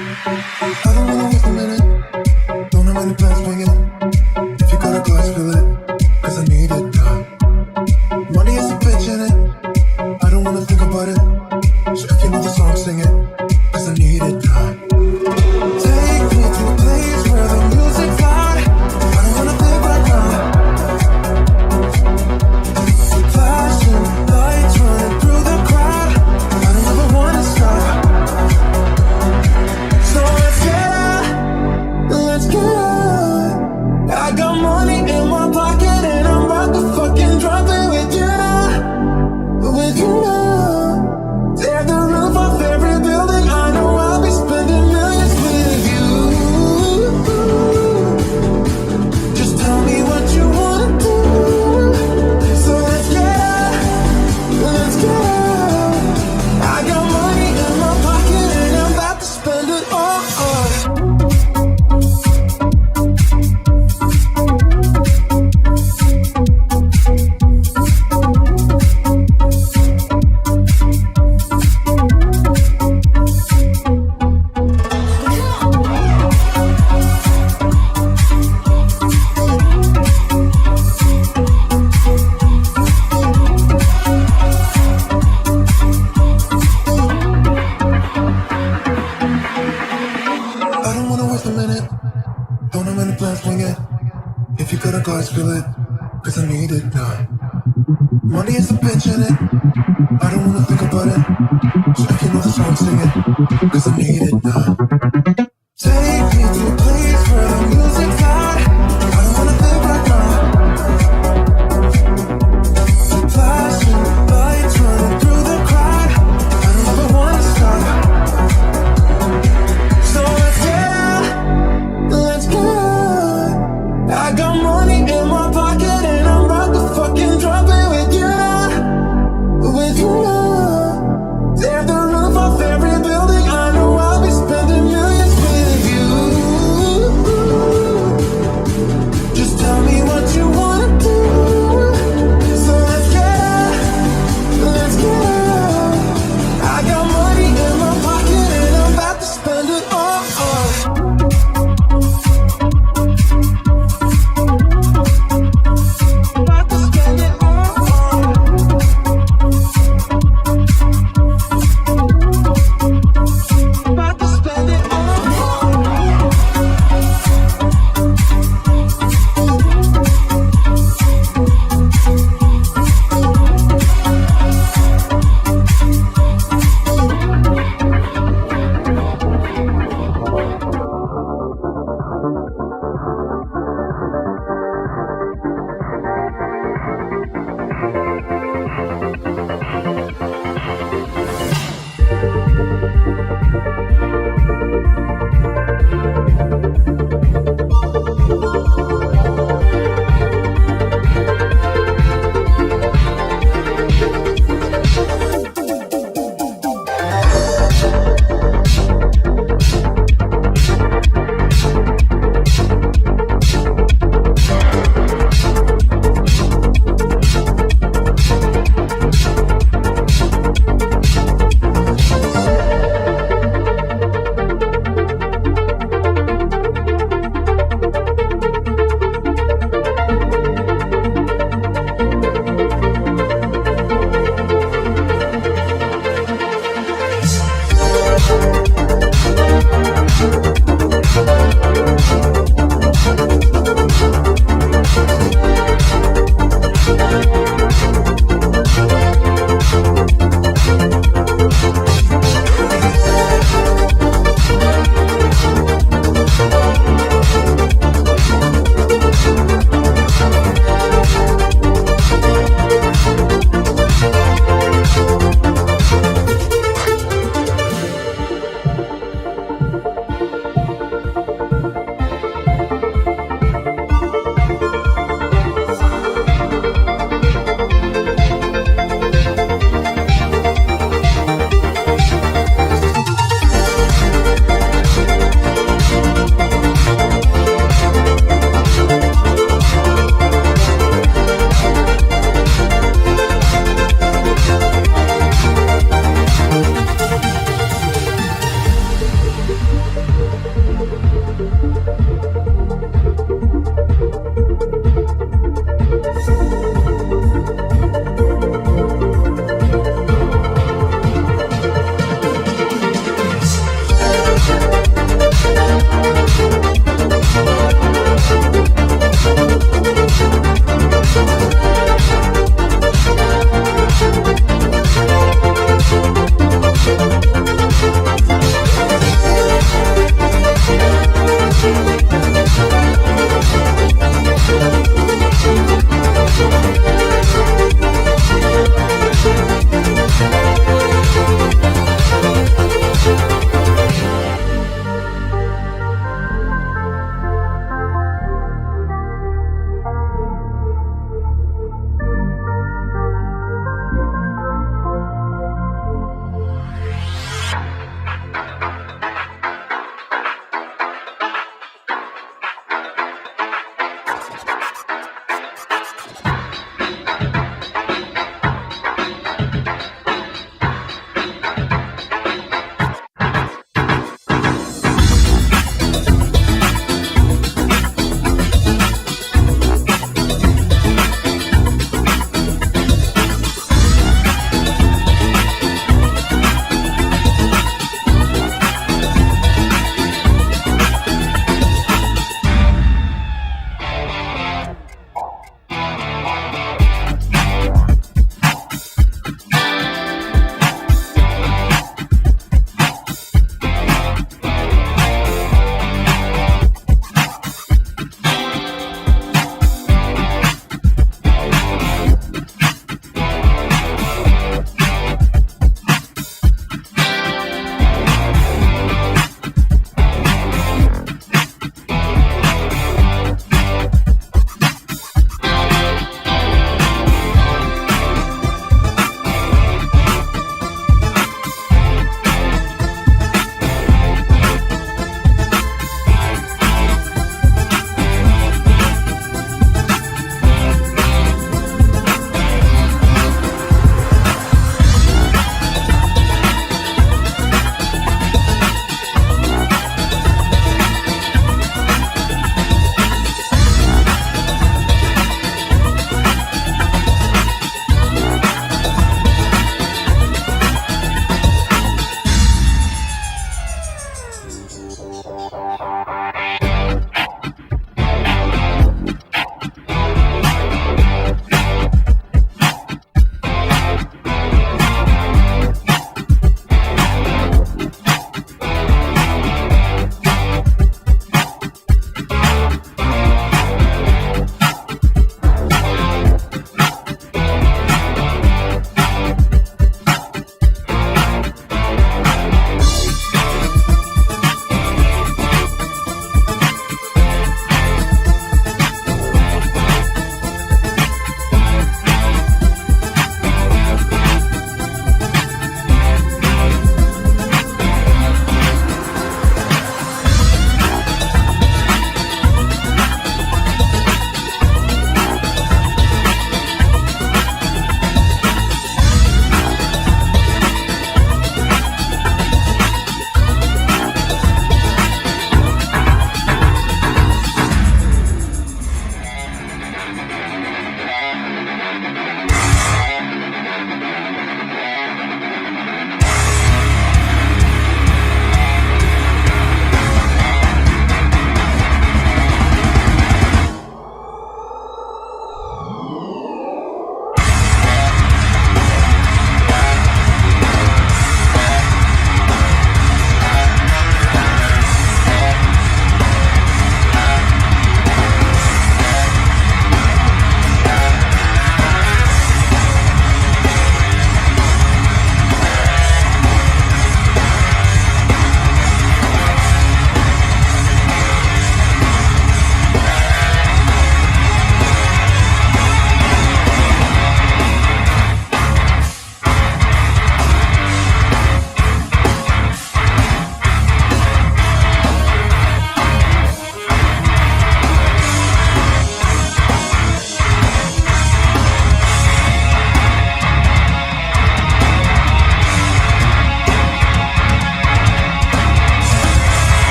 I don't wanna waste a minute. Don't have any plans swinging. If you got a glass, fill it, cause I need it done. Money is a bitch in it. I don't wanna think about it. So if you know the song, sing it, cause I need it done. Take me to a place where the music's loud. I don't wanna think right now. Flashing lights running through the crowd. I don't ever wanna stop. So let's get out, let's get out. I got money in my pocket and I'm about to fucking drop it with you now, with you now. Tear the roof off every building. I know I'll be spending millions with you. Just tell me what you wanna do. So let's get out, let's get out. I got money in my pocket and I'm about to spend it all. I don't wanna waste a minute. Don't have any plans, swing it. If you got a glass, fill it, cause I need it done. Money is a bitch in it. I don't wanna think about it. So if you know the song, sing it, cause I need it done. Take me to a place where the music's loud. I don't wanna think right now. Flashing lights running through the crowd. I don't ever wanna stop. So let's get out, let's get out. I got money in my pocket and I'm about to fucking drop it with you now, with you now. Tear the roof off every building. I know I'll be spending millions.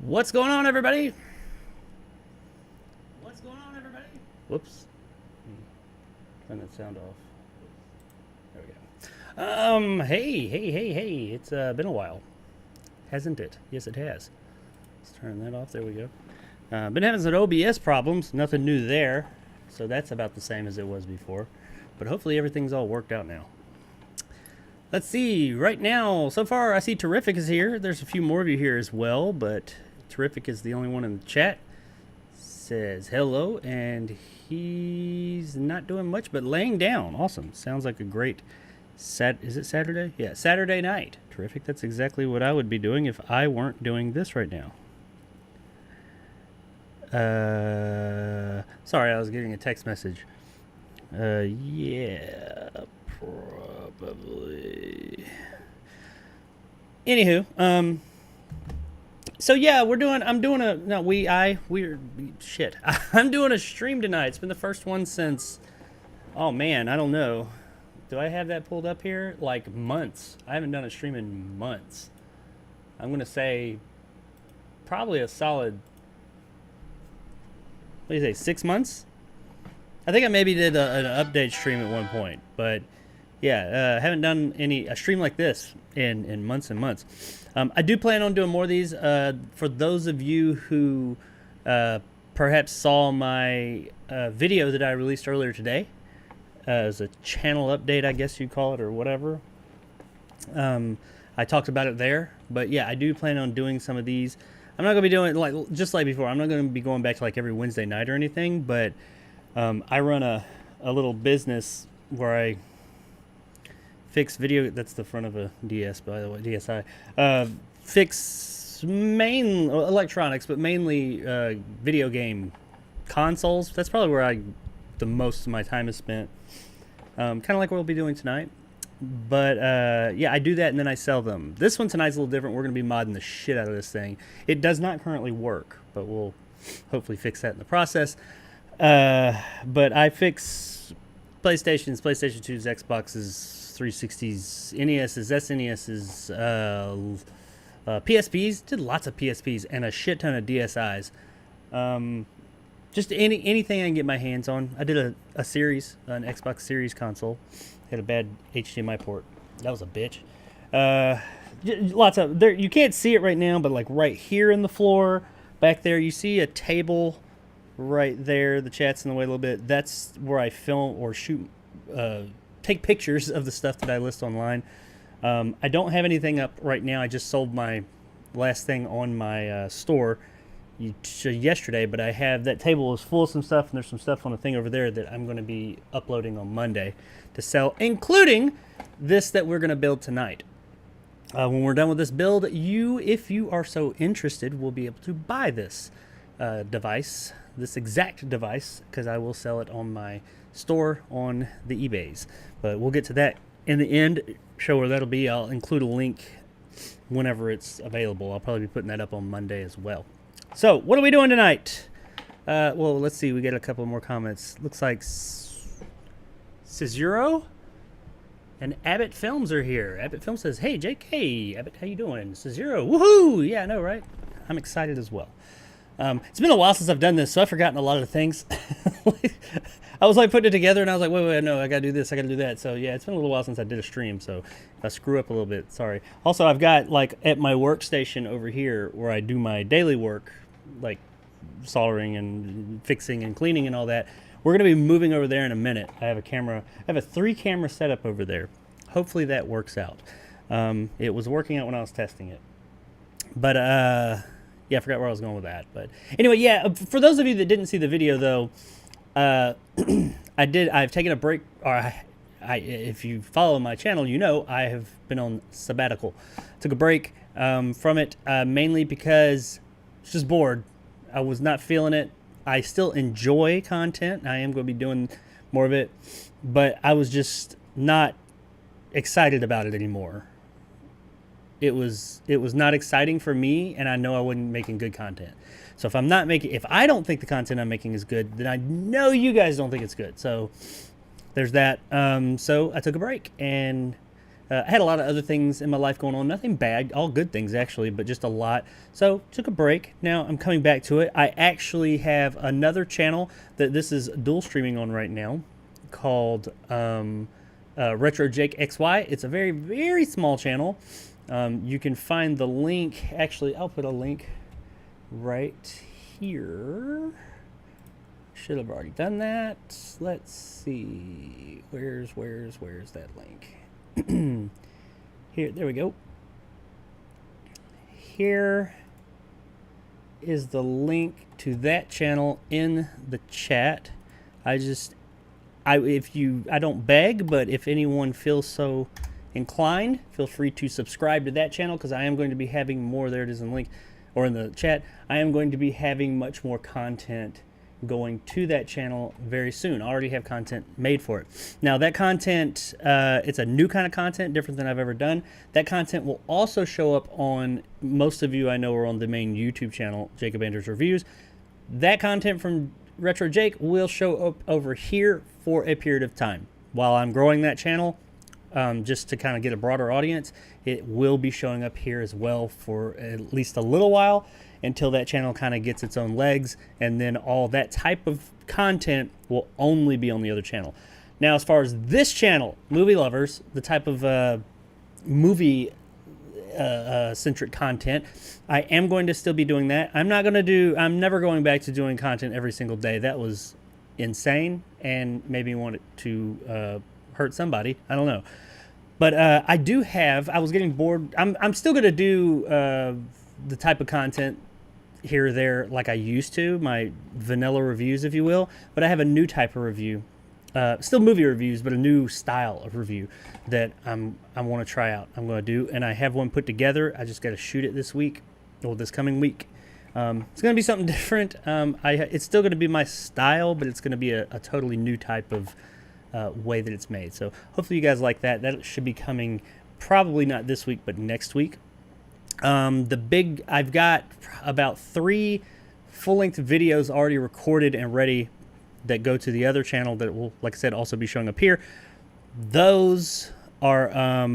What's going on, everybody? What's going on, everybody? Whoops. Turn that sound off. There we go. Hey. It's been a while. Hasn't it? Yes, it has. Let's turn that off. There we go. Been having some OBS problems. Nothing new there. So that's about the same as it was before. But hopefully everything's all worked out now. Let's see. Right now, so far, I see Terrific is here. There's a few more of you here as well, but Terrific is the only one in the chat. Says hello, and he's not doing much but laying down. Awesome. Sounds like a great is it Saturday? Yeah, Saturday night. Terrific. That's exactly what I would be doing if I weren't doing this right now. Sorry, I was getting a text message. Yeah, probably. Anywho, so yeah, we're doing a stream tonight. It's been the first one since, oh man, I don't know. Do I have that pulled up here? Like months. I haven't done a stream in months. I'm gonna say probably a solid, what do you say, 6 months? I think I maybe did an update stream at one point, but yeah, haven't done a stream like this in months and months. I do plan on doing more of these. For those of you who perhaps saw my video that I released earlier today, as a channel update, I guess you'd call it, or whatever. I talked about it there, but yeah, I do plan on doing some of these. I'm not going to be doing just like before. I'm not going to be going back to like every Wednesday night or anything, but I run a little business where I fix video. That's the front of a DS, by the way, DSi. Fix main electronics, but mainly video game consoles. That's probably where the most of my time is spent. Kind of like what we'll be doing tonight. But yeah, I do that and then I sell them. This one tonight's a little different. We're going to be modding the shit out of this thing. It does not currently work, but we'll hopefully fix that in the process. But I fix PlayStations, PlayStation 2s, Xboxes, 360s, NESs, SNESs, PSPs. Did lots of PSPs and a shit ton of DSIs. Just anything I can get my hands on. I did a series, an Xbox Series console. Had a bad HDMI port. That was a bitch. Lots of there. You can't see it right now, but like right here in the floor, back there, you see a table right there. The chat's in the way a little bit. That's where I film or shoot, take pictures of the stuff that I list online. I don't have anything up right now. I just sold my last thing on my store yesterday, but I have that table is full of some stuff, and there's some stuff on the thing over there that I'm going to be uploading on Monday to sell, including this that we're going to build tonight. When we're done with this build, if you are so interested, will be able to buy this device, this exact device, because I will sell it on my store on the eBays. But we'll get to that in the end, show where that'll be. I'll include a link whenever it's available. I'll probably be putting that up on Monday as well. So, what are we doing tonight? Well, let's see. We get a couple more comments. Looks like Cezuro and Abbott Films are here. Abbott Films says, "Hey, JK, Abbott, how you doing?" Cezuro, woohoo! Yeah, I know, right? I'm excited as well. It's been a while since I've done this, so I've forgotten a lot of the things. I was like putting it together, and I was like, wait, no, I gotta do this, I gotta do that. So yeah, it's been a little while since I did a stream, so if I screw up a little bit, sorry. Also, I've got like at my workstation over here where I do my daily work, like soldering and fixing and cleaning and all that. We're gonna be moving over there in a minute. I have a 3-camera setup over there. Hopefully that works out. It was working out when I was testing it, but yeah, I forgot where I was going with that. But anyway, yeah, for those of you that didn't see the video though, I've taken a break, or if you follow my channel, you know I have been on sabbatical. Took a break from it mainly because it's just bored. I was not feeling it. I still enjoy content. I am going to be doing more of it, but I was just not excited about it anymore. It was not exciting for me, and I know I wasn't making good content. So if I don't think the content I'm making is good, then I know you guys don't think it's good. So there's that. So I took a break, and I had a lot of other things in my life going on. Nothing bad, all good things actually, but just a lot. So took a break. Now I'm coming back to it. I actually have another channel that this is dual streaming on right now, called Retro Jake XY. It's a very, very small channel. You can find the link. Actually, I'll put a link right here. Should have already done that. Let's see. Where's that link? Here, there we go. Here is the link to that channel in the chat. I don't beg, but if anyone feels so inclined, feel free to subscribe to that channel, because I am going to be having more. There it is in the link, or in the chat. I am going to be having much more content going to that channel very soon. I already have content made for it. Now that content, it's a new kind of content, different than I've ever done. That content will also show up on, most of you I know are on the main YouTube channel, Jacob Anders Reviews. That content from Retro Jake will show up over here for a period of time. While I'm growing that channel, just to kind of get a broader audience, it will be showing up here as well for at least a little while, until that channel kind of gets its own legs, and then all that type of content will only be on the other channel. Now, as far as this channel, Movie Lovers, the type of movie centric content, I am going to still be doing that. I'm never going back to doing content every single day. That was insane and made me want it to hurt somebody. I don't know. But I was getting bored. I'm still going to do the type of content here or there like I used to, my vanilla reviews, if you will. But I have a new type of review. Still movie reviews, but a new style of review that I want to try out. I'm going to do, and I have one put together. I just got to shoot it this week, or this coming week. It's going to be something different. It's still going to be my style, but it's going to be a totally new type of way that it's made. So hopefully you guys like that. That should be coming probably not this week, but next week. I've got about 3 full-length videos already recorded and ready that go to the other channel that will, like I said, also be showing up here. Those are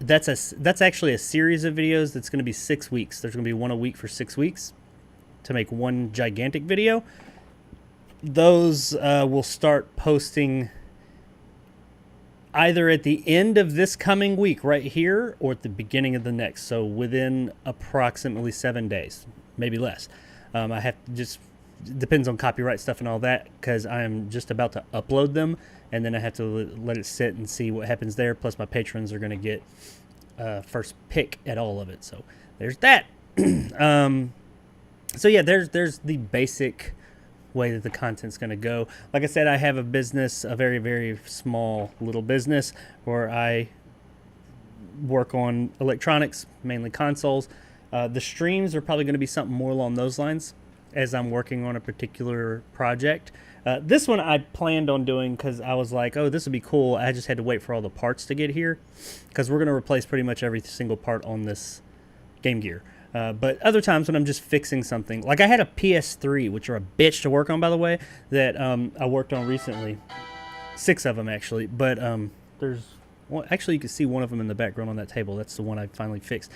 that's actually a series of videos that's going to be 6 weeks. There's going to be one a week for 6 weeks to make one gigantic video. Those will start posting either at the end of this coming week right here, or at the beginning of the next. So within approximately 7 days, maybe less. I have to just, depends on copyright stuff and all that, because I am just about to upload them, and then I have to let it sit and see what happens there. Plus my patrons are going to get first pick at all of it. So there's that. So yeah, there's the basic way that the content's going to go. Like I said, I have a business, a very, very small little business, where I work on electronics, mainly consoles. The streams are probably going to be something more along those lines, as I'm working on a particular project. This one I planned on doing because I was like, oh, this would be cool. I just had to wait for all the parts to get here, because we're going to replace pretty much every single part on this Game Gear. But other times when I'm just fixing something, like I had a PS3, which are a bitch to work on, by the way, that I worked on recently. 6 of them, actually. But there's one, actually, you can see one of them in the background on that table. That's the one I finally fixed.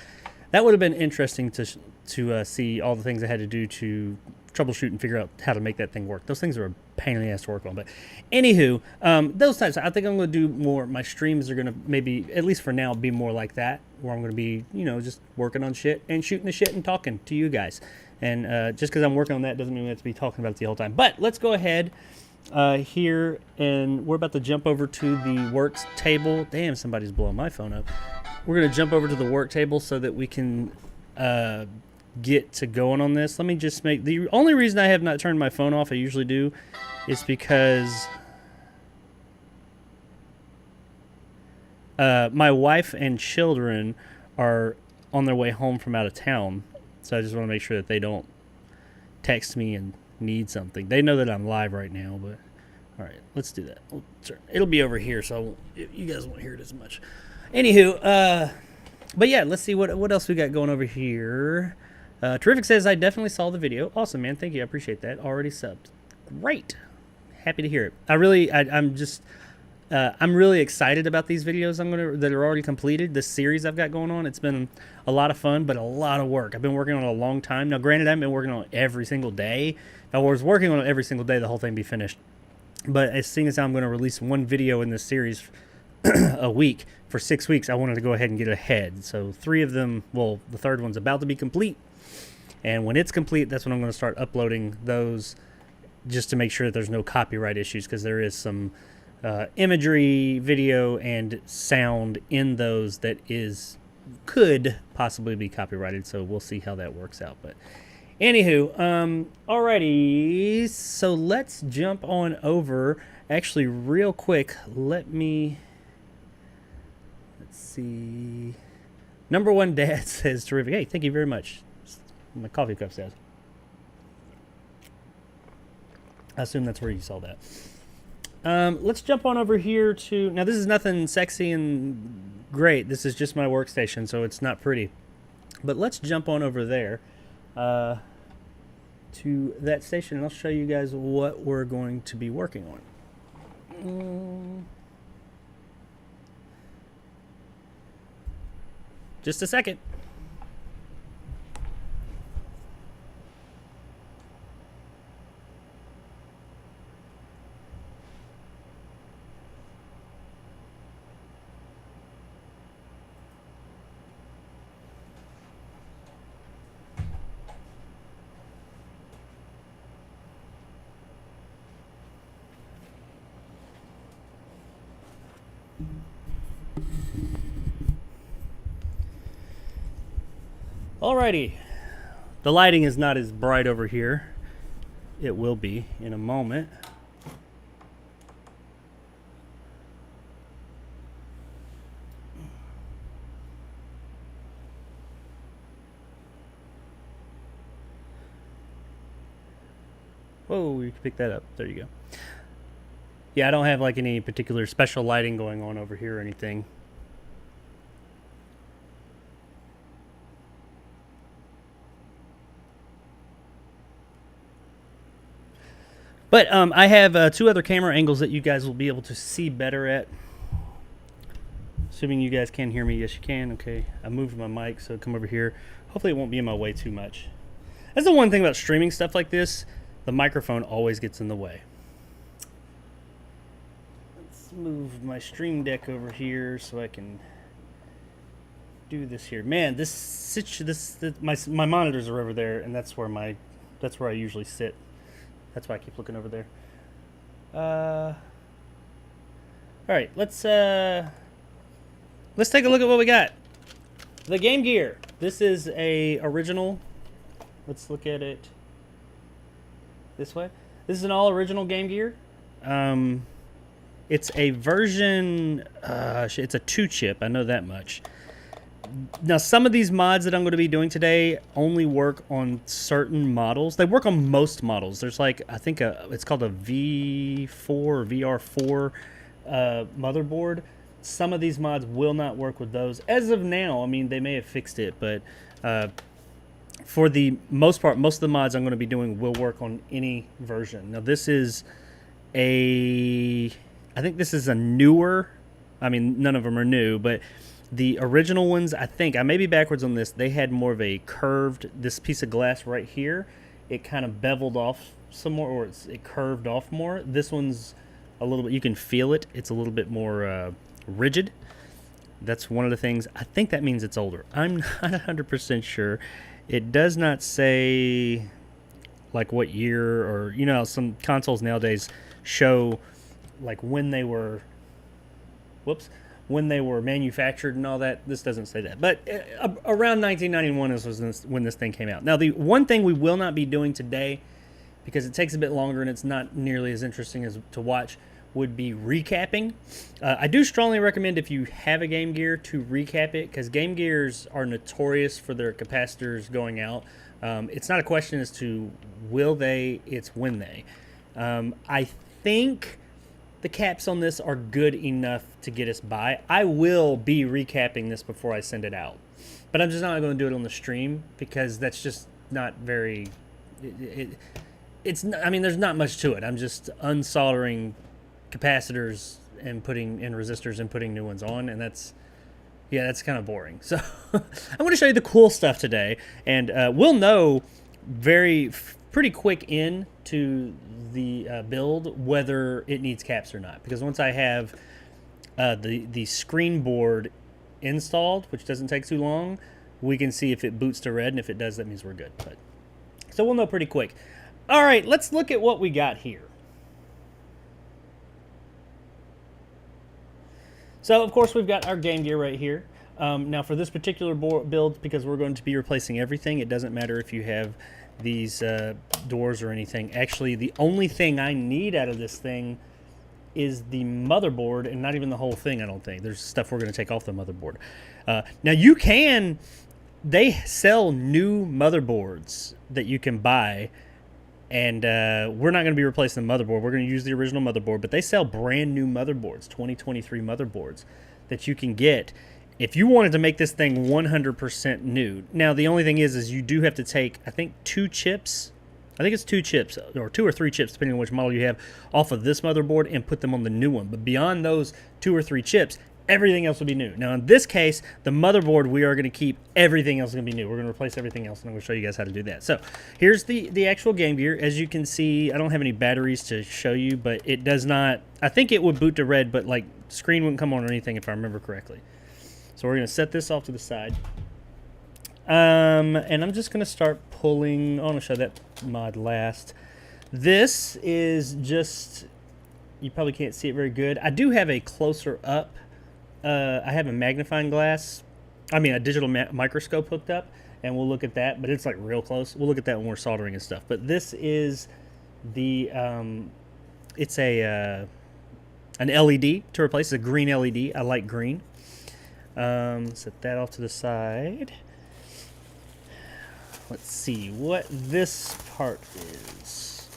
That would have been interesting to see all the things I had to do to troubleshoot and figure out how to make that thing work. Those things are a pain in the ass to work on. But anywho, those types, I think I'm going to do more. My streams are going to maybe, at least for now, be more like that, where I'm going to be, just working on shit and shooting the shit and talking to you guys. And just because I'm working on that doesn't mean we have to be talking about it the whole time. But let's go ahead here, and we're about to jump over to the works table. Damn, somebody's blowing my phone up. We're going to jump over to the work table so that we can get to going on this. Let me just make, the only reason I have not turned my phone off, I usually do, is because my wife and children are on their way home from out of town. So I just want to make sure that they don't text me and need something. They know that I'm live right now, but all right, let's do that. It'll be over here, so you guys won't hear it as much. Anywho, but yeah, let's see what else we got going over here. Terrific says, I definitely saw the video. Awesome, man. Thank you. I appreciate that. Already subbed. Great. Happy to hear it. I'm just, I'm really excited about these videos that are already completed. This series I've got going on. It's been a lot of fun, but a lot of work. I've been working on it a long time. Now, granted, I haven't been working on it every single day. If I was working on it every single day, the whole thing would be finished. But as seeing as I'm going to release one video in this series a week for 6 weeks, I wanted to go ahead and get ahead. So 3 of them, well, the third one's about to be complete. And when it's complete, that's when I'm going to start uploading those, just to make sure that there's no copyright issues, because there is some imagery, video, and sound in those that could possibly be copyrighted. So we'll see how that works out. But anywho, alrighty, so let's jump on over. Actually, real quick, let's see. Number one dad says terrific. Hey, thank you very much. My coffee cup says. I assume that's where you saw that. Let's jump on over here to... Now, this is nothing sexy and great. This is just my workstation, so it's not pretty. But let's jump on over there to that station, and I'll show you guys what we're going to be working on. Just a second. Alrighty, the lighting is not as bright over here. It will be in a moment. Whoa, you can pick that up. There you go. Yeah, I don't have like any particular special lighting going on over here or anything. But I have 2 other camera angles that you guys will be able to see better at. Assuming you guys can hear me. Yes, you can. Okay. I moved my mic, so come over here. Hopefully it won't be in my way too much. That's the one thing about streaming stuff like this. The microphone always gets in the way. Let's move my stream deck over here so I can do this here. Man, my monitors are over there, and that's where I usually sit. That's why I keep looking over there. All right, let's take a look at what we got. The Game Gear. This is a original. Let's look at it this way. This is an all original Game Gear. It's a version. It's a 2-chip. I know that much. Now, some of these mods that I'm going to be doing today only work on certain models. They work on most models. There's like, I think it's called a V4 or VR4 motherboard. Some of these mods will not work with those. As of now, I mean, they may have fixed it, but for the most part, most of the mods I'm going to be doing will work on any version. Now, this is I think this is a newer, I mean, none of them are new, but the original ones, I think, I may be backwards on this, they had more of a curved, this piece of glass right here, it kind of beveled off some more, or it curved off more. This one's a little bit, you can feel it, it's a little bit more rigid. That's one of the things. I think that means it's older. I'm not 100% sure. It does not say like what year, or, you know, some consoles nowadays show like when they were, when they were manufactured and all that. This doesn't say that, but around 1991 is when this thing came out. Now, the one thing we will not be doing today, because it takes a bit longer and it's not nearly as interesting as to watch, would be recapping. I do strongly recommend, if you have a Game Gear, to recap it, because Game Gears are notorious for their capacitors going out. It's not a question as to will they, it's when they. I think the caps on this are good enough to get us by. I will be recapping this before I send it out, but I'm just not going to do it on the stream, because that's just not very, it's not, I mean, there's not much to it. I'm just unsoldering capacitors and putting in resistors and putting new ones on, and that's kind of boring. So I'm going to show you the cool stuff today, and we'll know pretty quick into the build whether it needs caps or not, because once I have the screen board installed, which doesn't take too long, we can see if it boots to red, and if it does, that means we're good. So we'll know pretty quick. All right, let's look at what we got here. So, of course, we've got our Game Gear right here. Now, for this particular build, because we're going to be replacing everything, it doesn't matter if you have these doors or anything. Actually, the only thing I need out of this thing is the motherboard, and not even the whole thing, I don't think. There's stuff we're going to take off the motherboard. Now, they sell new motherboards that you can buy, and we're not going to be replacing the motherboard. We're going to use the original motherboard, but they sell brand new motherboards, 2023 motherboards, that you can get if you wanted to make this thing 100% new. Now, the only thing is you do have to take, I think, 2 chips. I think it's 2 chips, or 2 or 3 chips, depending on which model you have, off of this motherboard and put them on the new one. But beyond those 2 or 3 chips, everything else will be new. Now, in this case, the motherboard, we are going to keep everything else going to be new. We're going to replace everything else, and I'm going to show you guys how to do that. So, here's the actual Game Gear. As you can see, I don't have any batteries to show you, but it does not... I think it would boot to red, but, like, screen wouldn't come on or anything if I remember correctly. So, we're going to set this off to the side. And I'm just going to start pulling... I want to show that mod last. This is just... You probably can't see it very good. I do have a closer up... I have a magnifying glass, a digital microscope hooked up, and we'll look at that, but it's like real close. We'll look at that when we're soldering and stuff. But this is the, it's an LED to replace. It's a green LED. I like green. Set that off to the side. Let's see what this part is.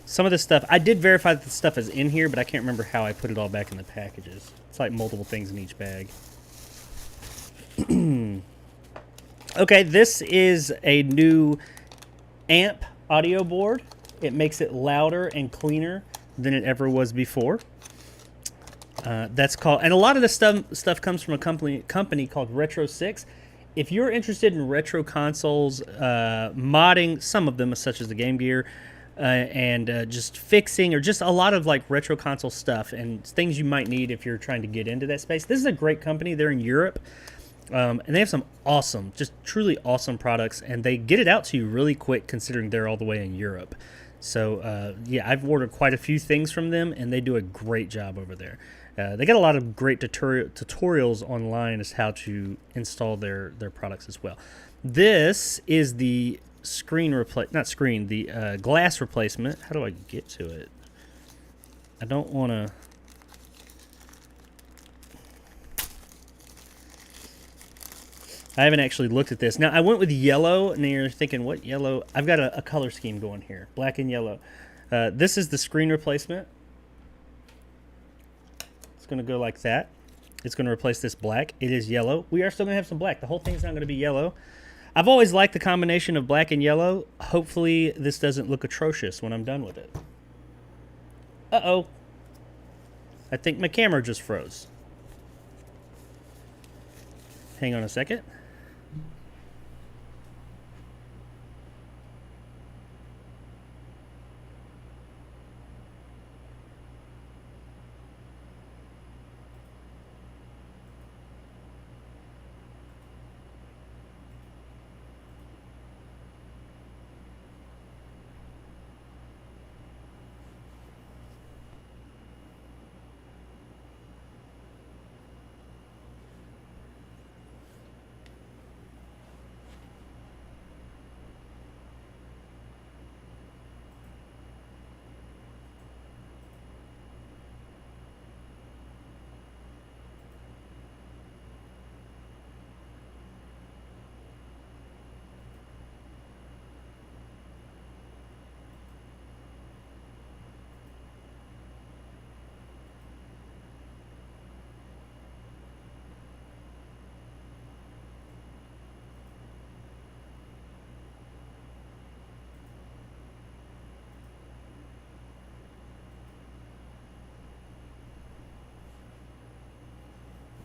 Some of this stuff, I did verify that the stuff is in here, but I can't remember how I put it all back in the packages. It's like multiple things in each bag. Okay, this is a new amp audio board. It makes it louder and cleaner than it ever was before. That's called, and a lot of this stuff comes from a company called Retro 6. If you're interested in retro consoles, modding some of them, such as the Game Gear, and just fixing, or just a lot of like retro console stuff and things you might need if you're trying to get into that space. This is a great company. They're in Europe, and they have some awesome, just truly awesome products, and they get it out to you really quick considering they're all the way in Europe. So yeah, I've ordered quite a few things from them, and they do a great job over there. They got a lot of great tutorials online as how to install their products as well. This is the the glass replacement. How do I get to it? I don't want to... I haven't actually looked at this. Now, I went with yellow, and you're thinking, what yellow? I've got a color scheme going here, black and yellow. This is the screen replacement. It's going to go like that. It's going to replace this black. It is yellow. We are still going to have some black. The whole thing's not going to be yellow. I've always liked the combination of black and yellow. Hopefully this doesn't look atrocious when I'm done with it. Uh-oh. I think my camera just froze. Hang on a second.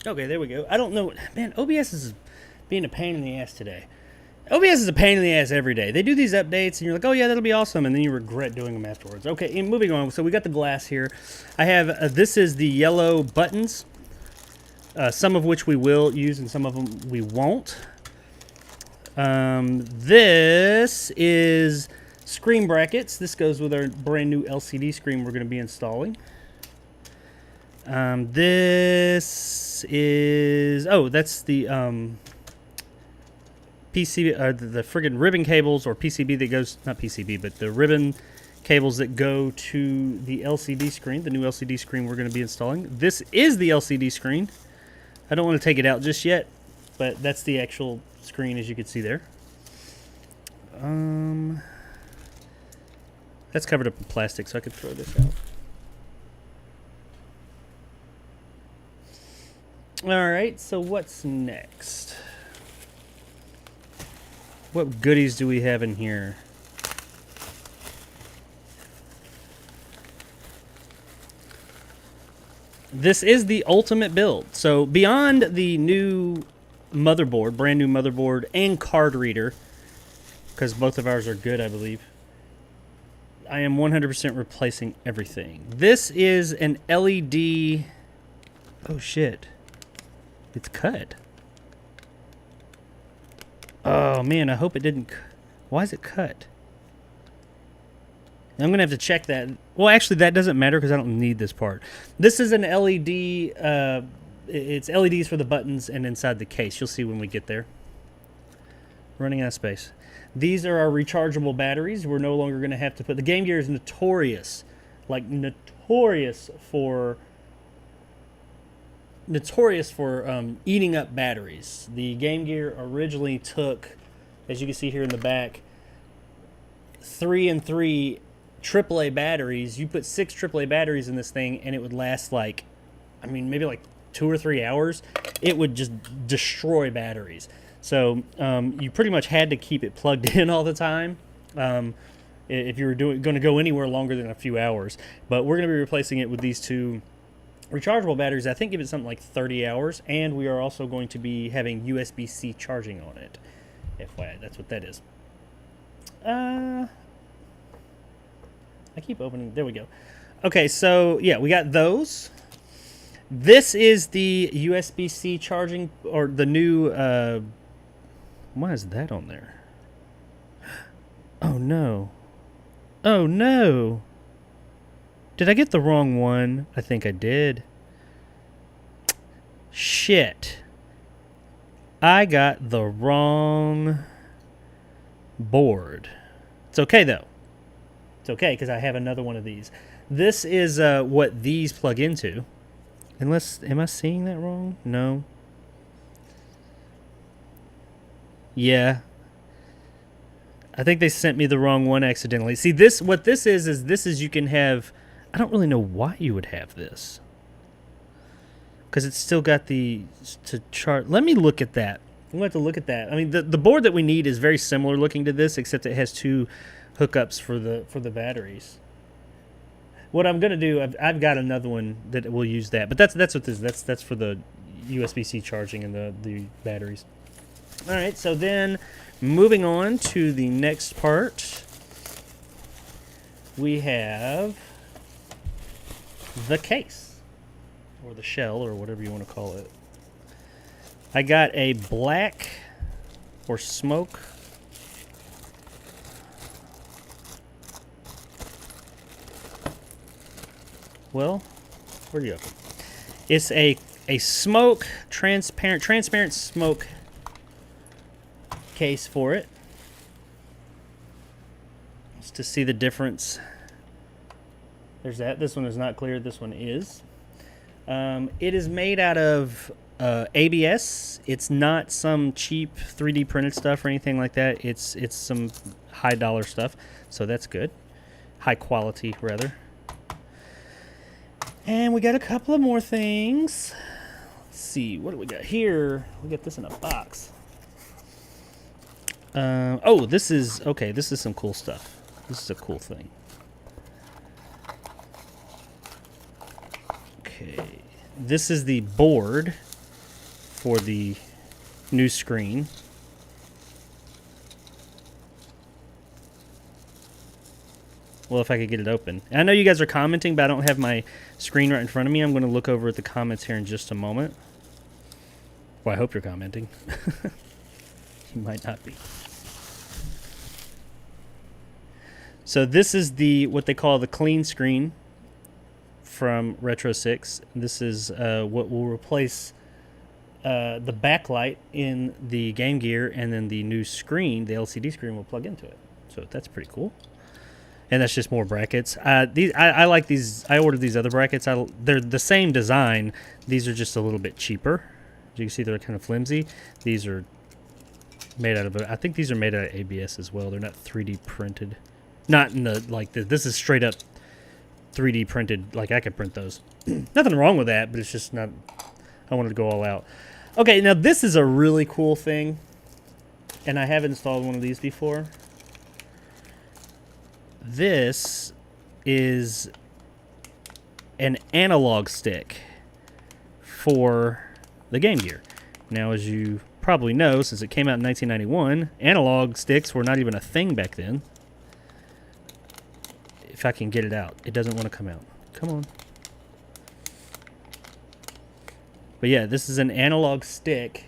Okay, there we go. I don't know. Man, OBS is being a pain in the ass today. OBS is a pain in the ass every day. They do these updates, and you're like, oh, yeah, that'll be awesome, and then you regret doing them afterwards. Okay, and moving on. So we got the glass here. I have, this is the yellow buttons, some of which we will use and some of them we won't. This is screen brackets. This goes with our brand new LCD screen we're going to be installing. This is, oh, that's the PCB, the friggin' ribbon cables or PCB that goes, not PCB, but the ribbon cables that go to the LCD screen, the new LCD screen we're going to be installing. This is the LCD screen. I don't want to take it out just yet, but that's the actual screen, as you can see there. That's covered up in plastic, so I could throw this out. Alright, so what's next? What goodies do we have in here? This is the ultimate build. So beyond the new motherboard, brand new motherboard and card reader, because both of ours are good, I believe, I am 100% replacing everything. This is an LED... Oh, shit. It's cut. Oh, man, I hope it didn't... Why is it cut? I'm going to have to check that. Well, actually, that doesn't matter because I don't need this part. This is an LED... it's LEDs for the buttons and inside the case. You'll see when we get there. Running out of space. These are our rechargeable batteries. We're no longer going to have to put... The Game Gear is notorious. Like, notorious for eating up batteries. The Game Gear originally took, as you can see here in the back, 3 and 3 AAA batteries. You put 6 AAA batteries in this thing, and it would last like, I mean, maybe like 2 or 3 hours. It would just destroy batteries. So you pretty much had to keep it plugged in all the time if you were going to go anywhere longer than a few hours. But we're going to be replacing it with these two rechargeable batteries. I think give it something like 30 hours, and we are also going to be having USB-C charging on it. FYI, that's what that is. I keep opening. There we go. Okay, so yeah, we got those. This is the USB-C charging, or the new, why is that on there? Oh no. Oh no. Did I get the wrong one? I think I did. Shit. I got the wrong board. It's okay though. It's okay because I have another one of these. This is what these plug into. Unless, am I seeing that wrong? No. Yeah. I think they sent me the wrong one accidentally. See, this, what this is you can have, I don't really know why you would have this. Because it's still got the, to chart. Let me look at that. I'm going to have to look at that. I mean, the board that we need is very similar looking to this, except it has 2 hookups for the batteries. What I'm going to do, I've got another one that will use that. But that's what this is. That's for the USB-C charging and the batteries. All right, so then moving on to the next part, we have the case, or the shell, or whatever you want to call it. I got a black or smoke well, where'd you open? It's a smoke transparent smoke case for it. Just to see the difference. There's that. This one is not clear. This one is. It is made out of ABS. It's not some cheap 3D printed stuff or anything like that. It's some high dollar stuff. So that's good. High quality, rather. And we got a couple of more things. Let's see. What do we got here? We got this in a box. Oh, this is... Okay, this is some cool stuff. This is a cool thing. Okay. This is the board for the new screen. Well, if I could get it open. And I know you guys are commenting, but I don't have my screen right in front of me. I'm going to look over at the comments here in just a moment. Well, I hope you're commenting. You might not be. So this is what they call the clean screen from Retro 6. This is what will replace the backlight in the Game Gear, and then the new screen, the LCD screen, will plug into it. So that's pretty cool. And that's just more brackets. I like these. I ordered these other brackets. They're the same design. These are just a little bit cheaper. As you can see, they're kind of flimsy. These are made out of, I think these are made out of ABS as well. They're not 3D printed. Not in the, like, this is straight up 3D printed. Like, I could print those. Nothing wrong with that, but it's just not, I wanted to go all out. Okay, now this is a really cool thing. And I have installed one of these before. This is an analog stick for the Game Gear. Now, as you probably know, since it came out in 1991, analog sticks were not even a thing back then. If I can get it out. It doesn't want to come out. Come on. But yeah, this is an analog stick.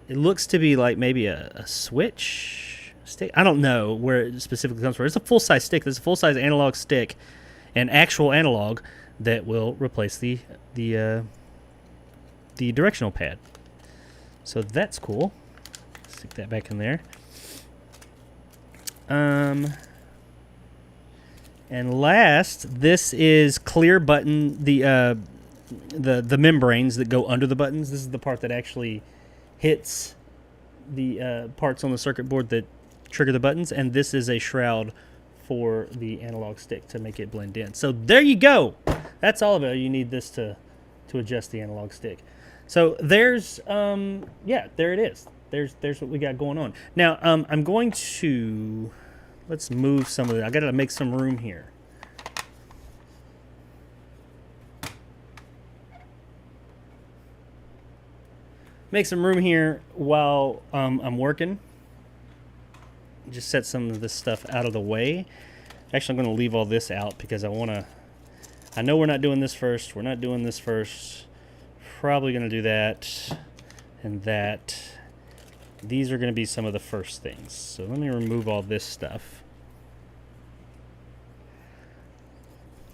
It looks to be like maybe a Switch stick. I don't know where it specifically comes from. It's a full-size stick. This is a full-size analog stick, an actual analog that will replace the directional pad. So that's cool. Stick that back in there. And last, this is clear button, the membranes that go under the buttons. This is the part that actually hits the parts on the circuit board that trigger the buttons, and this is a shroud for the analog stick to make it blend in. So there you go. That's all of it. You need this to adjust the analog stick. So there's yeah, there it is. There's what we got going on. Now I'm going to, let's move some of it. I got to make some room here. Make some room here while I'm working. Just set some of this stuff out of the way. Actually, I'm going to leave all this out because I know we're not doing this first. We're not doing this first. Probably going to do that and that. These are going to be some of the first things. So let me remove all this stuff,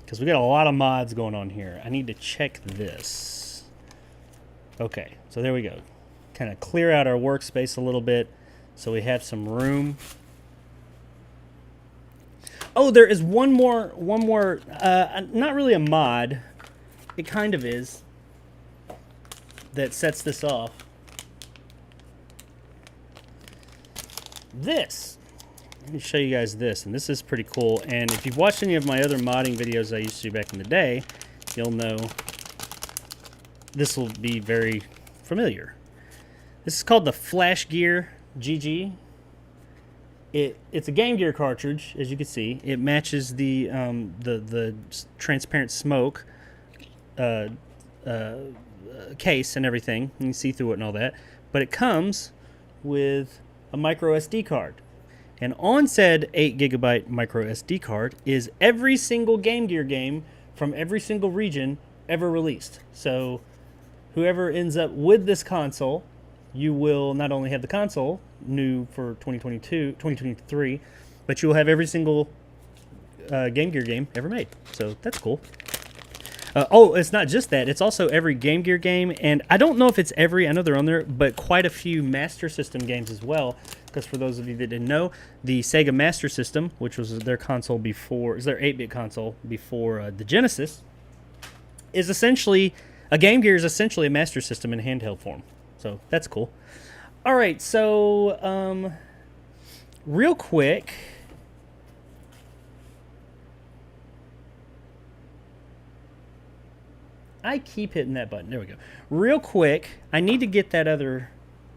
because we got a lot of mods going on here. I need to check this. Okay, so there we go. Kind of clear out our workspace a little bit so we have some room. Oh, there is one more, not really a mod. It kind of is. That sets this off. This. Let me show you guys this, and this is pretty cool. And if you've watched any of my other modding videos I used to do back in the day, you'll know this will be very familiar. This is called the Flash Gear GG. It's a Game Gear cartridge, as you can see. It matches the transparent smoke case and everything. You can see through it and all that. But it comes with a micro SD card. And on said 8 gigabyte micro SD card is every single Game Gear game from every single region ever released. So whoever ends up with this console, you will not only have the console new for 2023, but you will have every single Game Gear game ever made. So that's cool. Oh, it's not just that. It's also every Game Gear game, and I don't know if it's every, I know they're on there, but quite a few Master System games as well, because for those of you that didn't know, the Sega Master System, which was their console before, is their 8-bit console before the Genesis, is essentially, a Game Gear is essentially a Master System in handheld form. So that's cool. All right, so real quick, I keep hitting that button. There we go. Real quick, I need to get that other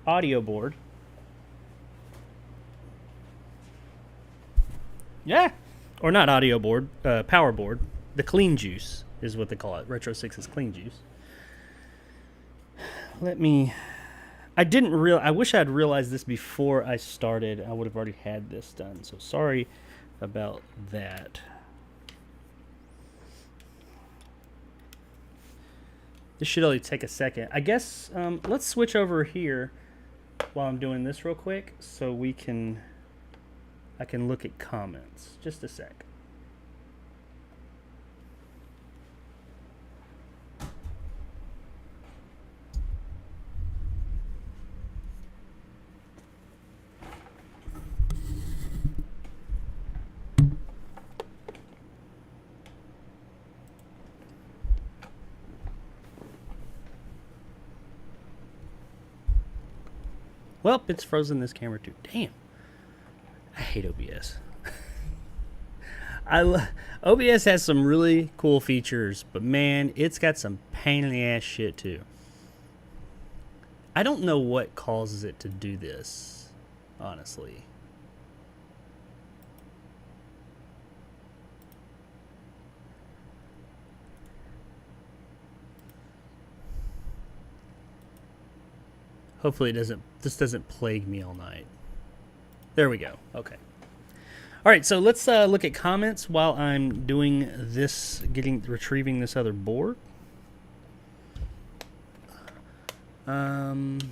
audio board. Yeah. Or not audio board, power board. The Clean Juice is what they call it. Retro 6 is Clean Juice. let me... I wish I'd realized this before I started. I would have already had this done. So sorry about that. This should only take a second. I guess let's switch over here while I'm doing this real quick so I can look at comments. Just a sec. Well, it's frozen this camera too. Damn. I hate OBS. OBS has some really cool features, but man, it's got some pain in the ass shit too. I don't know what causes it to do this, honestly. Hopefully this doesn't plague me all night. There we go. Okay. All right, so let's look at comments while I'm doing this, retrieving this other board. Dan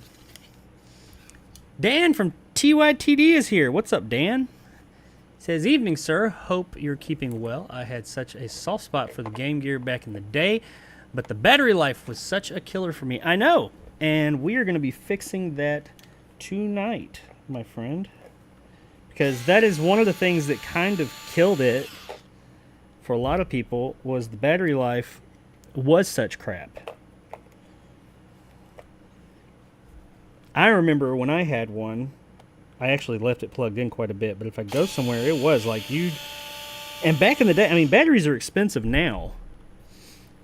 from TYTD is here. What's up, Dan? Says, evening, sir. Hope you're keeping well. I had such a soft spot for the Game Gear back in the day, but the battery life was such a killer for me. I know. And we are going to be fixing that tonight, my friend. Because that is one of the things that kind of killed it for a lot of people, was the battery life was such crap. I remember when I had one, I actually left it plugged in quite a bit, but if I go somewhere, it was like you'd... And back in the day, I mean, batteries are expensive now.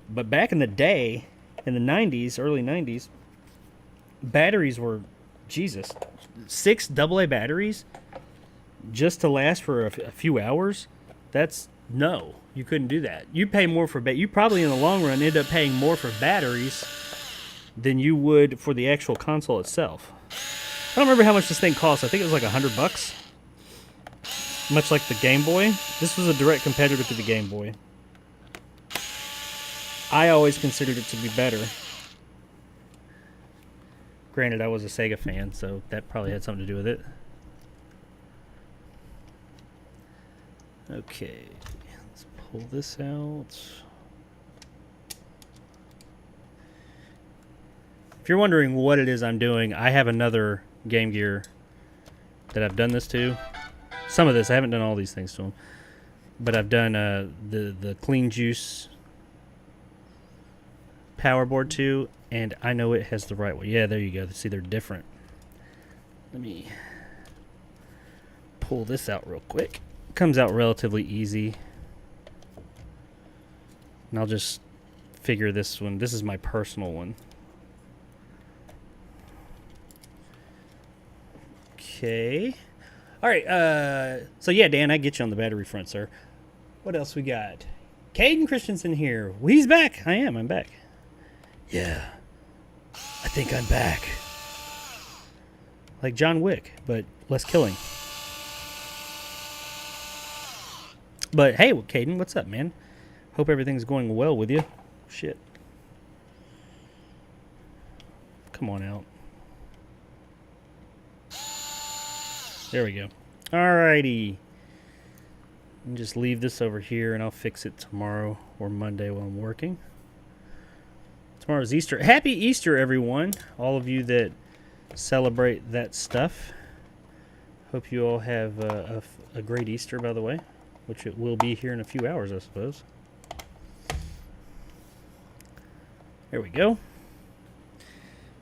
But back in the day, in the 90s, early 90s, batteries were, Jesus, 6 AA batteries just to last for a few hours. That's, no, you couldn't do that. You pay more for, you probably in the long run end up paying more for batteries than you would for the actual console itself. I don't remember how much this thing cost. I think it was like $100. Much like the Game Boy. This was a direct competitor to the Game Boy. I always considered it to be better. Granted, I was a Sega fan, so that probably had something to do with it. Okay, let's pull this out. If you're wondering what it is I'm doing, I have another Game Gear that I've done this to. Some of this, I haven't done all these things to them. But I've done the Clean Juice power board too, and I know it has the right way. Yeah, there you go. See, they're different. Let me pull this out real quick. It comes out relatively easy. And I'll just figure this one. This is my personal one. Okay. All right. So yeah, Dan, I get you on the battery front, sir. What else we got? Caden Christensen here. Well, he's back. I'm back. Yeah. I think I'm back. Like John Wick, but less killing. But hey, Caden, what's up, man? Hope everything's going well with you. Shit. Come on out. There we go. Alrighty. Just leave this over here and I'll fix it tomorrow or Monday while I'm working. Tomorrow's Easter. Happy Easter, everyone. All of you that celebrate that stuff. Hope you all have a great Easter, by the way, which it will be here in a few hours, I suppose. There we go.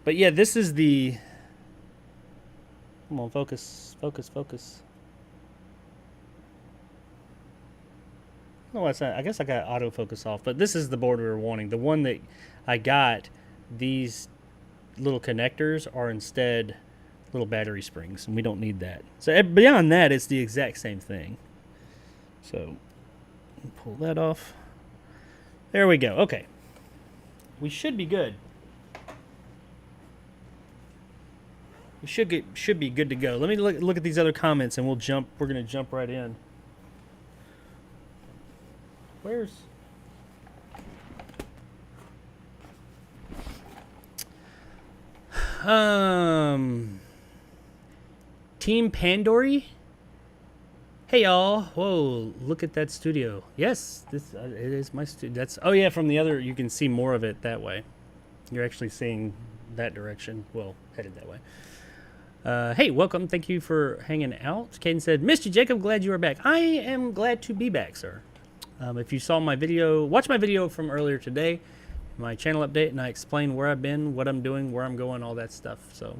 But yeah, this is the... Come on, focus, focus, focus. No, I guess I got autofocus off, but this is the board we were wanting. The one that I got, these little connectors are instead little battery springs, and we don't need that. So beyond that, it's the exact same thing. So pull that off. There we go. Okay. We should be good. We should be good to go. Let me look at these other comments, and we're gonna jump right in. Where's Team Pandori? Hey y'all! Whoa! Look at that studio. Yes, this it is my studio. That's from the other. You can see more of it that way. You're actually seeing that direction. Well, headed that way. Hey, welcome. Thank you for hanging out. Caden said, "Missed you, Jacob. Glad you are back." I am glad to be back, sir. If you saw my video, watch my video from earlier today, my channel update, and I explain where I've been, what I'm doing, where I'm going, all that stuff. So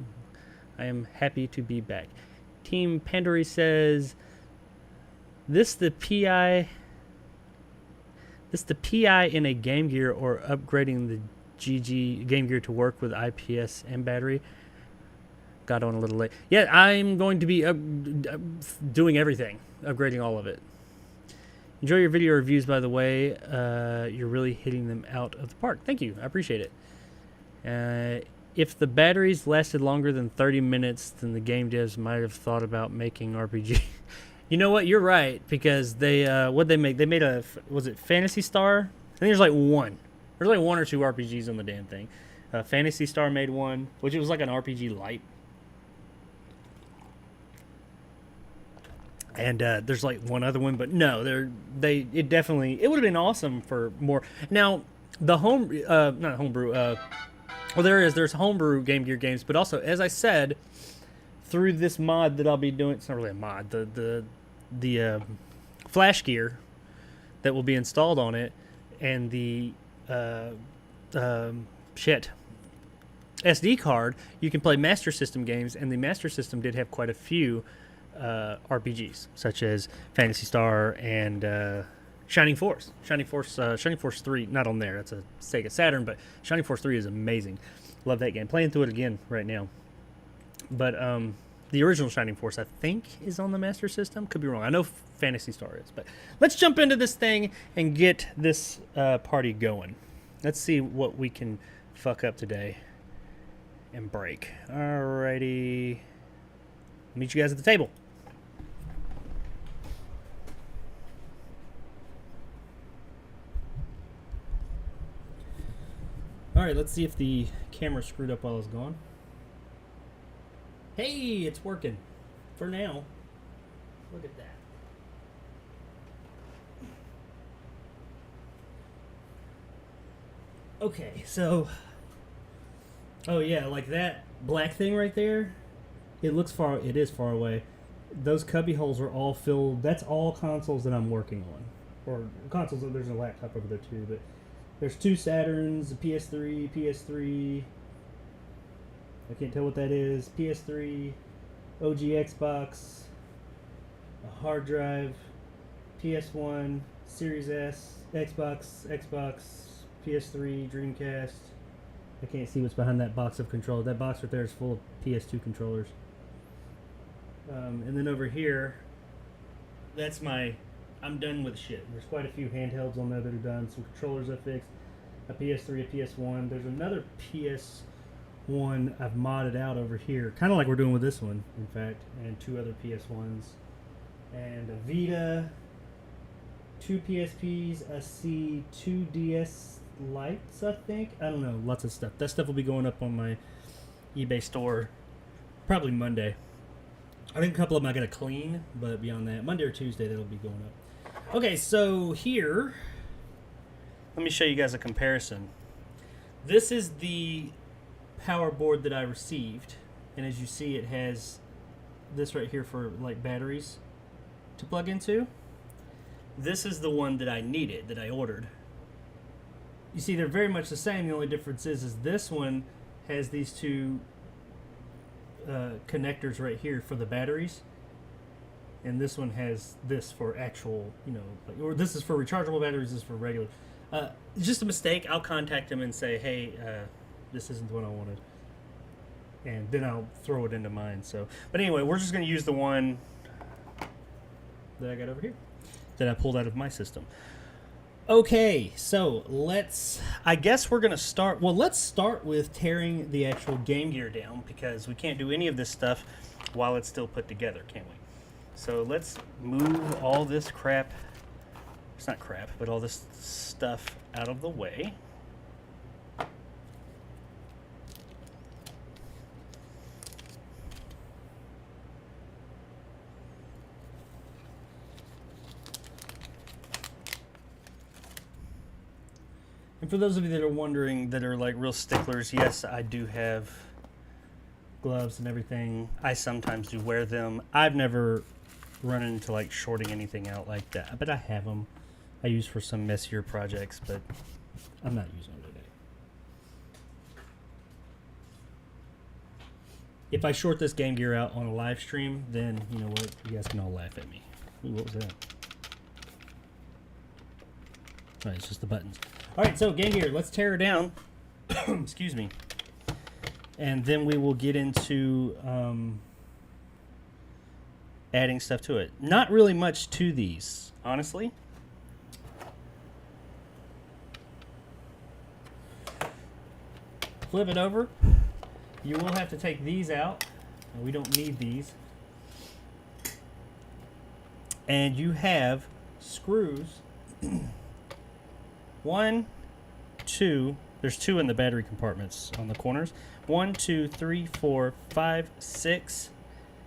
I am happy to be back. Team Pandori says, this the PI in a Game Gear or upgrading the GG Game Gear to work with IPS and battery. Got on a little late. Yeah, I'm going to be doing everything, upgrading all of it. Enjoy your video reviews, by the way. You're really hitting them out of the park. Thank you. I appreciate it. If the batteries lasted longer than 30 minutes, then the game devs might have thought about making RPG. You know what? You're right, because they what'd they make? They made was it Phantasy Star? I think there's like one. There's like one or two RPGs on the damn thing. Phantasy Star made one, which was like an RPG light. And there's like one other one, but no, it definitely, it would have been awesome for more. Now, the not homebrew, well, there's homebrew Game Gear games, but also, as I said, through this mod that I'll be doing, it's not really a mod, the flash gear that will be installed on it, and the SD card, you can play Master System games, and the Master System did have quite a few RPGs, such as Phantasy Star and Shining Force. Shining Force 3, not on there. That's a Sega Saturn, but Shining Force 3 is amazing. Love that game. Playing through it again right now. But the original Shining Force, I think, is on the Master System. Could be wrong. I know Phantasy Star is. But let's jump into this thing and get this party going. Let's see what we can fuck up today and break. Alrighty. Meet you guys at the table. Alright, let's see if the camera screwed up while I was gone. Hey, it's working. For now. Look at that. Okay, so... Oh yeah, like that black thing right there. It is far away. Those cubby holes are all filled. That's all consoles that I'm working on. Or consoles, there's a laptop over there too, but there's two Saturns, a PS3, I can't tell what that is, PS3, OG Xbox, a hard drive, PS1, Series S, Xbox, PS3, Dreamcast. I can't see what's behind that box of controllers. That box right there is full of PS2 controllers. And then over here, that's I'm done with shit. There's quite a few handhelds on there that are done. Some controllers I fixed. A PS3, a PS1. There's another PS1 I've modded out over here. Kind of like we're doing with this one, in fact. And two other PS1s. And a Vita. Two PSPs. two DS Lights, I think. I don't know. Lots of stuff. That stuff will be going up on my eBay store probably Monday. I think a couple of them I gotta clean, but beyond that, Monday or Tuesday that'll be going up. Okay, so here, let me show you guys a comparison. This is the power board that I received, and as you see, it has this right here for like batteries to plug into. This is the one that I needed, that I ordered. You see, they're very much the same. The only difference is this one has these two connectors right here for the batteries, and this one has this for actual, or this is for rechargeable batteries, this is for regular. It's just a mistake. I'll contact them and say, hey, this isn't the one I wanted, and then I'll throw it into mine. So, but anyway, we're just going to use the one that I got over here that I pulled out of my system. Okay, so I guess we're gonna start. Well, let's start with tearing the actual Game Gear down because we can't do any of this stuff while it's still put together, can we? So let's move all this crap. It's not crap, but all this stuff out of the way. And for those of you that are wondering, that are like real sticklers, yes, I do have gloves and everything. I sometimes do wear them. I've never run into like shorting anything out like that, but I have them. I use for some messier projects, but I'm not using them today. If I short this Game Gear out on a live stream, then you know what? You guys can all laugh at me. Ooh, what was that? Oh, it's just the buttons. All right, so Game Gear, let's tear her down. Excuse me. And then we will get into adding stuff to it. Not really much to these, honestly. Flip it over. You will have to take these out. We don't need these. And you have screws. One, two. There's two in the battery compartments on the corners. 1, 2, 3, 4, 5, 6.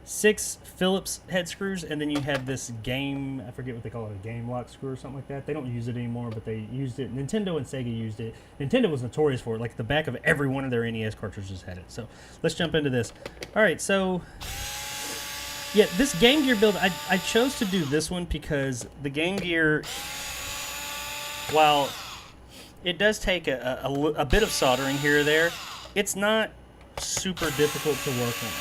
6 Phillips head screws, and then you have this game, I forget what they call it, a game lock screw or something like that. They don't use it anymore, but they used it. Nintendo and Sega used it. Nintendo was notorious for it. Like the back of every one of their NES cartridges had it. So let's jump into this. All right, so yeah, this Game Gear build, I chose to do this one because the Game Gear, while it does take a bit of soldering here or there, it's not super difficult to work on.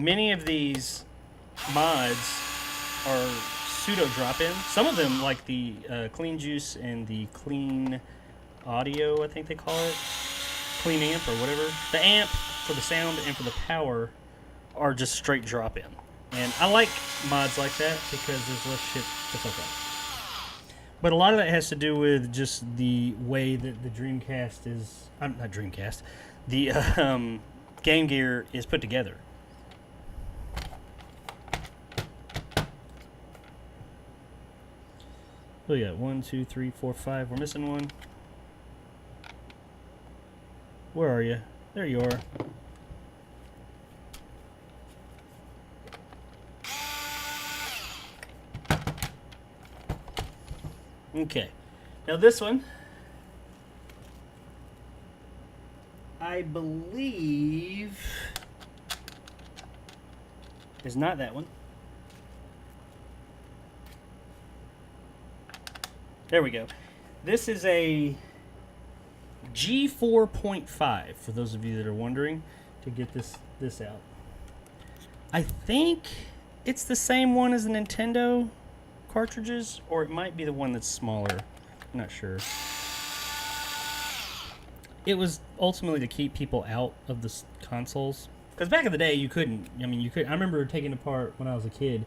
Many of these mods are pseudo drop-in. Some of them, like the Clean Juice and the Clean Audio, I think they call it, Clean Amp or whatever. The amp for the sound and for the power are just straight drop-in. And I like mods like that because there's less shit to fuck up. But a lot of that has to do with just the way that the Dreamcast is... not Dreamcast. The Game Gear is put together. Oh yeah, 1, 2, 3, 4, 5. We're missing one. Where are you? There you are. Okay. Now this one, I believe, is not that one. There we go. This is a G4.5, for those of you that are wondering, to get this out. I think it's the same one as the Nintendo cartridges, or it might be the one that's smaller. I'm not sure. It was ultimately to keep people out of the consoles. Because back in the day, you couldn't. I mean, you could. I remember taking apart, when I was a kid,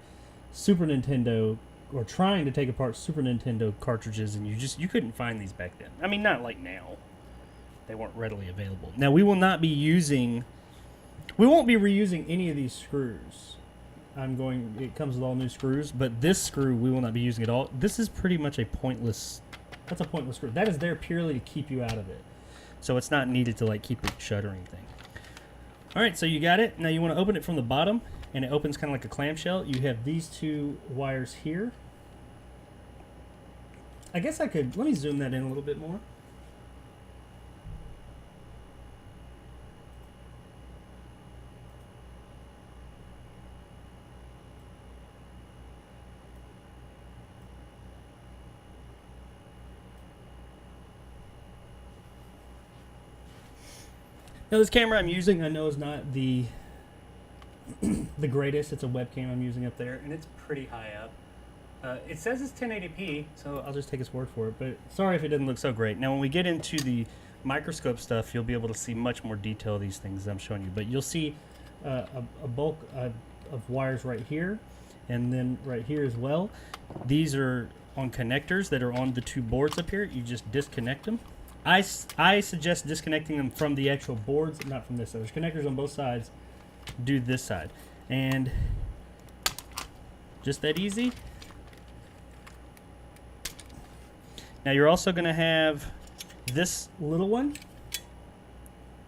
Super Nintendo, or trying to take apart Super Nintendo cartridges, and you couldn't find these back then. I mean, not like now. They weren't readily available. Now, we won't be reusing any of these screws. It comes with all new screws, but this screw we will not be using at all. This is pretty much that's a pointless screw. That is there purely to keep you out of it. So it's not needed to like keep it shut or anything. All right, so you got it. Now you want to open it from the bottom, and it opens kind of like a clamshell. You have these two wires here. I guess let me zoom that in a little bit more. Now this camera I'm using, I know is not the greatest. It's a webcam I'm using up there, and it's pretty high up. It says it's 1080p, so I'll just take its word for it, but sorry if it doesn't look so great. Now when we get into the microscope stuff, you'll be able to see much more detail of these things I'm showing you, but you'll see a bulk of wires right here, And then right here as well, these are on connectors that are on the two boards up here. You just disconnect them. I suggest disconnecting them from the actual boards, not from this side. There's connectors on both sides. Do this side. And just that easy. Now you're also going to have this little one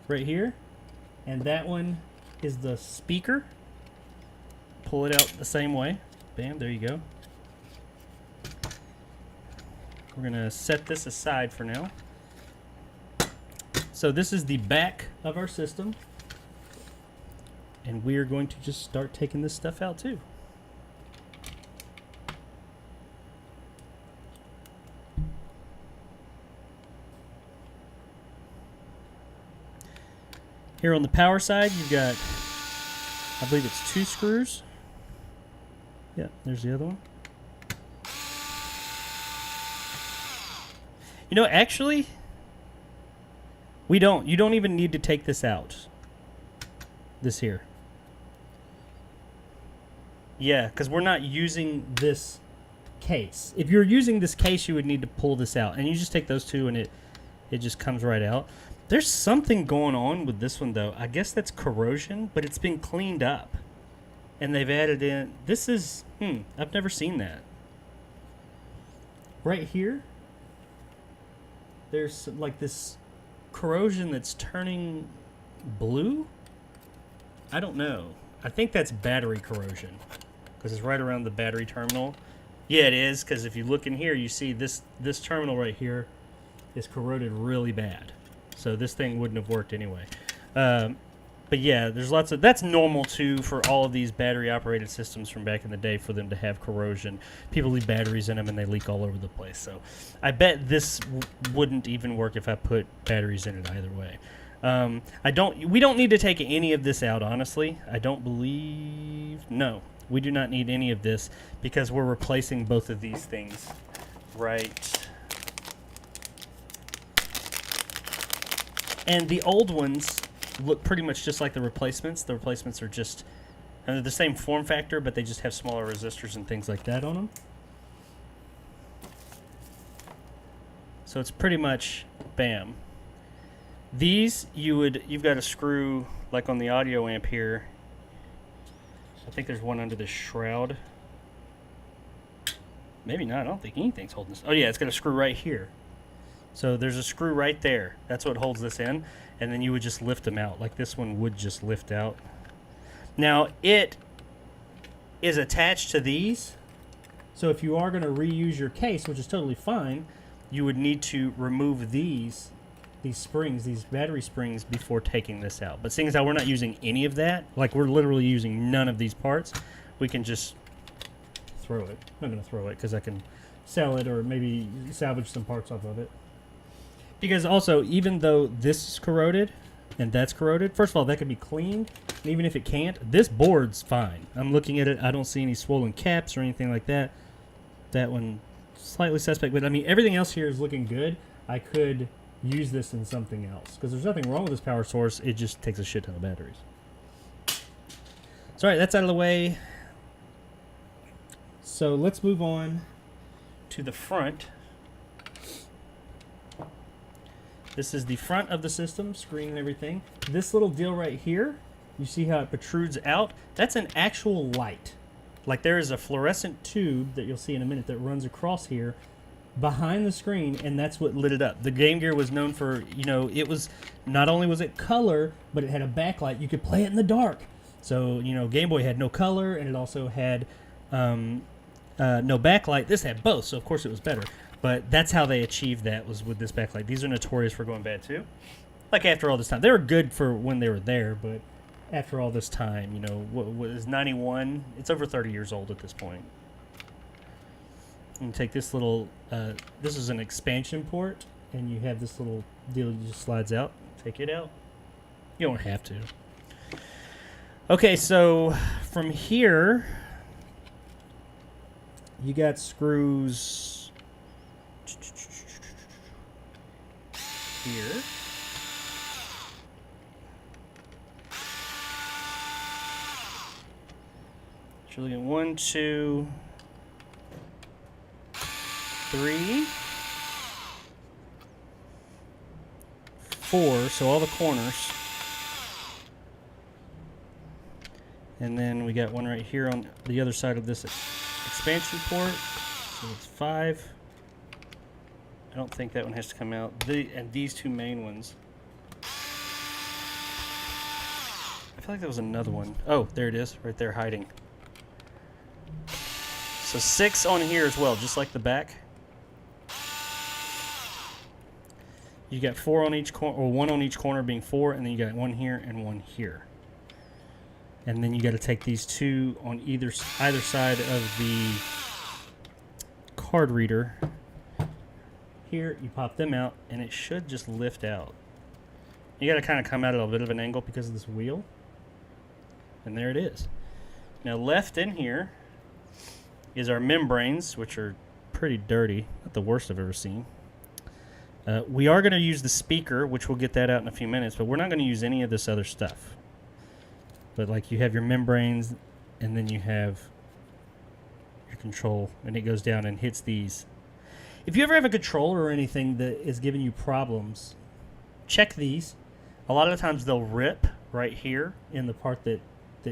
right here. And that one is the speaker. Pull it out the same way. Bam, there you go. We're going to set this aside for now. So this is the back of our system. And we are going to just start taking this stuff out too. Here on the power side, you've got, I believe it's 2 screws. Yeah, there's the other one. You know, actually, you don't even need to take this out. This here. Yeah, because we're not using this case. If you're using this case, you would need to pull this out. And you just take those two and it just comes right out. There's something going on with this one, though. I guess that's corrosion, but it's been cleaned up. And they've added in... This is... I've never seen that. Right here, there's like this corrosion that's turning blue. I don't know. I think that's battery corrosion because it's right around the battery terminal. Yeah, it is, because if you look in here, you see this terminal right here is corroded really bad. So this thing wouldn't have worked anyway. But yeah, there's lots of... That's normal, too, for all of these battery-operated systems from back in the day for them to have corrosion. People leave batteries in them, and they leak all over the place. So I bet this wouldn't even work if I put batteries in it either way. We don't need to take any of this out, honestly. I don't believe... No, we do not need any of this because we're replacing both of these things right. And the old ones look pretty much just like the replacements. The replacements are just the same form factor, but they just have smaller resistors and things like that on them. So it's pretty much bam. These you've got to screw like on the audio amp here. I think there's one under the shroud. Maybe not. I don't think anything's holding this. Oh yeah, it's got a screw right here. So there's a screw right there. That's what holds this in. And then you would just lift them out. Like this one would just lift out. Now it is attached to these. So if you are going to reuse your case, which is totally fine, you would need to remove these springs, these battery springs, before taking this out. But seeing as how we're not using any of that, like we're literally using none of these parts, we can just throw it. I'm not going to throw it because I can sell it or maybe salvage some parts off of it. Because also, even though this is corroded and that's corroded, first of all, that could be cleaned. And even if it can't, this board's fine. I'm looking at it. I don't see any swollen caps or anything like that. That one, slightly suspect. But, I mean, everything else here is looking good. I could use this in something else. Because there's nothing wrong with this power source. It just takes a shit ton of batteries. So, all right, that's out of the way. So, let's move on to the front. This is the front of the system, screen and everything. This little deal right here, you see how it protrudes out? That's an actual light. Like there is a fluorescent tube that you'll see in a minute that runs across here behind the screen, and that's what lit it up. The Game Gear was known for, you know, it was, not only was it color, but it had a backlight. You could play it in the dark. So, you know, Game Boy had no color, and it also had no backlight. This had both, so of course it was better. But that's how they achieved that, was with this backlight. These are notorious for going bad, too. Like, after all this time. They were good for when they were there, but after all this time, you know, what is 91? It's over 30 years old at this point. And take this little, this is an expansion port, and you have this little deal that just slides out. Take it out. You don't have to. Okay, so from here, you got screws here. you're looking at 1, 2, 3, 4, so all the corners. And then we got one right here on the other side of this expansion port. So it's 5. I don't think that one has to come out. And these two main ones. I feel like there was another one. Oh, there it is, right there hiding. So 6 on here as well, just like the back. You got 4 on each corner, or 1 on each corner being 4, and then you got 1 here and 1 here. And then you got to take these 2 on either side of the card reader. Here, you pop them out, and it should just lift out. You got to kind of come out at a bit of an angle because of this wheel. And there it is. Now, left in here is our membranes, which are pretty dirty. Not the worst I've ever seen. We are going to use the speaker, which we'll get that out in a few minutes, but we're not going to use any of this other stuff. But like you have your membranes, and then you have your control, and it goes down and hits these. If you ever have a controller or anything that is giving you problems, check these. A lot of the times they'll rip right here in the part that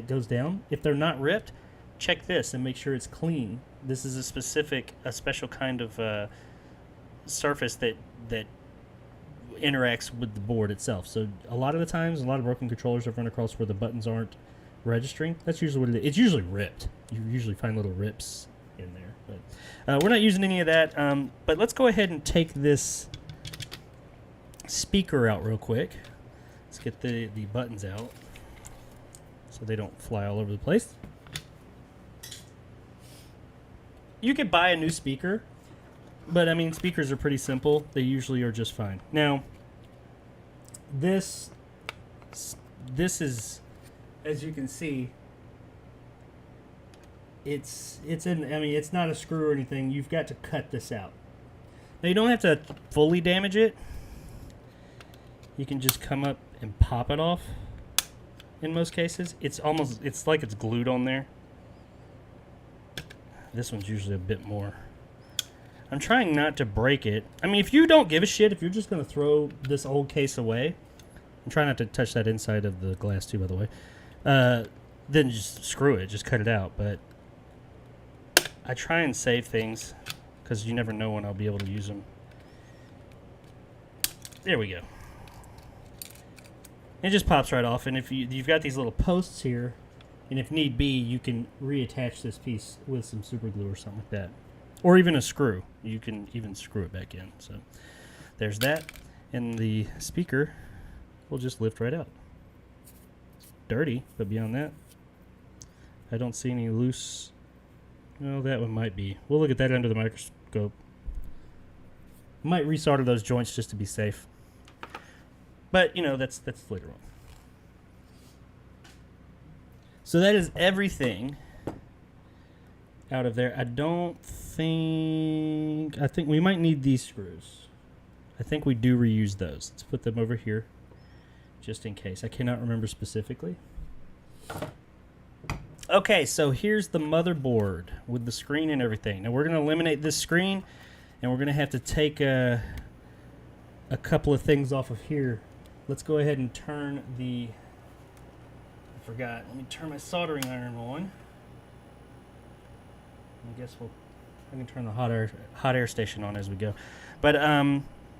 goes down. If they're not ripped, check this and make sure it's clean. This is a special kind of surface that interacts with the board itself. So a lot of the times, a lot of broken controllers I've run across where the buttons aren't registering. That's usually what it is. It's usually ripped. You usually find little rips in there. But we're not using any of that. But let's go ahead and take this speaker out real quick. Let's get the buttons out so they don't fly all over the place. You could buy a new speaker, but I mean, speakers are pretty simple. They usually are just fine. Now, this is, as you can see, it's in. I mean, it's not a screw or anything. You've got to cut this out. Now, you don't have to fully damage it. You can just come up and pop it off. In most cases, it's like it's glued on there. This one's usually a bit more. I'm trying not to break it. I mean, if you don't give a shit, if you're just going to throw this old case away, I'm trying not to touch that inside of the glass too, by the way, then just screw it, just cut it out. But I try and save things because you never know when I'll be able to use them. There we go. It just pops right off, and if you've got these little posts here, and if need be, you can reattach this piece with some super glue or something like that. Or even a screw. You can even screw it back in. So there's that. And the speaker will just lift right out. It's dirty, but beyond that, I don't see any loose. Well, that one might be. We'll look at that under the microscope. Might resolder those joints just to be safe. But, you know, that's later on. So that is everything out of there. I think we might need these screws. I think we do reuse those. Let's put them over here just in case. I cannot remember specifically. Okay, so here's the motherboard with the screen and everything. Now we're going to eliminate this screen, and we're going to have to take a couple of things off of here. Let's go ahead and turn the... I forgot. Let me turn my soldering iron on. I guess I can turn the hot air station on as we go. But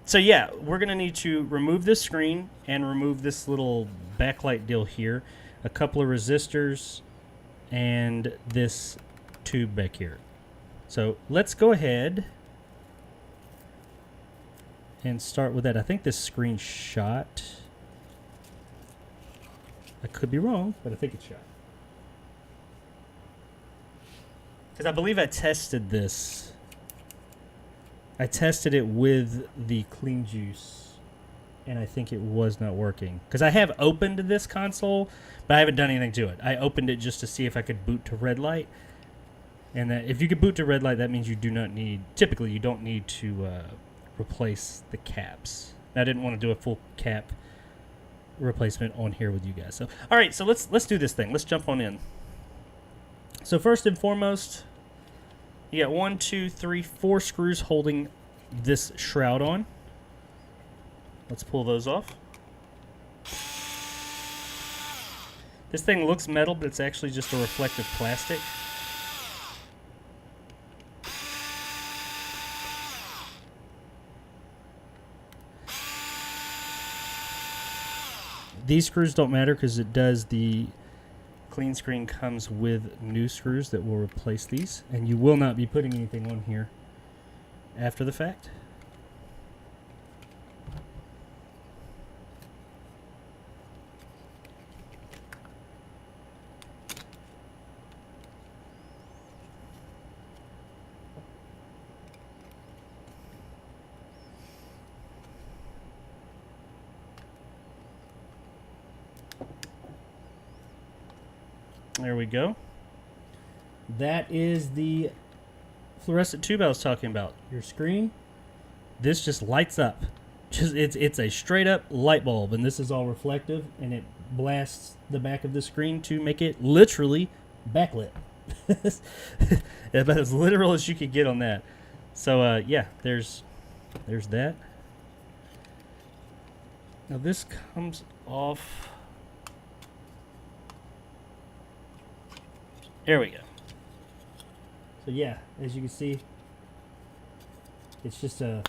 so yeah, we're gonna need to remove this screen and remove this little backlight deal here, a couple of resistors, and this tube back here. So let's go ahead and start with that. I think this screen shot. I could be wrong, but I think it's shot. Because I believe I tested this. I tested it with the clean juice, and I think it was not working. Because I have opened this console, but I haven't done anything to it. I opened it just to see if I could boot to red light. And that if you could boot to red light, that means you do not need, typically you don't need to replace the caps. I didn't want to do a full cap replacement on here with you guys. So, all right, so let's do this thing. Let's jump on in. So first and foremost, you got 1, 2, 3, 4 screws holding this shroud on. Let's pull those off. This thing looks metal, but it's actually just a reflective plastic. These screws don't matter because it does, the clean screen comes with new screws that will replace these, and you will not be putting anything on here after the fact. There we go. That is the fluorescent tube I was talking about. Your screen, this just lights up. Just it's a straight up light bulb, and this is all reflective, and it blasts the back of the screen to make it literally backlit. About as literal as you could get on that. So yeah, there's that. Now this comes off. There we go. So yeah, as you can see, it's just a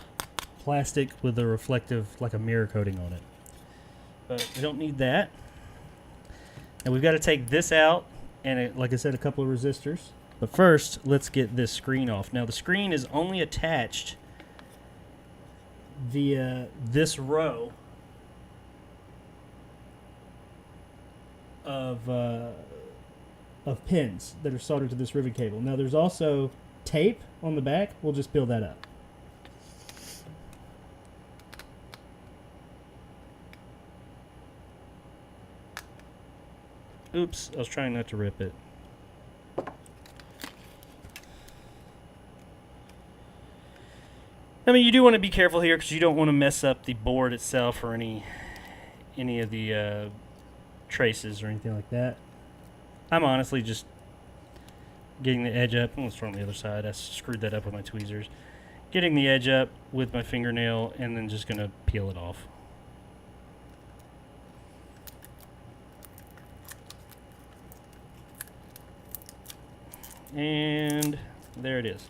plastic with a reflective, like a mirror coating on it. But we don't need that. And we've got to take this out, and like I said, a couple of resistors. But first, let's get this screen off. Now the screen is only attached via this row of pins that are soldered to this rivet cable. Now there's also tape on the back. We'll just peel that up. Oops, I was trying not to rip it. I mean, you do want to be careful here because you don't want to mess up the board itself or any of the traces or anything like that. I'm honestly just getting the edge up. Let's try on the other side. I screwed that up with my tweezers. Getting the edge up with my fingernail, and then just going to peel it off. And there it is.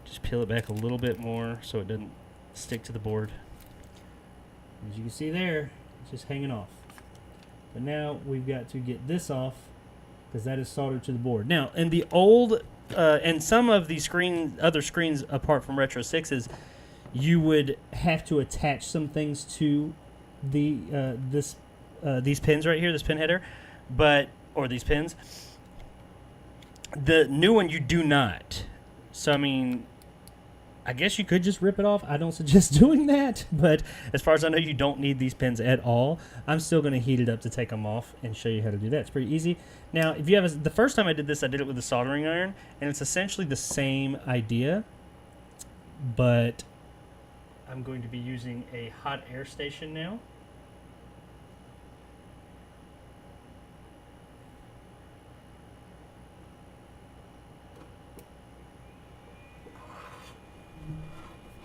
Just peel it back a little bit more so it doesn't stick to the board. As you can see there, it's just hanging off. But now we've got to get this off because that is soldered to the board. Now, in the old, and some of the other screens apart from Retro 6s, you would have to attach some things to the these pins right here, this pin header, or these pins. The new one you do not. So I mean, I guess you could just rip it off. I don't suggest doing that, but as far as I know, you don't need these pins at all. I'm still going to heat it up to take them off and show you how to do that. It's pretty easy. Now, if you have the first time I did this, I did it with a soldering iron, and it's essentially the same idea, but I'm going to be using a hot air station now.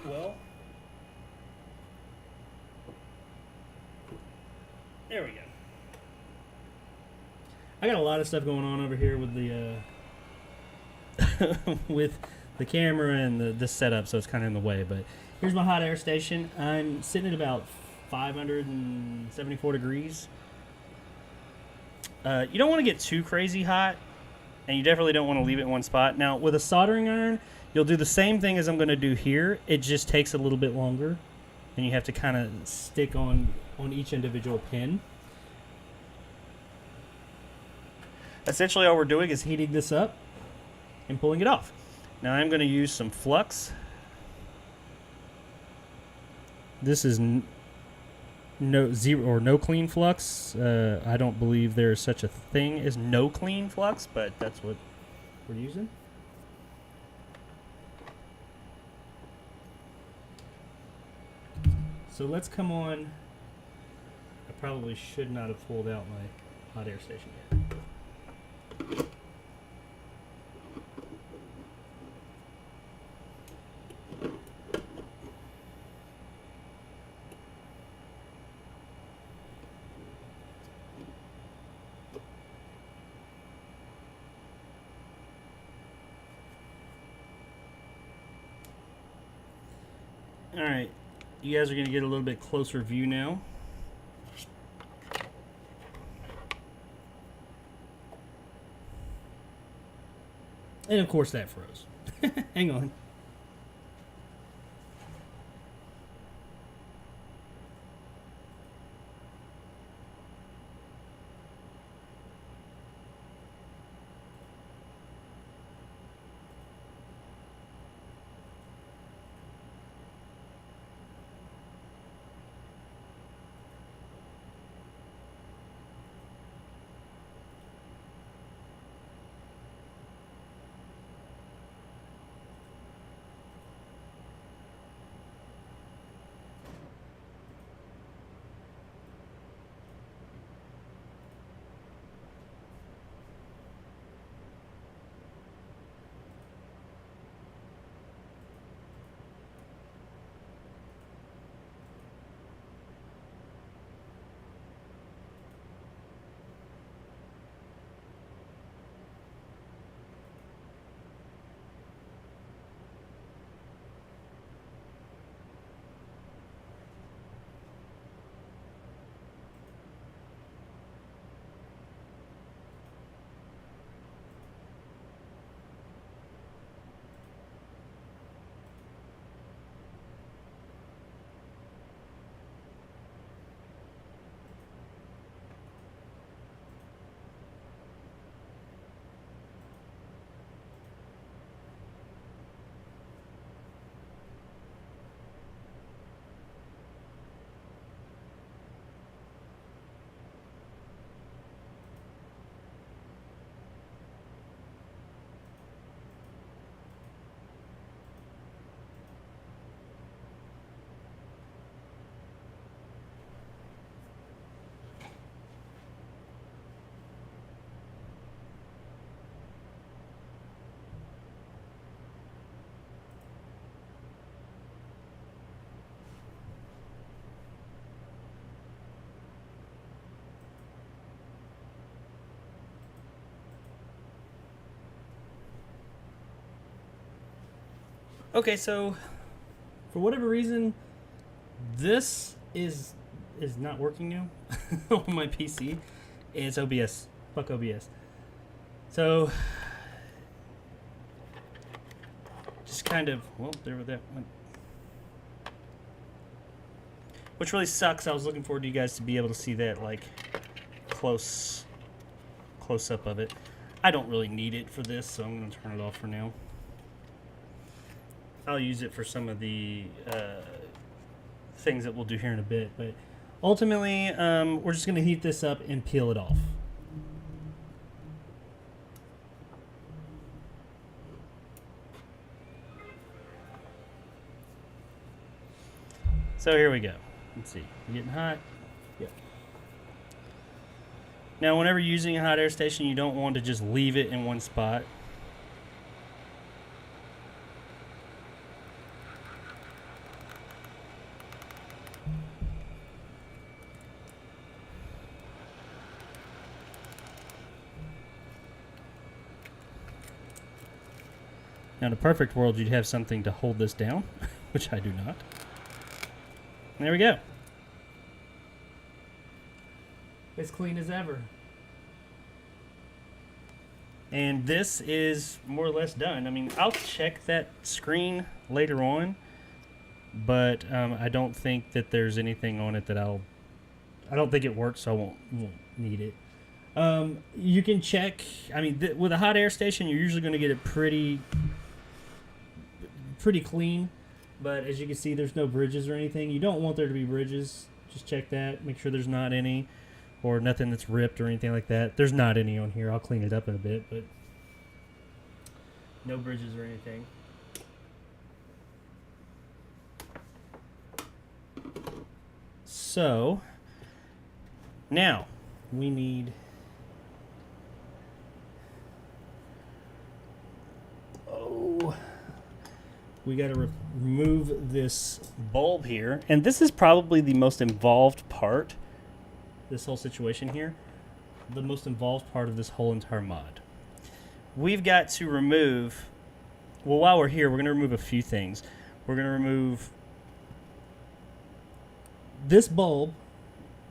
Well, there we go. I got a lot of stuff going on over here with the with the camera and the setup, so it's kind of in the way. But here's my hot air station. I'm sitting at about 574 degrees. You don't want to get too crazy hot, and you definitely don't want to leave it in one spot. Now, with a soldering iron, you'll do the same thing as I'm going to do here. It just takes a little bit longer, and you have to kind of stick on each individual pin. Essentially, all we're doing is heating this up and pulling it off. Now, I'm going to use some flux. This is no clean flux. I don't believe there is such a thing as no clean flux, but that's what we're using. So let's come on a probably should not have pulled out my hot air station yet. Alright, you guys are going to get a little bit closer view now. And of course that froze. Hang on. Okay, so for whatever reason, this is not working now on my PC. It's OBS. Fuck OBS. So just kind of, well, there that went. Which really sucks. I was looking forward to you guys to be able to see that, like, close up of it. I don't really need it for this, so I'm going to turn it off for now. I'll use it for some of the things that we'll do here in a bit, but ultimately, we're just going to heat this up and peel it off. So here we go. Let's see. You getting hot? Yep. Now, whenever you're using a hot air station, you don't want to just leave it in one spot. Now, in a perfect world, you'd have something to hold this down, which I do not. And there we go. As clean as ever. And this is more or less done. I mean, I'll check that screen later on, but I don't think that there's anything on it that I don't think it works, so I won't need it. You can check. I mean, with a hot air station, you're usually going to get it pretty clean, but as you can see, there's no bridges or anything. You don't want there to be bridges. Just check that. Make sure there's not any, or nothing that's ripped or anything like that. There's not any on here. I'll clean it up in a bit, but no bridges or anything. So Now, we need... Oh... We got to remove this bulb here. And this is probably the most involved part, this whole situation here. The most involved part of this whole entire mod. We've got to remove... Well, while we're here, we're going to remove a few things. We're going to remove this bulb.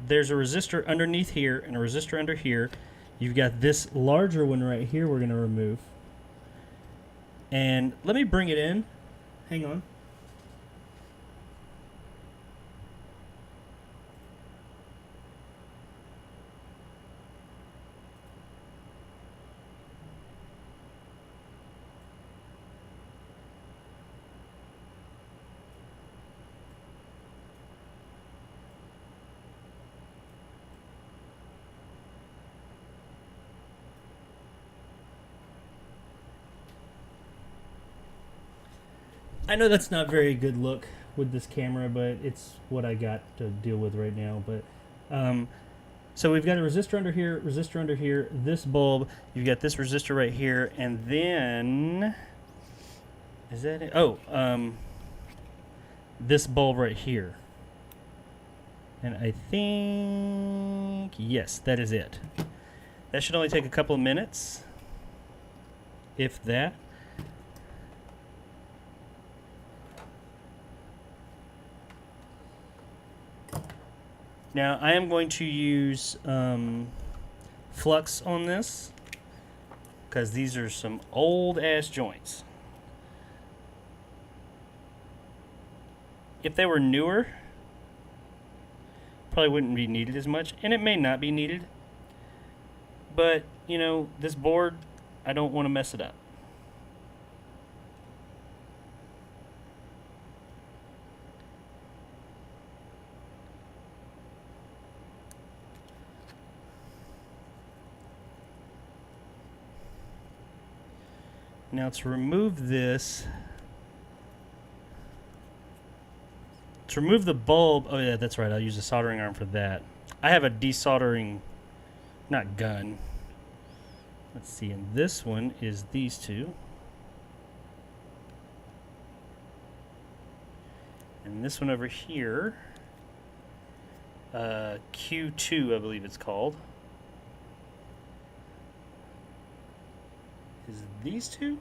There's a resistor underneath here and a resistor under here. You've got this larger one right here we're going to remove. And let me bring it in. Hang on. I know that's not very good look with this camera, but it's what I got to deal with right now. But so we've got a resistor under here, this bulb. You've got this resistor right here, and then is that it? Oh, this bulb right here. And I think yes, that is it. That should only take a couple of minutes, if that. Now, I am going to use flux on this because these are some old-ass joints. If they were newer, probably wouldn't be needed as much, and it may not be needed. But, you know, this board, I don't want to mess it up. Now to remove this, to remove the bulb, oh yeah, that's right, I'll use a soldering iron for that. I have a desoldering, not gun. Let's see, and this one is these two. And this one over here, Q2 I believe it's called. Is these two?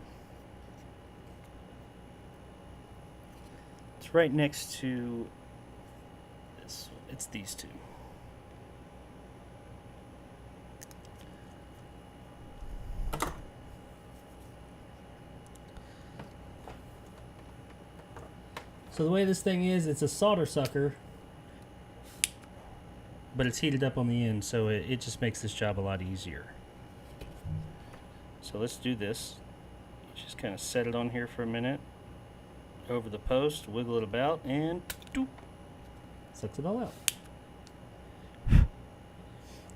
It's right next to this. It's these two. So the way this thing is, it's a solder sucker, but it's heated up on the end, so it just makes this job a lot easier. So let's do this. Just kind of set it on here for a minute. Over the post, wiggle it about, and doop, sucks it all out.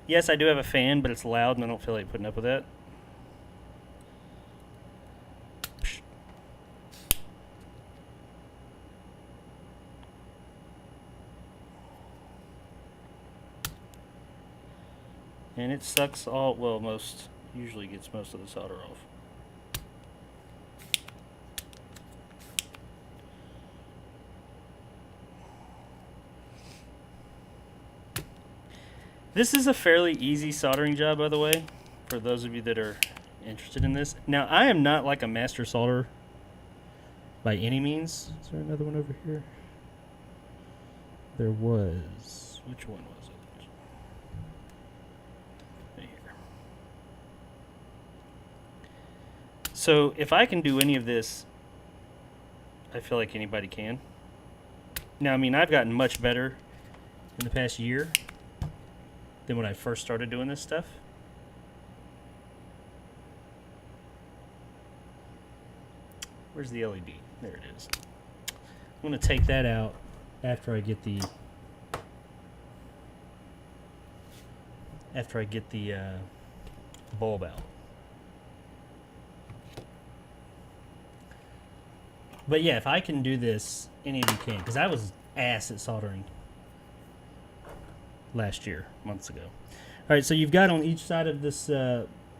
Yes, I do have a fan, but it's loud and I don't feel like putting up with that. And it sucks all, well, usually gets most of the solder off. This is a fairly easy soldering job, by the way, for those of you that are interested in this. Now, I am not like a master solderer by any means. Is there another one over here? There was. Which one was it? Right here. So, if I can do any of this, I feel like anybody can. Now, I mean, I've gotten much better in the past year than when I first started doing this stuff. Where's the LED? There it is. I'm going to take that out after I get the bulb out. But yeah, if I can do this, any of you can, because I was ass at soldering. last year, months ago. All right, so you've got on each side of this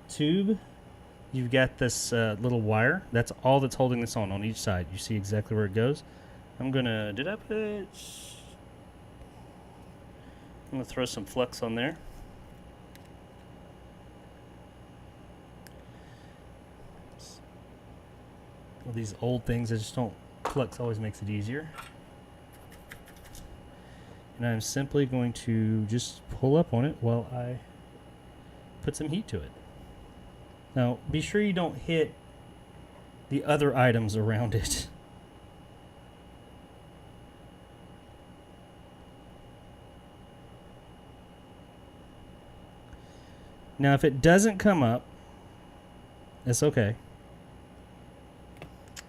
tube, you've got this little wire. That's all that's holding this on each side. You see exactly where it goes. I'm gonna, I'm gonna throw some flux on there. Well, these old things, I just don't, flux always makes it easier. And I'm simply going to just pull up on it while I put some heat to it. Now, be sure you don't hit the other items around it. Now, if it doesn't come up, it's okay.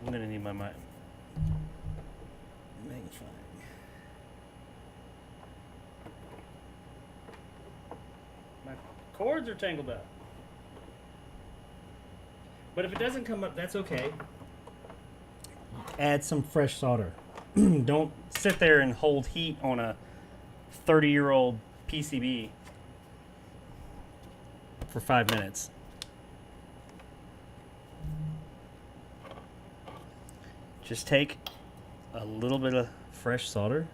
I'm going to need my magnifying. My cords are tangled up. But if it doesn't come up, that's okay. Add some fresh solder. Don't sit there and hold heat on a 30-year-old PCB for 5 minutes. Just take a little bit of fresh solder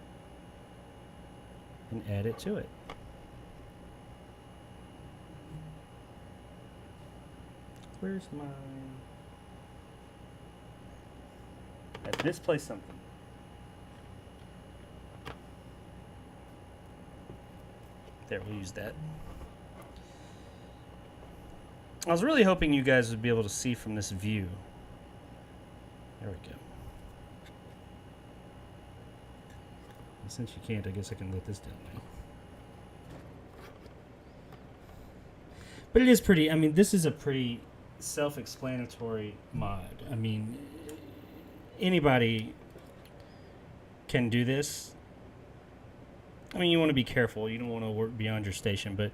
and add it to it. Where's my... I misplaced something. There, we'll use that. I was really hoping you guys would be able to see from this view. There we go. And since you can't, I guess I can let this down now. But it is pretty, I mean, this is a pretty self-explanatory mod. I mean, anybody can do this. I mean, you want to be careful. You don't want to work beyond your station, but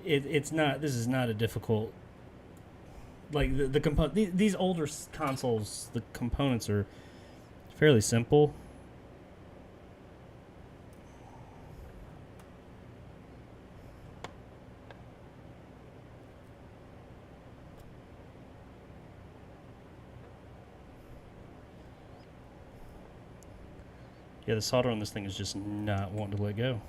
it's not. This is not a difficult. Like the component. These older consoles, the components are fairly simple. Yeah, the solder on this thing is just not wanting to let go.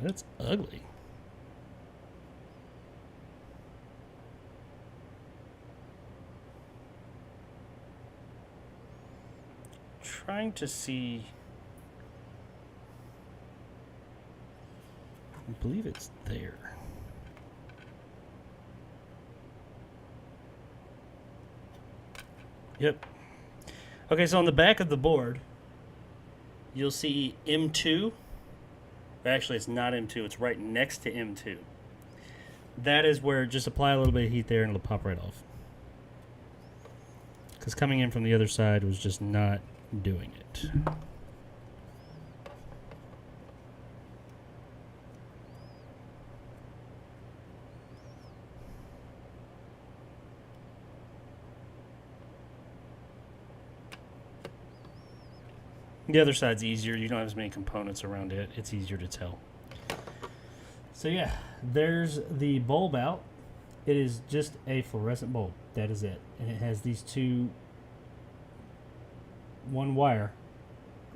That's ugly. Trying to see... I believe it's there. Yep. Okay, so on the back of the board, you'll see M2. Actually, it's not M2. It's right next to M2. That is where just apply a little bit of heat there and it'll pop right off. Because coming in from the other side was just not doing it. The other side's easier. You don't have as many components around it. It's easier to tell. So yeah, there's the bulb out. It is just a fluorescent bulb. That is it. And it has these one wire,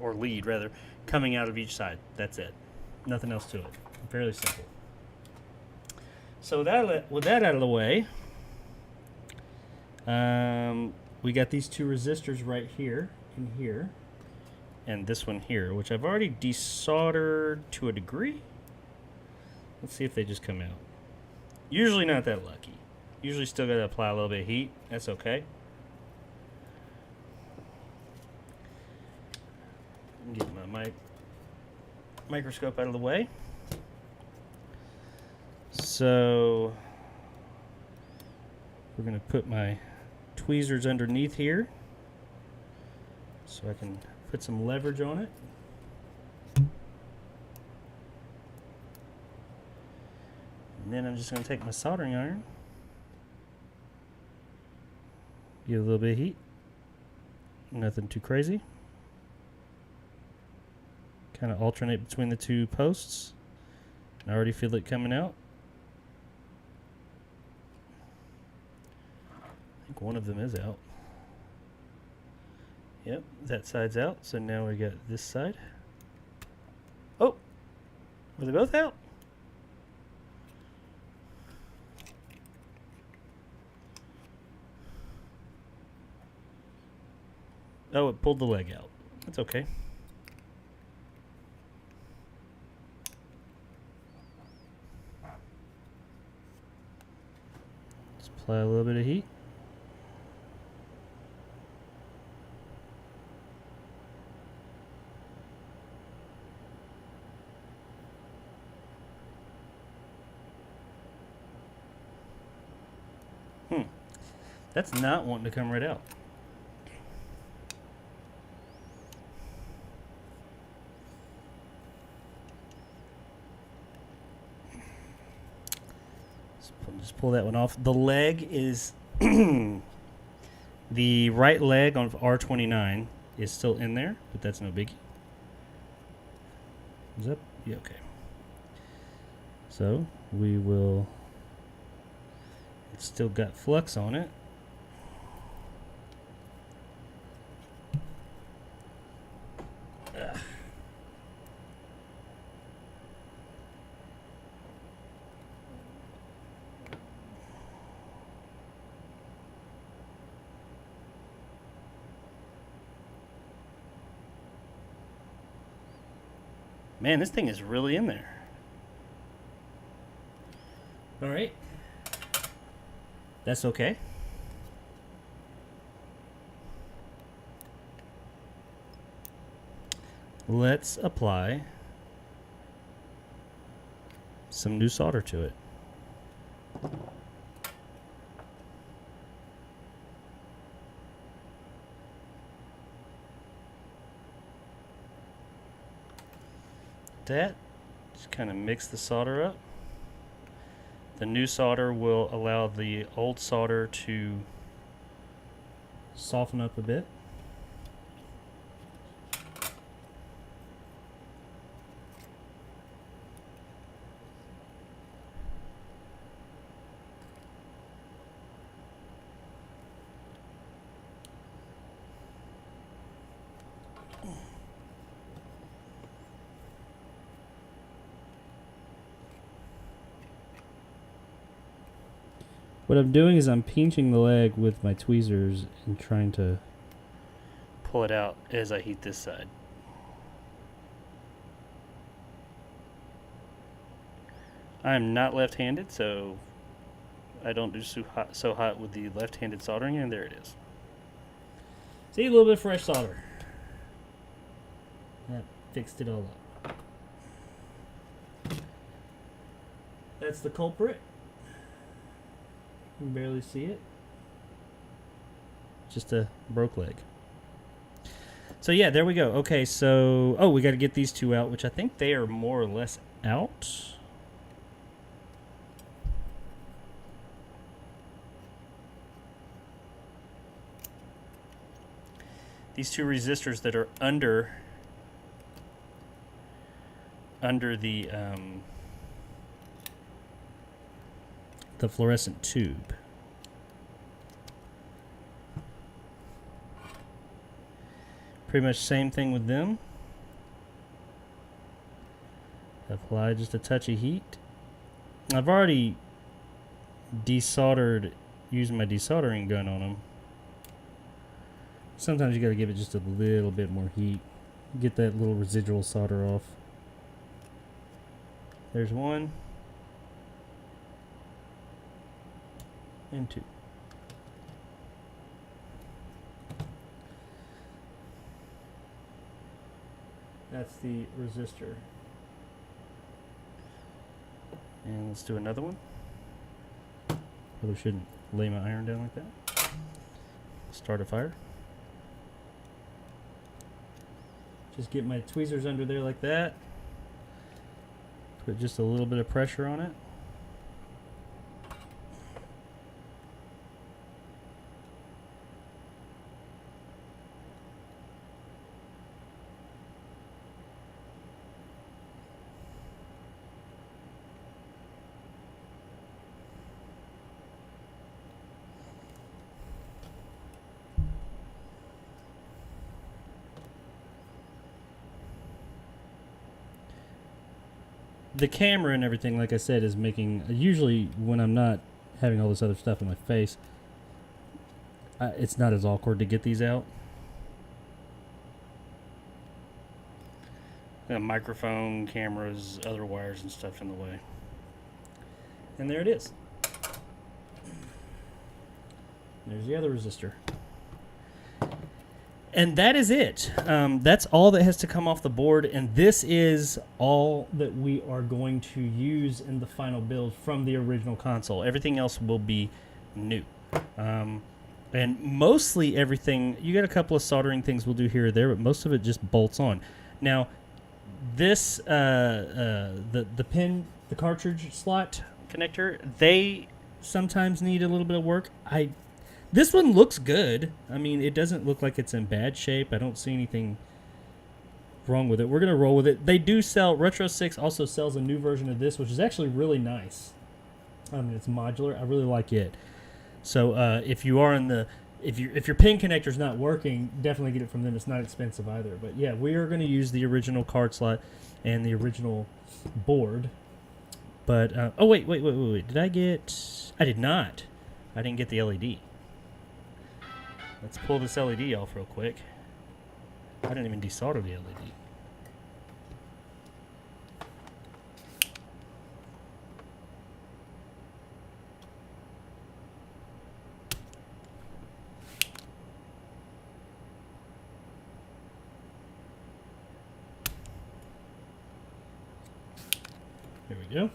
or lead rather, coming out of each side. That's it. Nothing else to it. Fairly simple. So with that out of the way, we got these two resistors right here and here. And this one here, which I've already desoldered to a degree. Let's see if they just come out. Usually not that lucky. Usually still got to apply a little bit of heat. That's okay. Get my microscope out of the way. So we're going to put my tweezers underneath here so I can put some leverage on it. And then I'm just going to take my soldering iron, give it a little bit of heat, nothing too crazy. Kind of alternate between the two posts. I already feel it coming out. I think one of them is out. Yep, that side's out. So now we got this side. Oh, were they both out? Oh, it pulled the leg out. That's okay. Just apply a little bit of heat. That's not wanting to come right out. Just pull that one off. The leg is the right leg on R29 is still in there, but that's no biggie. Is that? Yeah, okay. So we will. It's still got flux on it. Man, this thing is really in there. All right. That's okay. Let's apply some new solder to it. That just kind of mix the solder up. The new solder will allow the old solder to soften up a bit. What I'm doing is I'm pinching the leg with my tweezers and trying to pull it out as I heat this side. I'm not left-handed, so I don't do so hot with the left-handed soldering, and there it is. See, a little bit of fresh solder. That fixed it all up. That's the culprit. You can barely see it. Just a broke leg. So yeah, there we go. Okay, so we got to get these two out, which I think they are more or less out. These two resistors that are under the fluorescent tube. Pretty much same thing with them. Apply just a touch of heat. I've already desoldered using my desoldering gun on them. Sometimes you got to give it just a little bit more heat. Get that little residual solder off. There's one. And two. That's the resistor. And let's do another one. Probably shouldn't lay my iron down like that. Start a fire. Just get my tweezers under there like that. Put just a little bit of pressure on it. the camera and everything, like I said, is making, usually when I'm not having all this other stuff in my face, it's not as awkward to get these out. Microphone, cameras, other wires and stuff in the way. And there it is. There's the other resistor. And that is it. That's all that has to come off the board, and this is all that we are going to use in the final build from the original console. Everything else will be new. And mostly everything, you got a couple of soldering things we'll do here or there, but most of it just bolts on. Now, this, the pin, the cartridge slot connector, they sometimes need a little bit of work. This one looks good. I mean, it doesn't look like it's in bad shape. I don't see anything wrong with it. We're going to roll with it. They do sell, Retro 6 also sells a new version of this, which is actually really nice. I mean, it's modular. I really like it. So if you are in the, if your pin connector's not working, definitely get it from them. It's not expensive either. But yeah, we are going to use the original card slot and the original board. But, oh, wait. Did I get, I did not. I didn't get the LED. Let's pull this LED off real quick. I didn't even desolder the LED. There we go.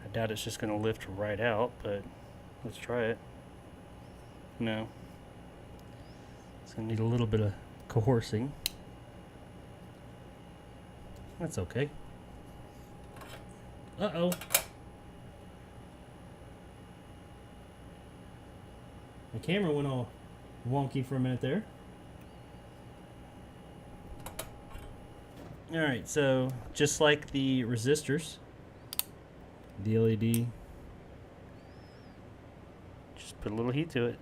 I doubt it's just going to lift right out, but let's try it. No. It's going to need a little bit of coercing. That's okay. Uh-oh. The camera went all wonky for a minute there. Alright, so just like the resistors, the LED, just put a little heat to it.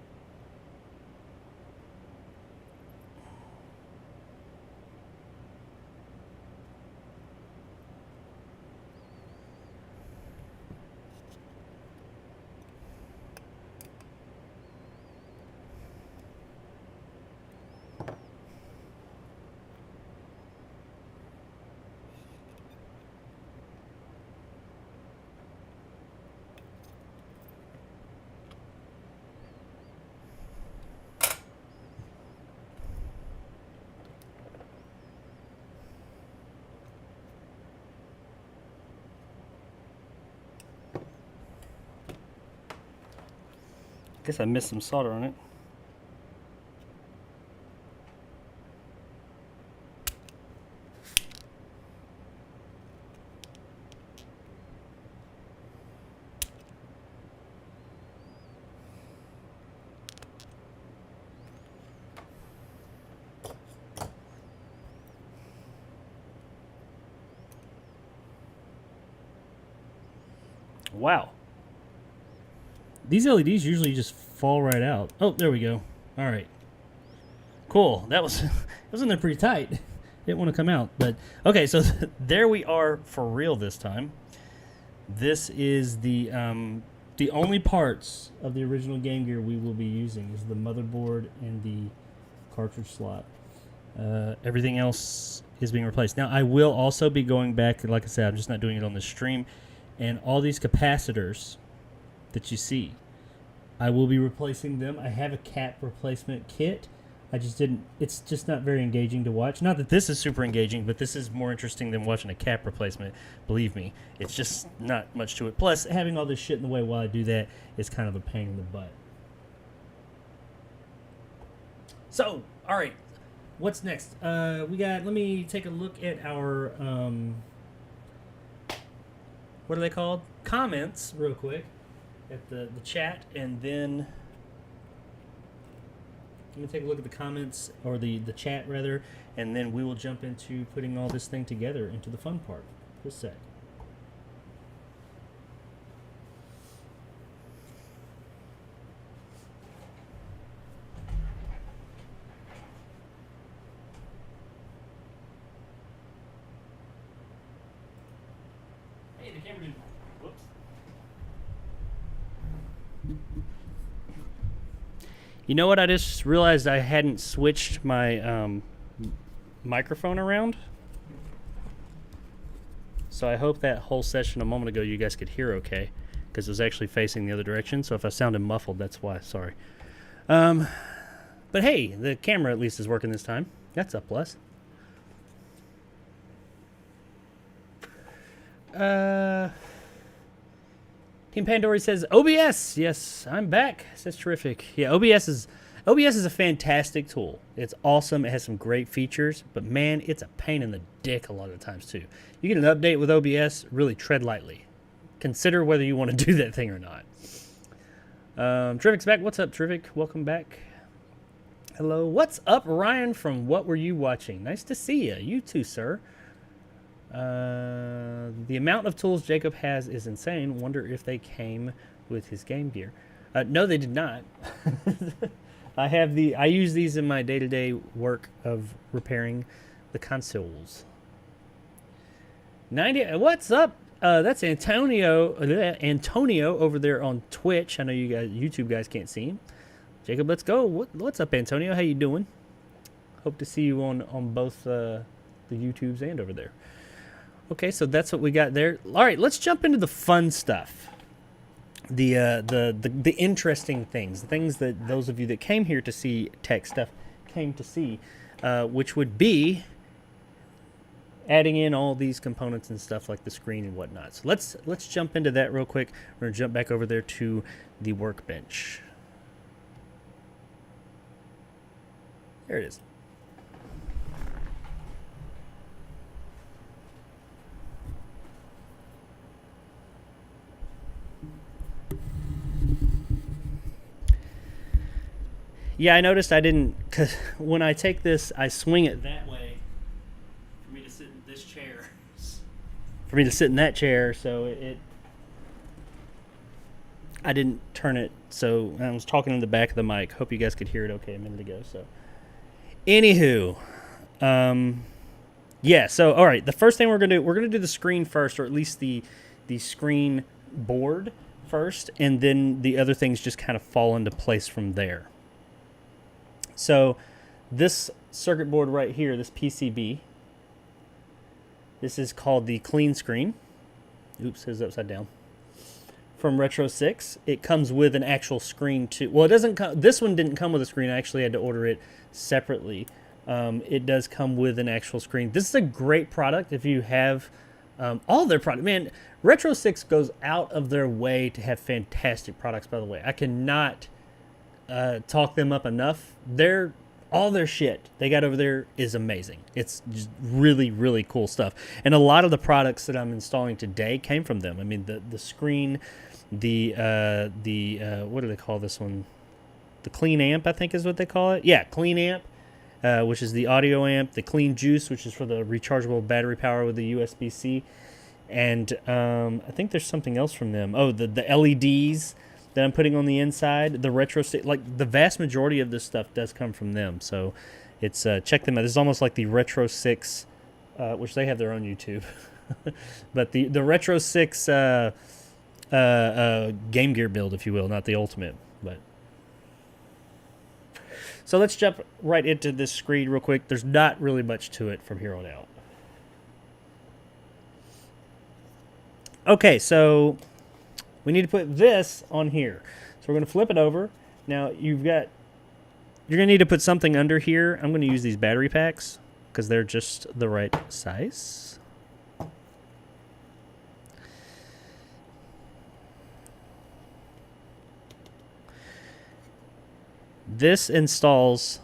Guess I missed some solder on it. Wow. These LEDs usually just fall right out. Oh, there we go. All right. Cool. That was, it was in there pretty tight. Didn't want to come out, but okay. So there we are for real this time. This is the only parts of the original Game Gear we will be using is the motherboard and the cartridge slot. Everything else is being replaced. Now I will also be going back. Like I said, I'm just not doing it on the stream. And all these capacitors that you see, I will be replacing them. I have a cap replacement kit. I just didn't, it's just not very engaging to watch. Not that this is super engaging, but this is more interesting than watching a cap replacement. Believe me, it's just not much to it. Plus, having all this shit in the way while I do that is kind of a pain in the butt. So, all right, what's next? We got, let me take a look at our, what are they called? Comments, real quick, at the chat, and then let me take a look at the comments, or the chat rather, and then we will jump into putting all this thing together into the fun part. Just a sec. the camera didn't. Whoops. You know what? I just realized I hadn't switched my microphone around. So I hope that whole session a moment ago you guys could hear okay, because it was actually facing the other direction. So if I sounded muffled, that's why. Sorry. But hey, the camera at least is working this time. That's a plus. Team Pandora says OBS. Yes, I'm back. That's terrific. Yeah, OBS is a fantastic tool. It's awesome. It has some great features, but man, it's a pain in the dick a lot of the times too. You get an update with OBS, really tread lightly. Consider whether you want to do that thing or not. Terrific's back. What's up, Terrific? Welcome back. Hello. What's up, Ryan from What Were You Watching? Nice to see you. You too, sir. The amount of tools Jacob has is insane. Wonder if they came with his Game Gear. No, they did not. I use these in my day-to-day work of repairing the consoles. 90. What's up? That's Antonio over there on Twitch. I know you guys, YouTube guys, can't see him. Jacob, let's go. What's up, Antonio? How you doing? Hope to see you on both the YouTubes and over there. Okay, so that's what we got there. All right, let's jump into the fun stuff. The interesting things, the things that those of you that came here to see tech stuff came to see, which would be adding in all these components and stuff like the screen and whatnot. So let's jump into that real quick. We're gonna jump back over there to the workbench. There it is. Yeah, I noticed I didn't, because when I take this, I swing it that way for me to sit in this chair. For me to sit in that chair, so I didn't turn it, so I was talking in the back of the mic. Hope you guys could hear it okay a minute ago. So, anywho, yeah, so, all right, the first thing we're going to do the screen first, or at least the screen board first, and then the other things just kind of fall into place from there. So this circuit board right here, this PCB, this is called the clean screen. Oops, it's upside down. From Retro 6. It comes with an actual screen too. Well, it doesn't come, this one didn't come with a screen. I actually had to order it separately. It does come with an actual screen. This is a great product if you have all their product. Man, Retro 6 goes out of their way to have fantastic products, by the way. I cannot talk them up enough. All their shit they got over there is amazing. It's just really, really cool stuff. And a lot of the products that I'm installing today came from them. I mean, the screen, what do they call this one? The Clean Amp, I think is what they call it. Yeah, Clean Amp, which is the audio amp. The Clean Juice, which is for the rechargeable battery power with the USB-C. And I think there's something else from them. Oh, the LEDs that I'm putting on the inside, the Retro 6, like the vast majority of this stuff does come from them. So it's check them out. This is almost like the Retro 6, which they have their own YouTube, but the Retro 6 Game Gear build, if you will, not the Ultimate. But so let's jump right into this screen real quick. There's not really much to it from here on out. Okay, so we need to put this on here. So we're going to flip it over. Now you're going to need to put something under here. I'm going to use these battery packs because they're just the right size. This installs.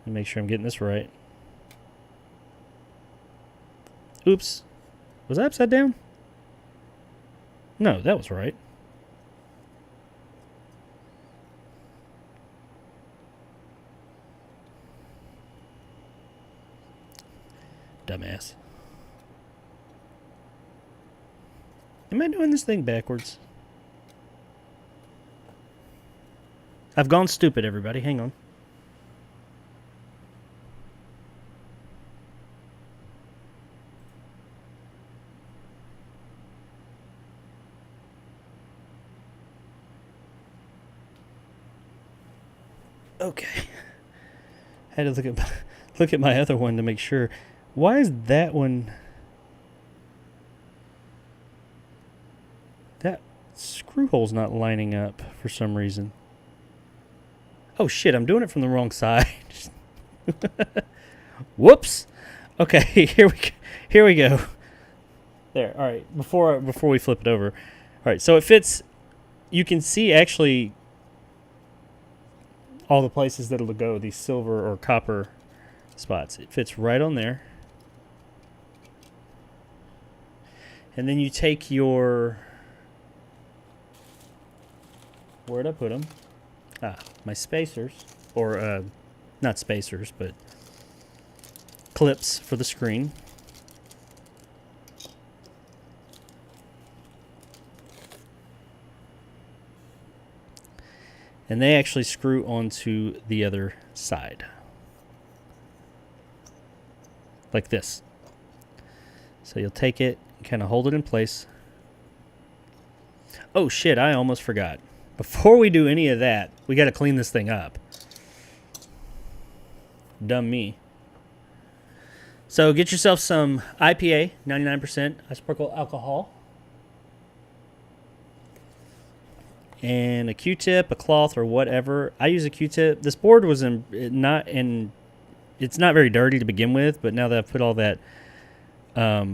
Let me make sure I'm getting this right. Oops. Was I upside down? No, that was right. Dumbass. Am I doing this thing backwards? I've gone stupid, everybody. Hang on. Okay. Had to look at my other one to make sure. Why is that one? That screw hole's not lining up for some reason. Oh shit! I'm doing it from the wrong side. Whoops. Okay, here we go. There. All right. Before we flip it over. All right. So it fits. You can see actually all the places that it'll go. These silver or copper spots. It fits right on there. And then you take your. Where'd I put them? My spacers, or not spacers, but clips for the screen. And they actually screw onto the other side. Like this. So you'll take it, kind of hold it in place. Oh shit, I almost forgot. Before we do any of that, we got to clean this thing up. Dumb me. So get yourself some IPA, 99% isopropyl alcohol. And a Q-tip, a cloth, or whatever. I use a Q-tip. This board was it's not very dirty to begin with, but now that I've put all that, all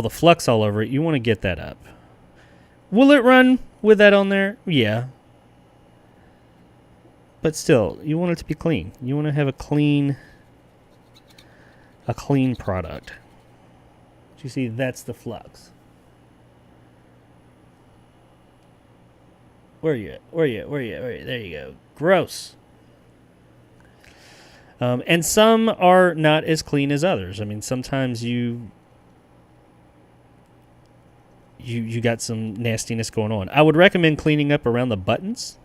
the flux all over it, you want to get that up. Will it run with that on there? Yeah. But still, you want it to be clean. You want to have a clean product. You see, that's the flux. Where are you at? Where are you at? Where are you at? Where are you at? There you go. Gross. And some are not as clean as others. I mean, sometimes you got some nastiness going on. I would recommend cleaning up around the buttons,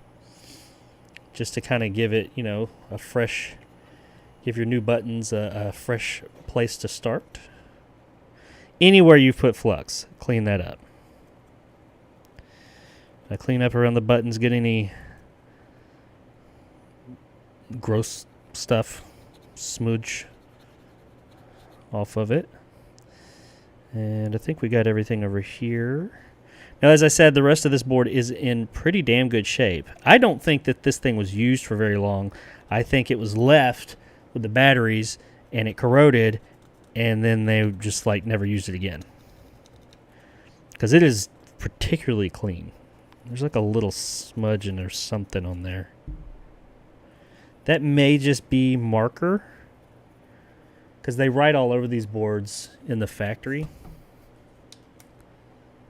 just to kind of give it, give your new buttons a fresh place to start. Anywhere you've put flux, clean that up. I clean up around the buttons, get any gross stuff, smudge off of it. And I think we got everything over here. Now, as I said, the rest of this board is in pretty damn good shape. I don't think that this thing was used for very long. I think it was left with the batteries and it corroded, and then they just never used it again. Because it is particularly clean. There's a little smudge and there's something on there. That may just be marker, because they write all over these boards in the factory.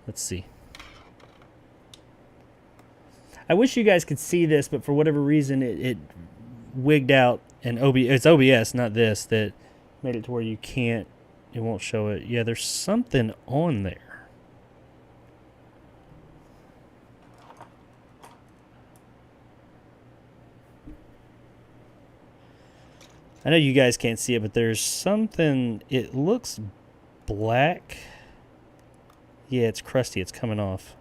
Let's see. I wish you guys could see this, but for whatever reason, it wigged out. And it's OBS, not this, that made it to where it won't show it. Yeah, there's something on there. I know you guys can't see it, but there's something. It looks black. Yeah, it's crusty. It's coming off.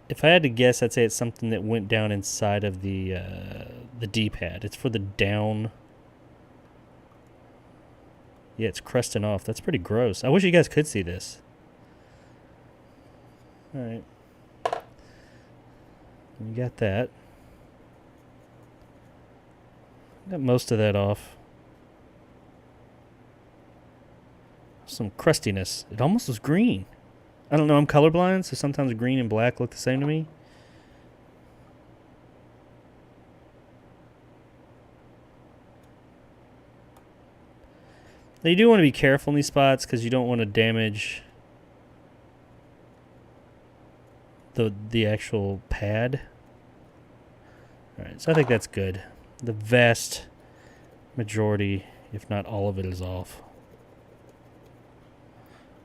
If I had to guess, I'd say it's something that went down inside of the D-pad. It's for the down. Yeah, it's crusting off. That's pretty gross. I wish you guys could see this. All right. You got that. Got most of that off. Some crustiness. It almost was green. I don't know, I'm colorblind, so sometimes green and black look the same to me. Now you do want to be careful in these spots because you don't want to damage the actual pad. Alright, so I think that's good. The vast majority, if not all of it, is off.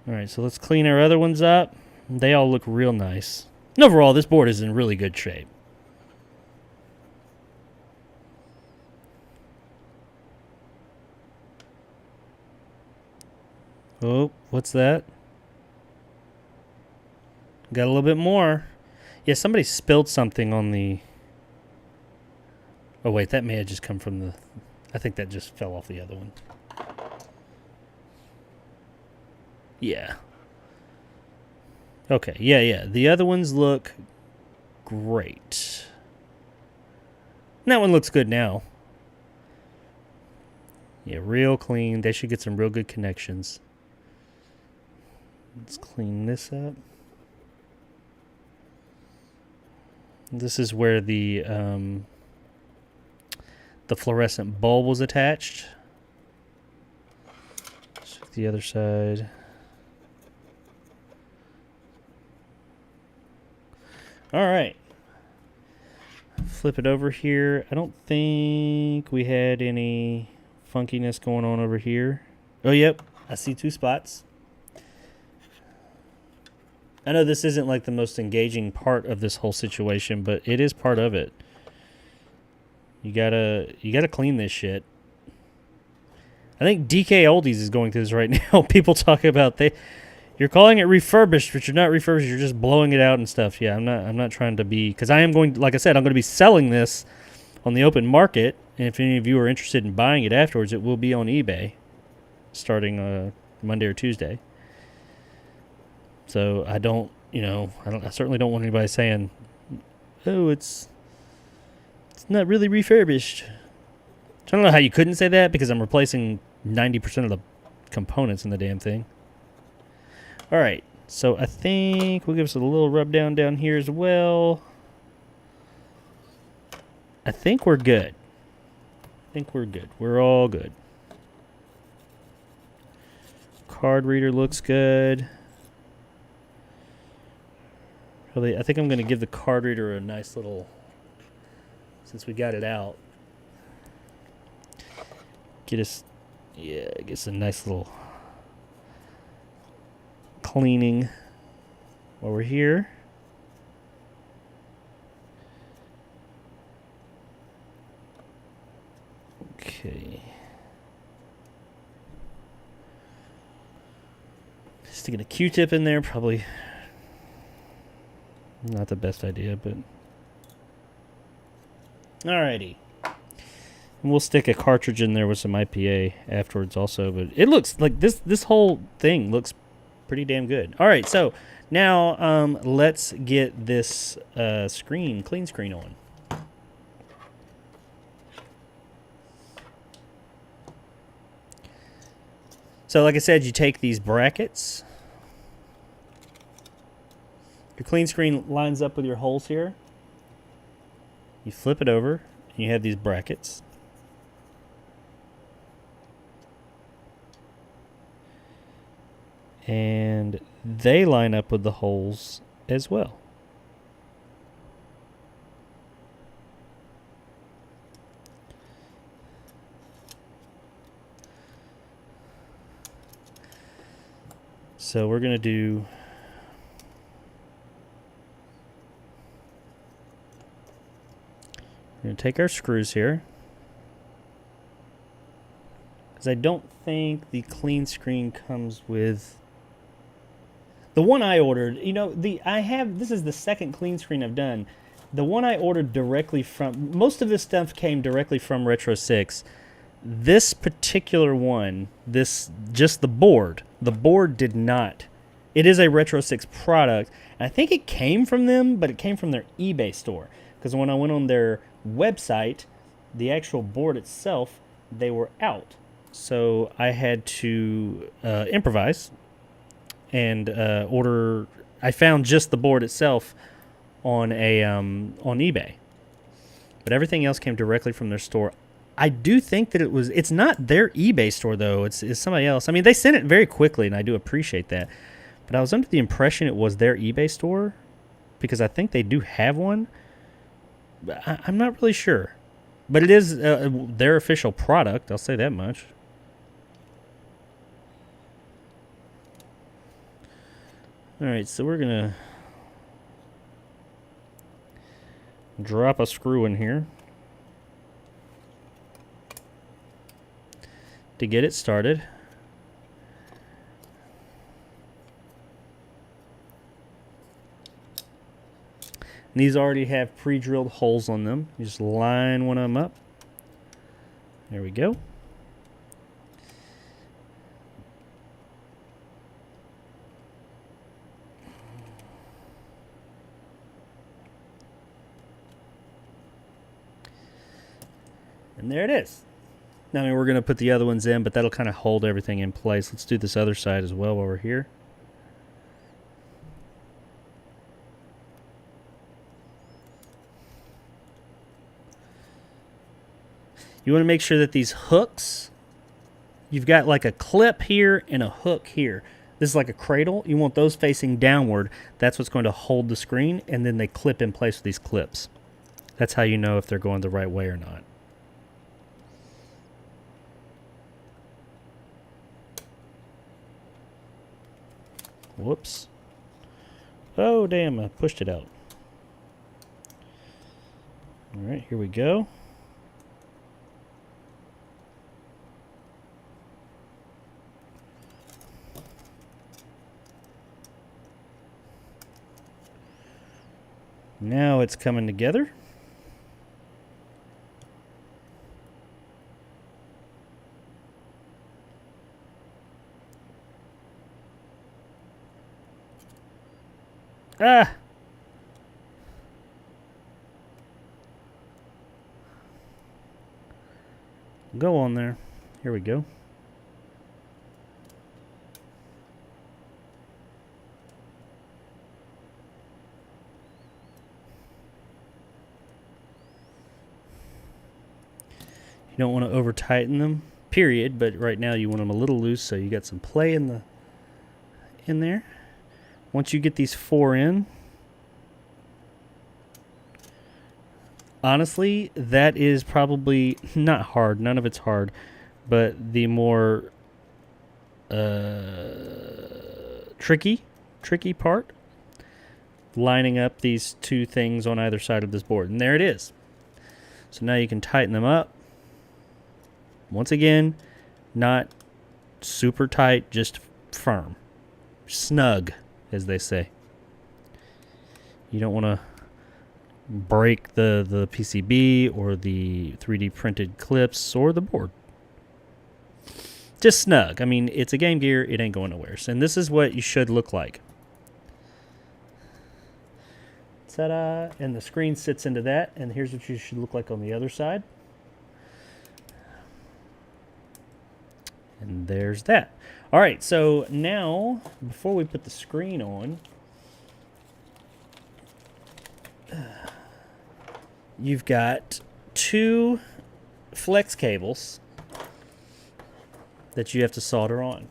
Alright, so let's clean our other ones up. They all look real nice. And overall, this board is in really good shape. Oh, what's that? Got a little bit more. Yeah, somebody spilled something on the... Oh, wait, that may have just come from the... I think that just fell off the other one. Yeah. Okay, yeah. The other ones look great. And that one looks good now. Yeah, real clean. They should get some real good connections. Let's clean this up. This is where the fluorescent bulb was attached. Check the other side. All right. Flip it over here. I don't think we had any funkiness going on over here. Oh, yep. I see 2 spots. I know this isn't like the most engaging part of this whole situation, but it is part of it. You gotta clean this shit. I think DK Oldies is going through this right now. People talk about you're calling it refurbished, but you're not refurbished. You're just blowing it out and stuff. Yeah, I'm not trying to be, because I am going, like I said, I'm going to be selling this on the open market. And if any of you are interested in buying it afterwards, it will be on eBay starting Monday or Tuesday. So I certainly don't want anybody saying, "Oh, it's not really refurbished." I don't know how you couldn't say that, because I'm replacing 90% of the components in the damn thing. All right, so I think we'll give us a little rub down here as well. I think we're good. We're all good. Card reader looks good. Really, I think I'm going to give the card reader a nice little, since we got it out, get us a nice little cleaning while we're here. Okay. Sticking a Q-tip in there, probably not the best idea, but alrighty. And we'll stick a cartridge in there with some IPA afterwards also, but it looks like this whole thing looks pretty damn good. Alright, so now let's get this clean screen on. So like I said, you take these brackets. Your clean screen lines up with your holes here. You flip it over, and you have these brackets. And they line up with the holes as well. So we're going to take our screws here, because I don't think the clean screen comes with the one I ordered. This is the second clean screen I've done. The one I ordered directly from, most of this stuff came directly from Retro 6. This particular one, just the board did not. It is a Retro 6 product, and I think it came from them, but it came from their eBay store, because when I went on their website, the actual board itself, they were out. So I had to improvise and order. I found just the board itself on on eBay, but everything else came directly from their store. I do think that it's not their eBay store though. It's somebody else. I mean, they sent it very quickly, and I do appreciate that. But I was under the impression it was their eBay store, because I think they do have one. I'm not really sure, but it is their official product. I'll say that much. All right, so we're gonna drop a screw in here to get it started. And these already have pre-drilled holes on them. You just line one of them up. There we go. And there it is. Now, I mean, we're going to put the other ones in, but that'll kind of hold everything in place. Let's do this other side as well while we're here. You want to make sure that these hooks, you've got like a clip here and a hook here. This is like a cradle. You want those facing downward. That's what's going to hold the screen, and then they clip in place with these clips. That's how you know if they're going the right way or not. Whoops. Oh, damn, I pushed it out. All right, here we go. Now it's coming together. Ah! Go on there. Here we go. You don't want to over tighten them, period, but right now you want them a little loose so you got some play in there. Once you get these 4 in, honestly, that is probably not hard. None of it's hard, but the more tricky part, lining up these 2 things on either side of this board. And there it is. So now you can tighten them up. Once again, not super tight, just firm. Snug, as they say. You don't want to break the PCB or the 3D printed clips or the board. Just snug. I mean, it's a Game Gear. It ain't going nowhere. And this is what you should look like. Ta-da! And the screen sits into that. And here's what you should look like on the other side. And there's that. All right, so now, before we put the screen on, you've got 2 flex cables that you have to solder on.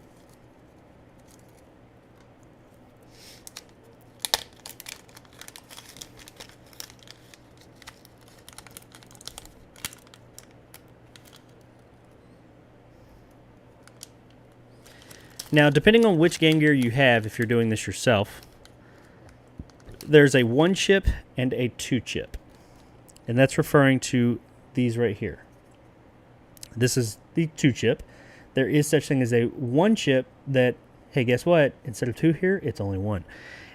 Now, depending on which Game Gear you have, if you're doing this yourself, there's a 1-chip and a 2-chip. And that's referring to these right here. This is the 2-chip. There is such thing as a 1-chip that, hey, guess what? Instead of 2 here, it's only 1.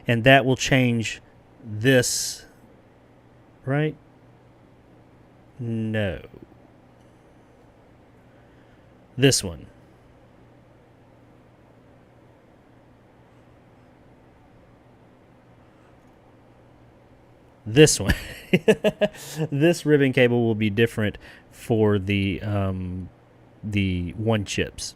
And that will change this, right? No. This one. This one. This ribbon cable will be different for the 1-chips.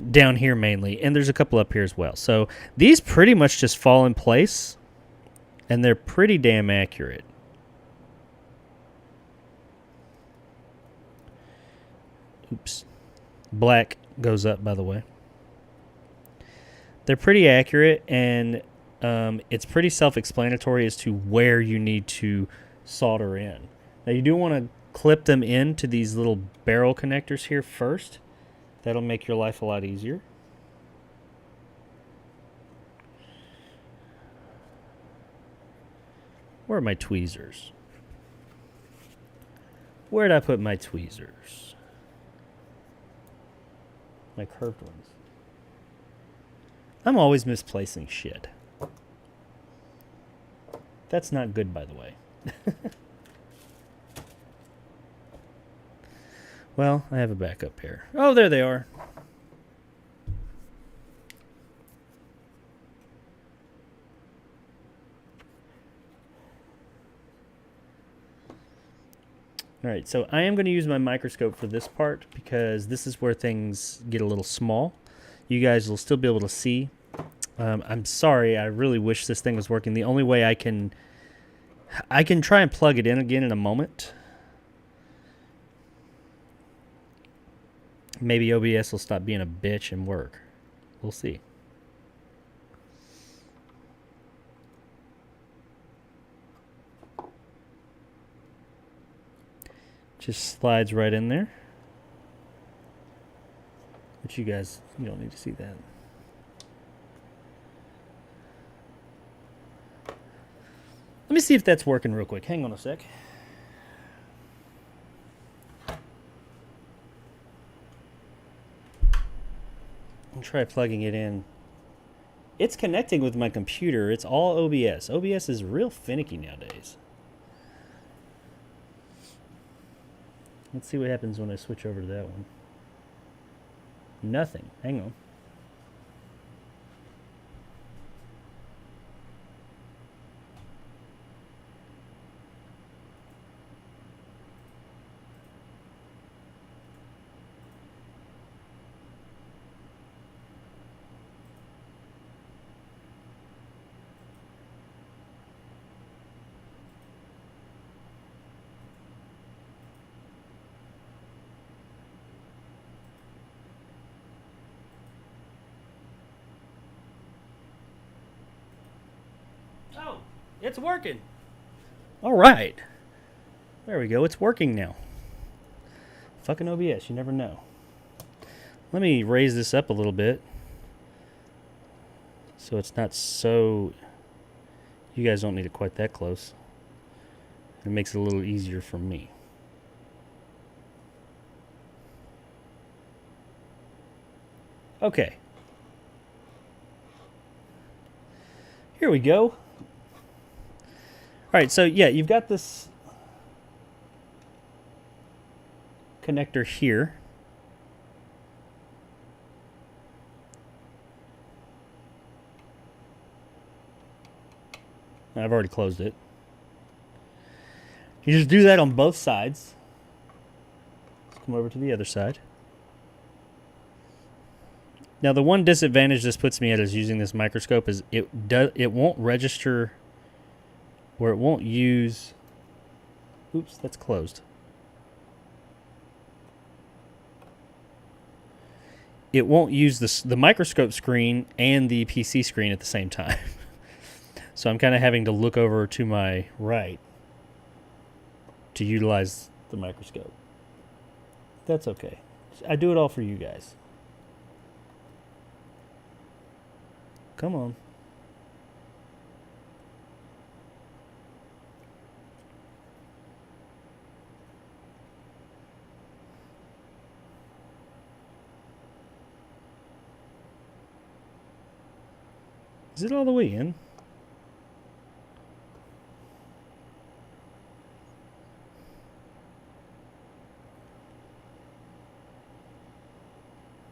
Down here mainly, and there's a couple up here as well. So these pretty much just fall in place, and they're pretty damn accurate. Oops. Black goes up, by the way. They're pretty accurate, and it's pretty self-explanatory as to where you need to solder in. Now, you do want to clip them into these little barrel connectors here first. That'll make your life a lot easier. Where are my tweezers? Where did I put my tweezers? My curved ones. I'm always misplacing shit. That's not good, by the way. Well, I have a backup pair. Oh, there they are. Alright, so I am going to use my microscope for this part because this is where things get a little small. You guys will still be able to see. I'm sorry, I really wish this thing was working. The only way I can try and plug it in again in a moment. Maybe OBS will stop being a bitch and work. We'll see. Just slides right in there. But you guys, you don't need to see that. Let me see if that's working real quick. Hang on a sec. I'll try plugging it in. It's connecting with my computer. It's all OBS. OBS is real finicky nowadays. Let's see what happens when I switch over to that one. Nothing. Hang on. Oh, it's working. All right. There we go. It's working now. Fucking OBS, you never know. Let me raise this up a little bit so it's not so... You guys don't need it quite that close. It makes it a little easier for me. Okay. Here we go. All right, so yeah, you've got this connector here. I've already closed it. You just do that on both sides. Let's come over to the other side. Now, the one disadvantage this puts me at is using this microscope is it won't register, or it won't use... Oops, that's closed. It won't use the microscope screen and the PC screen at the same time. So I'm kind of having to look over to my right to utilize the microscope. That's okay. I do it all for you guys. Come on. Is it all the way in?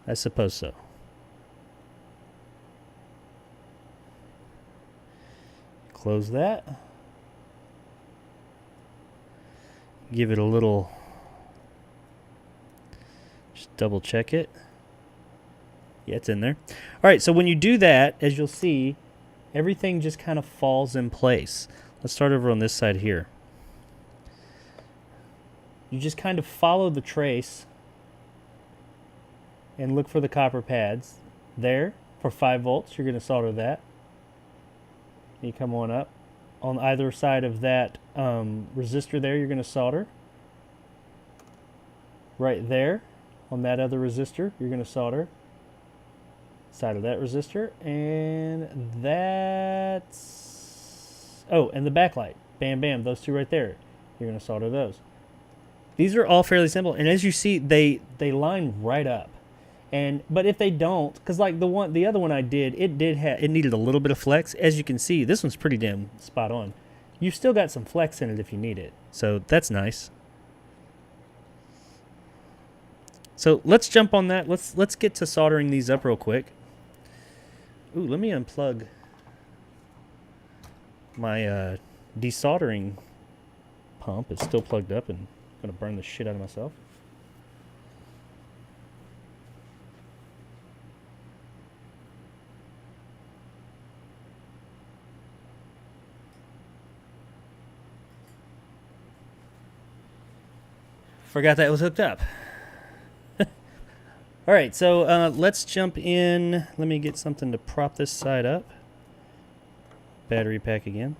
I suppose so. Close that. Give it a little... Just double check it. Yeah, it's in there. All right, so when you do that, as you'll see, everything just kind of falls in place. Let's start over on this side here. You just kind of follow the trace and look for the copper pads. There, for 5 volts, you're going to solder that. You come on up. On either side of that resistor there, you're going to solder. Right there, on that other resistor, you're going to solder. Side of that resistor, and that's... Oh, and the backlight. Bam, bam, those two right there. You're going to solder those. These are all fairly simple, and as you see, they line right up. But if they don't, because like the other one I did, it needed a little bit of flex. As you can see, this one's pretty damn spot on. you've still got some flex in it if you need it. So that's nice. So let's jump on that. Let's get to soldering these up real quick. Ooh, let me unplug my desoldering pump. It's still plugged up and I'm gonna burn the shit out of myself. Forgot that was hooked up. All right, so let's jump in. Let me get something to prop this side up. Battery pack again.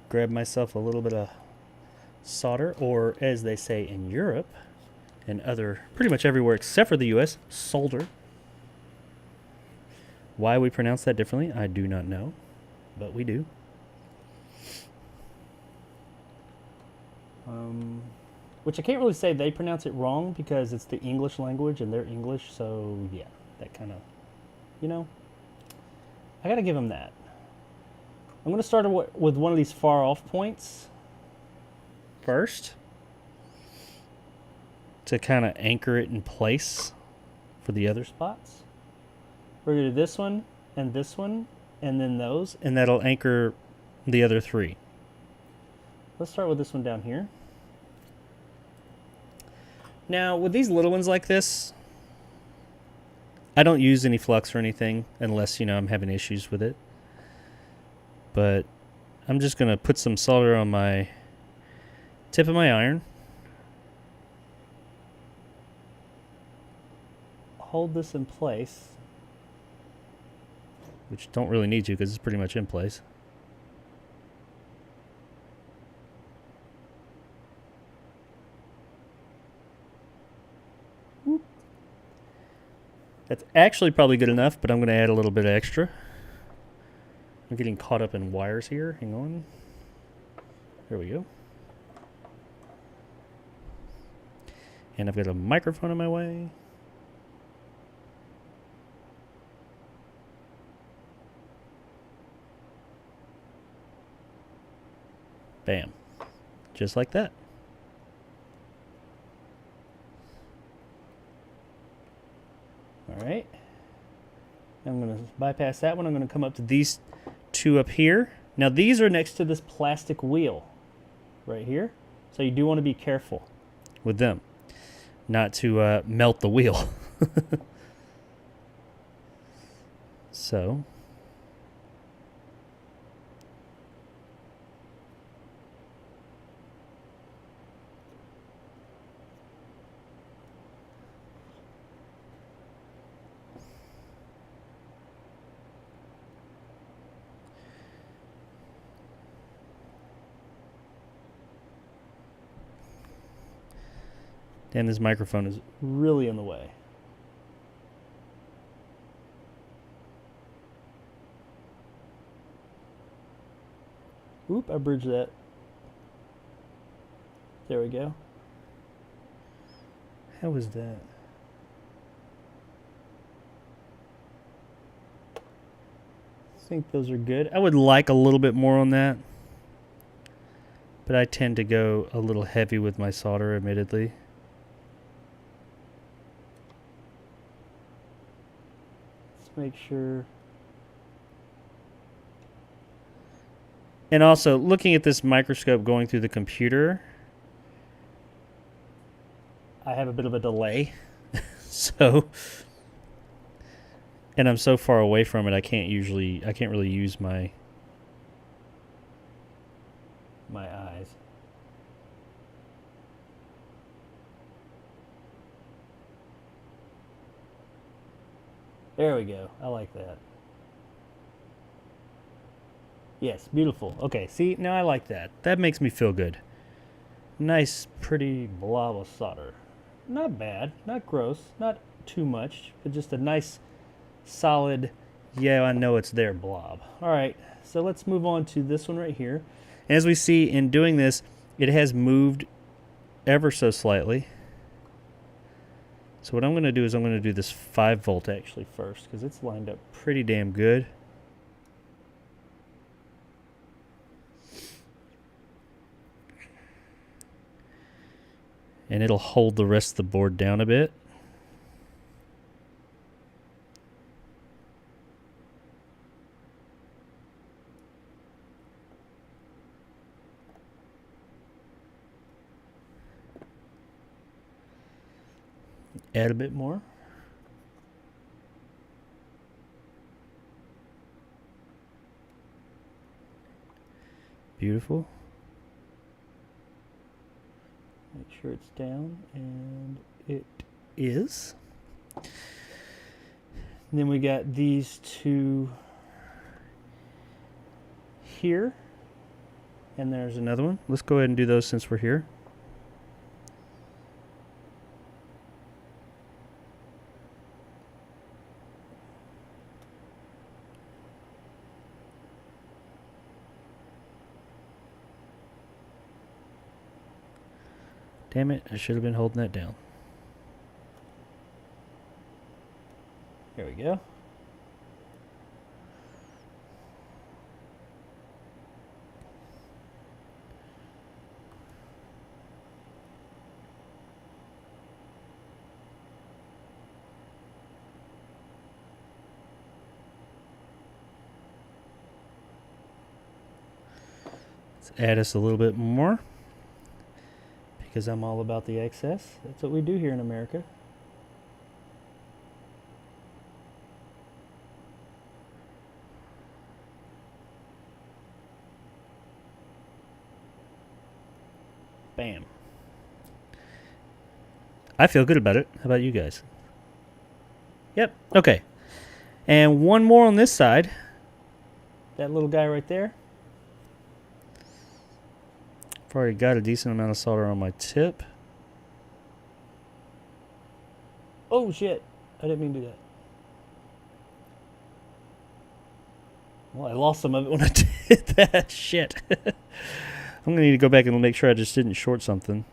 Grab myself a little bit of solder, or as they say in Europe and pretty much everywhere except for the US, solder. Why we pronounce that differently, I do not know, but we do. Which I can't really say they pronounce it wrong because it's the English language and they're English, so yeah, that kind of, you know, I gotta give them that. I'm gonna start with one of these far off points first to kind of anchor it in place for the other spots. We're gonna do this one, and then those, and that'll anchor the other three. Let's start with this one down here. Now, with these little ones like this, I don't use any flux or anything unless, you know, I'm having issues with it. But I'm just gonna put some solder on my tip of my iron. Hold this in place. Which don't really need to because it's pretty much in place. Whoop. That's actually probably good enough, but I'm going to add a little bit extra. I'm getting caught up in wires here. Hang on. There we go. And I've got a microphone in my way. Bam. Just like that. All right. I'm going to bypass that one. I'm going to come up to these two up here. Now these are next to this plastic wheel right here. So you do want to be careful with them. Not to melt the wheel. So. And this microphone is really in the way. Oop, I bridged that. There we go. How was that? I think those are good. I would like a little bit more on that. But I tend to go a little heavy with my solder, admittedly. Make sure. And also, looking at this microscope going through the computer, I have a bit of a delay. So, and I'm so far away from it, I can't really use my eyes. There we go. I like that. Yes, beautiful. Okay, see, now I like that. That makes me feel good. Nice, pretty blob of solder. Not bad, not gross, not too much, but just a nice, solid, yeah, I know it's there blob. All right, so let's move on to this one right here. As we see in doing this, it has moved ever so slightly. So what I'm going to do is I'm going to do this 5 volt actually first, because it's lined up pretty damn good. And it'll hold the rest of the board down a bit. Add a bit more. Beautiful. Make sure it's down, and it is. And then we got these two here, and there's another one. Let's go ahead and do those since we're here. Damn it, I should have been holding that down. There we go. Let's add us a little bit more, because I'm all about the excess. That's what we do here in America. Bam. I feel good about it. How about you guys? Yep. Okay. And one more on this side. That little guy right there. I've already got a decent amount of solder on my tip. Oh shit, I didn't mean to do that. Well, I lost some of it when I did that. Shit. I'm gonna need to go back and make sure I just didn't short something.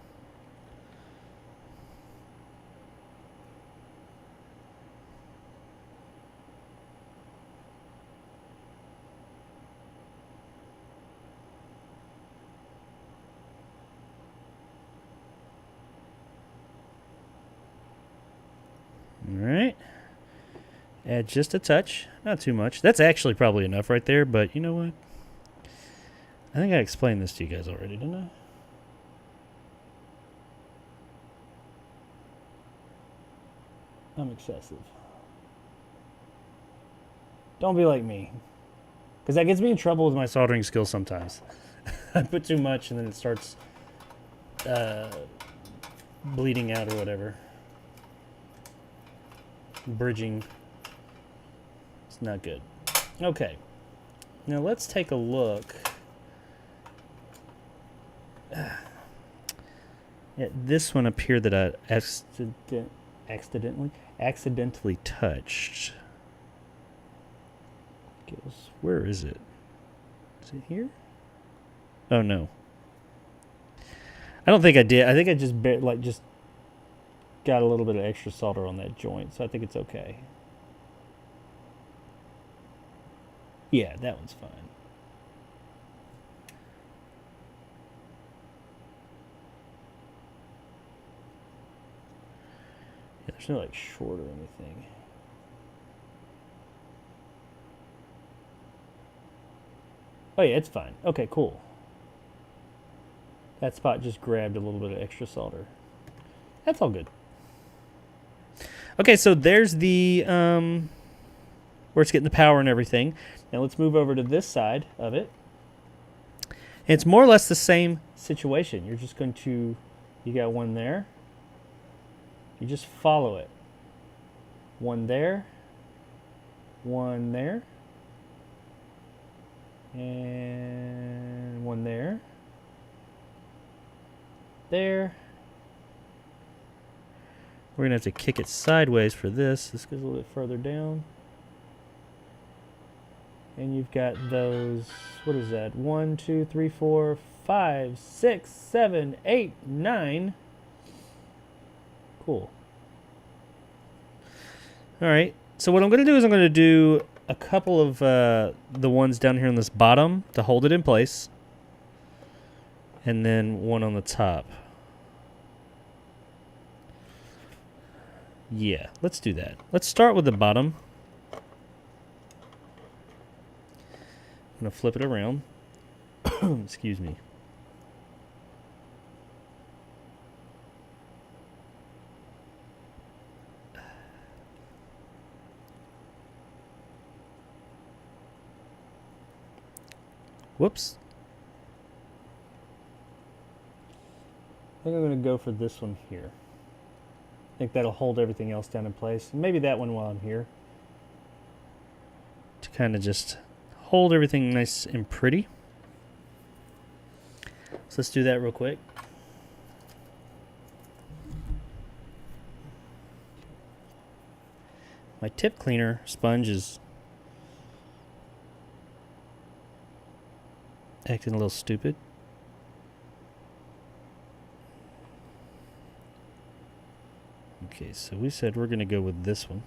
Alright. Add just a touch. Not too much. That's actually probably enough right there, but you know what? I think I explained this to you guys already, didn't I? I'm excessive. Don't be like me. Because that gets me in trouble with my soldering skills sometimes. I put too much and then it starts bleeding out or whatever. Bridging. It's not good. Okay. Now let's take a look at this one up here that I accidentally touched. Where is it? Is it here? Oh no. I don't think I did. I think I just just got a little bit of extra solder on that joint, so I think it's okay. Yeah, that one's fine. Yeah, there's no like short or anything. Oh yeah, it's fine. Okay, cool. That spot just grabbed a little bit of extra solder. That's all good. Okay, so there's the where it's getting the power and everything. Now let's move over to this side of it. And it's more or less the same situation. You're just going to, you got one there. You just follow it. One there. One there. And one there. There. We're going to have to kick it sideways for this. This goes a little bit further down. And you've got those, what is that? 1, 2, 3, 4, 5, 6, 7, 8, 9. Cool. All right. So what I'm going to do is I'm going to do a couple of the ones down here on this bottom to hold it in place. And then one on the top. Yeah, let's do that. Let's start with the bottom. I'm going to flip it around. Excuse me. Whoops. I think I'm going to go for this one here. I think that'll hold everything else down in place. Maybe that one while I'm here. To kind of just hold everything nice and pretty. So let's do that real quick. My tip cleaner sponge is acting a little stupid. Okay, so we said we're going to go with this one.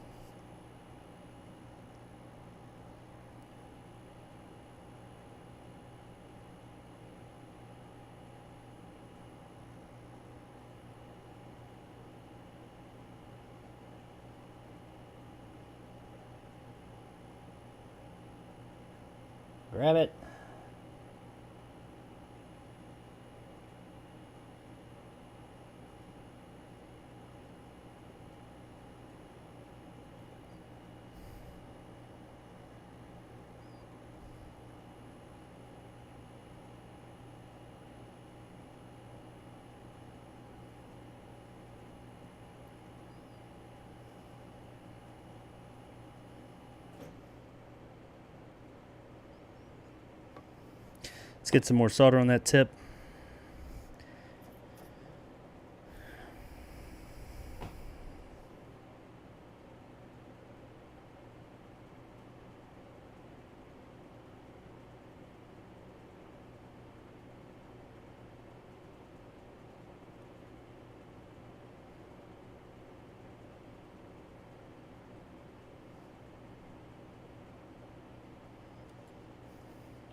Grab it. Let's get some more solder on that tip.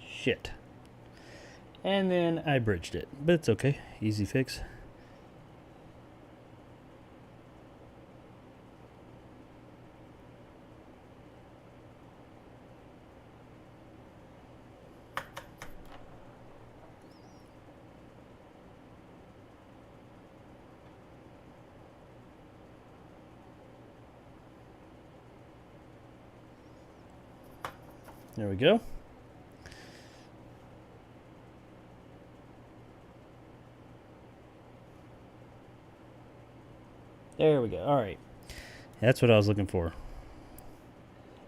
Shit. And then I bridged it, but it's okay. Easy fix. There we go. There we go. All right. That's what I was looking for.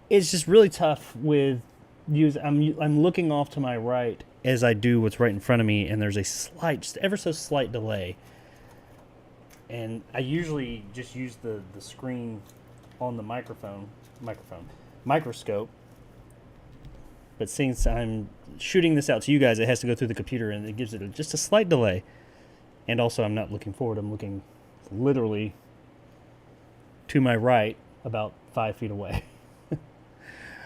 It's just really tough with I'm looking off to my right as I do what's right in front of me, and there's a slight, just ever so slight delay. And I usually just use the screen on the microscope. But since I'm shooting this out to you guys, it has to go through the computer, and it gives it just a slight delay. And also, I'm not looking forward. I'm looking literally to my right, about 5 feet away.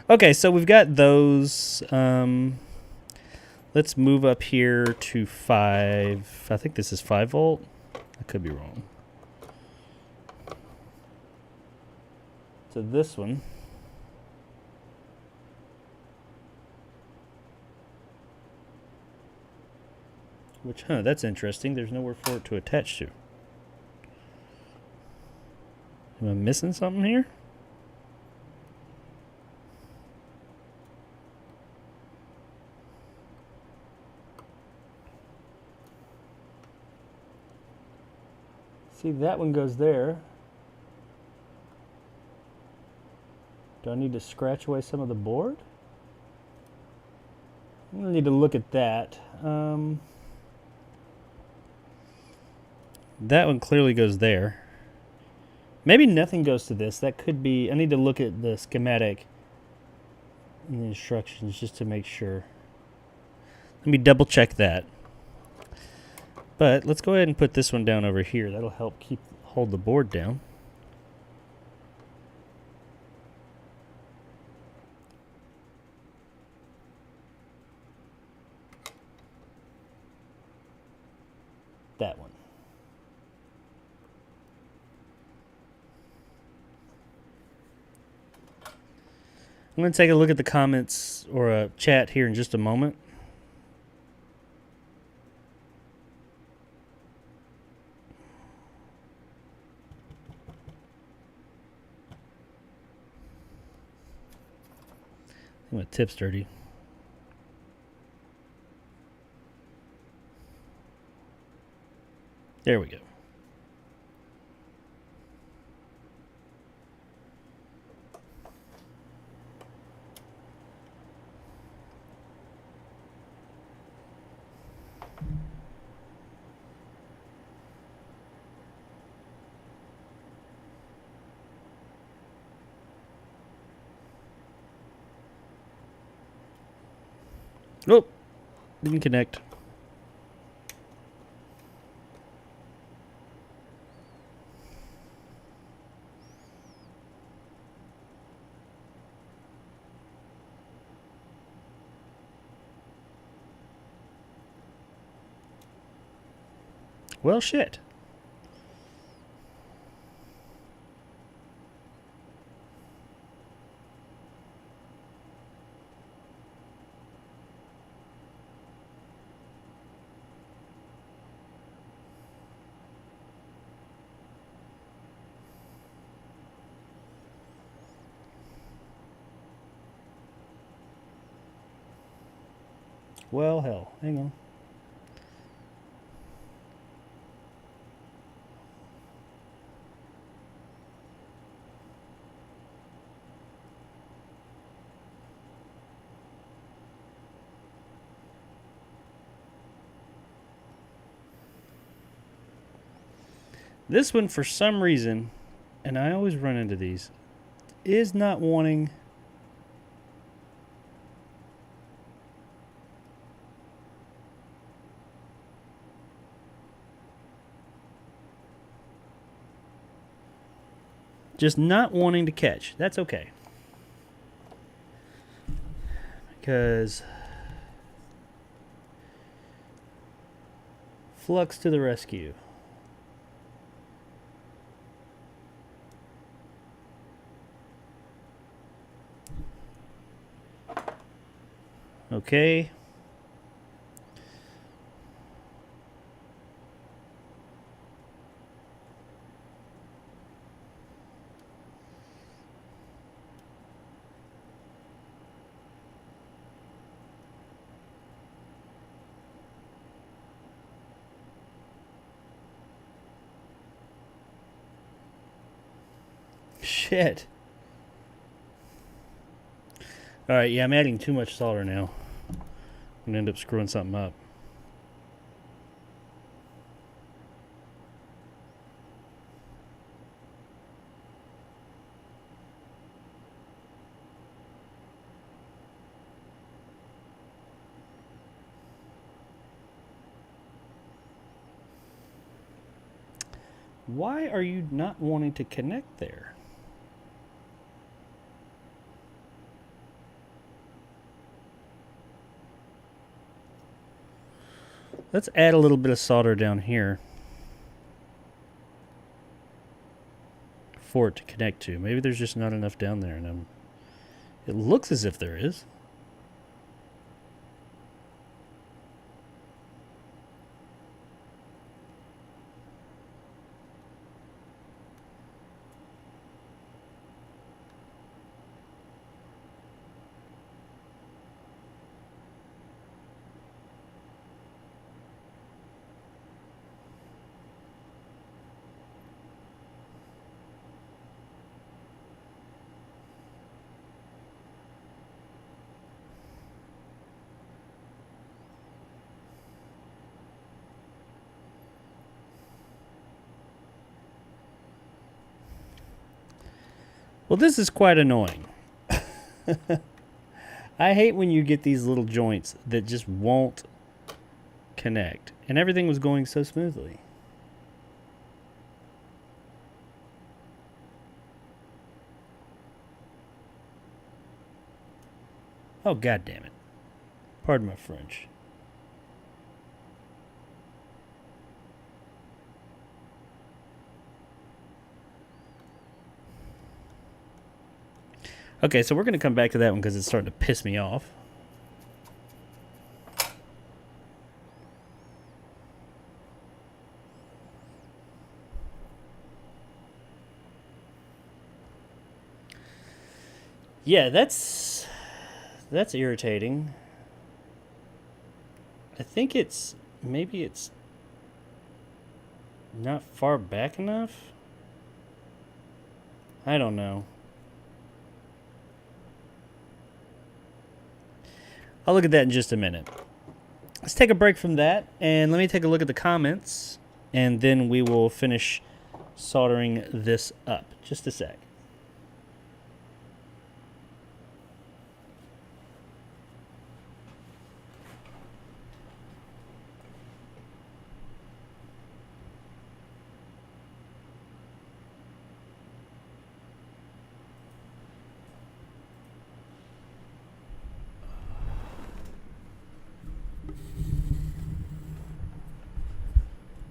Okay, so we've got those. Let's move up here to 5. I think this is 5 volt. I could be wrong. So this one. Which, that's interesting. There's nowhere for it to attach to. Am I missing something here? See, that one goes there. Do I need to scratch away some of the board? I'm going to need to look at that. That one clearly goes there. Maybe nothing goes to this. That could be... I need to look at the schematic and the instructions just to make sure. Let me double check that. But let's go ahead and put this one down over here. That'll help hold the board down. that one. I'm going to take a look at the comments or a chat here in just a moment. I think my tip's dirty. There we go. Oh, didn't connect. Well, shit. Well, hell. Hang on. This one, for some reason, and I always run into these, is not wanting... just not wanting to catch. That's okay. Because... Flux to the rescue. Okay. Shit. Alright, yeah, I'm adding too much solder now. I'm going to end up screwing something up. Why are you not wanting to connect there? Let's add a little bit of solder down here for it to connect to. Maybe there's just not enough down there, and it looks as if there is. Well, this is quite annoying. I hate when you get these little joints that just won't connect. And everything was going so smoothly. Oh, God damn it. Pardon my French. Okay, so we're going to come back to that one because it's starting to piss me off. Yeah, that's irritating. I think maybe it's not far back enough. I don't know. I'll look at that in just a minute. Let's take a break from that, and let me take a look at the comments, and then we will finish soldering this up. Just a sec.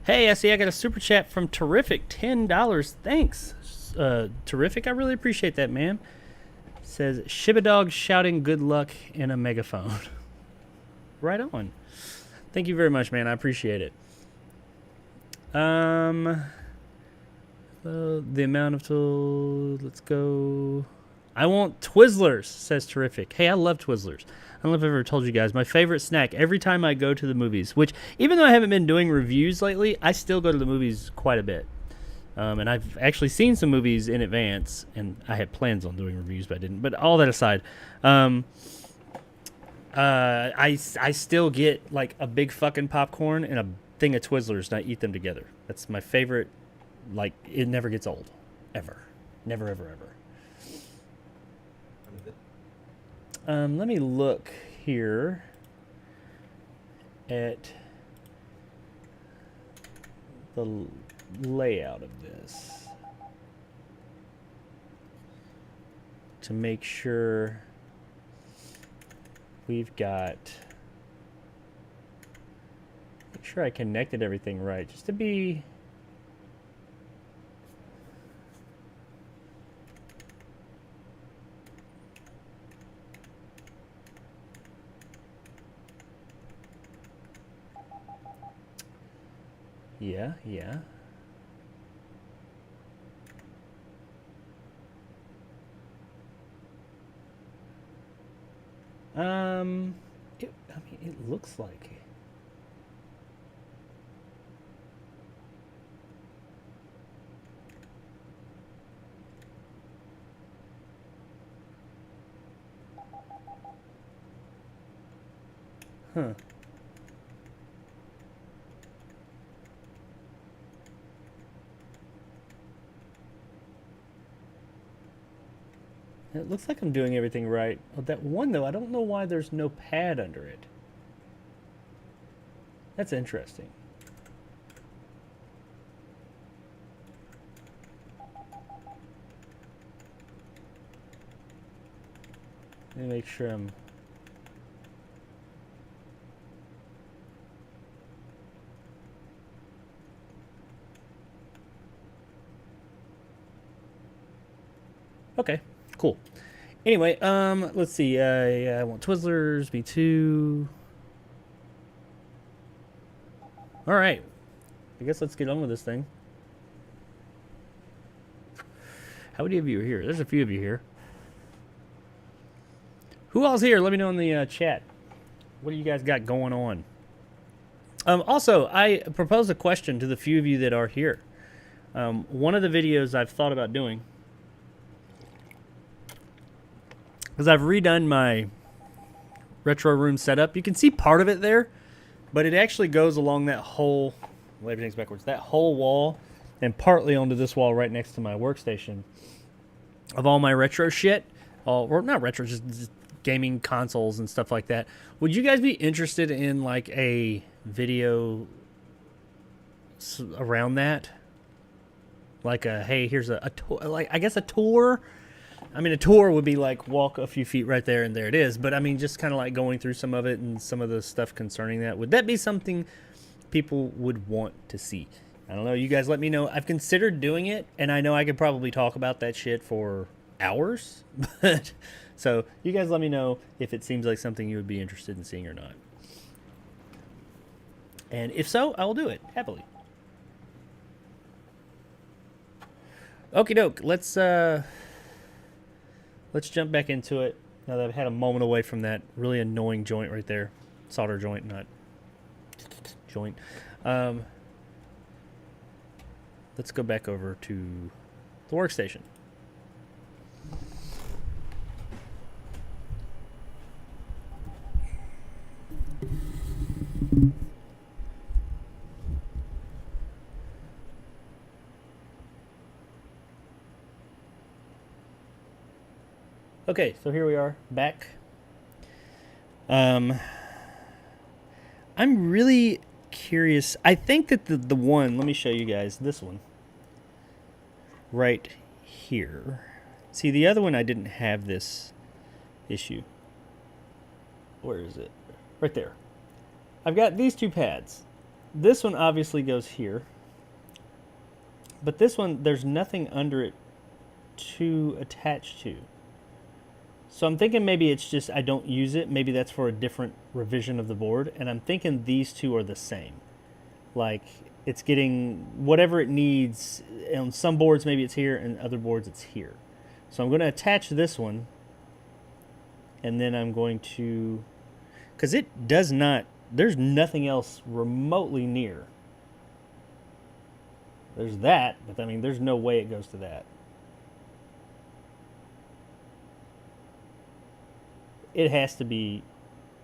Hey, I see I got a super chat from Terrific, $10. Thanks, Terrific. I really appreciate that, man. Says Shibadog shouting good luck in a megaphone. Right on. Thank you very much, man. I appreciate it. The amount of tools. Let's go. I want Twizzlers, says Terrific. Hey, I love Twizzlers. I don't know if I've ever told you guys, my favorite snack every time I go to the movies, which even though I haven't been doing reviews lately, I still go to the movies quite a bit. And I've actually seen some movies in advance, and I had plans on doing reviews, but I didn't. But all that aside, I still get like a big fucking popcorn and a thing of Twizzlers, and I eat them together. That's my favorite. Like, it never gets old. Ever. Never, ever, ever. Let me look here at the layout of this to make sure we've got, make sure I connected everything right, just to be yeah. I mean, it looks like. Huh. It looks like I'm doing everything right. Oh, that one, though, I don't know why there's no pad under it. That's interesting. Let me make sure I'm... Okay. Cool. Anyway, let's see. Yeah, I want Twizzlers, me too. All right. I guess let's get on with this thing. How many of you are here? There's a few of you here. Who all's here? Let me know in the chat. What do you guys got going on? Also, I proposed a question to the few of you that are here. One of the videos I've thought about doing, because I've redone my retro room setup. You can see part of it there, but it actually goes along that whole, well, everything's backwards, that whole wall, and partly onto this wall right next to my workstation of all my retro shit. Or not retro, just gaming consoles and stuff like that. Would you guys be interested in like a video around that? Like a, hey, here's a tour, like I guess a tour. I mean, a tour would be like walk a few feet right there and there it is. But I mean, just kind of like going through some of it and some of the stuff concerning that. Would that be something people would want to see? I don't know. You guys let me know. I've considered doing it, and I know I could probably talk about that shit for hours. But so you guys let me know if it seems like something you would be interested in seeing or not. And if so, I will do it happily. Okie doke, let's jump back into it now that I've had a moment away from that really annoying joint right there. Solder joint, not joint. Let's go back over to the workstation. Okay, so here we are back. I'm really curious. I think that the one, let me show you guys this one right here. See, the other one I didn't have this issue. Where is it? Right there. I've got these two pads. This one obviously goes here. But this one, there's nothing under it to attach to. So I'm thinking maybe it's just I don't use it. Maybe that's for a different revision of the board. And I'm thinking these two are the same. Like it's getting whatever it needs. On some boards maybe it's here, and other boards it's here. So I'm going to attach this one. And then I'm going to... Because it does not... There's nothing else remotely near. There's that, but I mean there's no way it goes to that. It has to be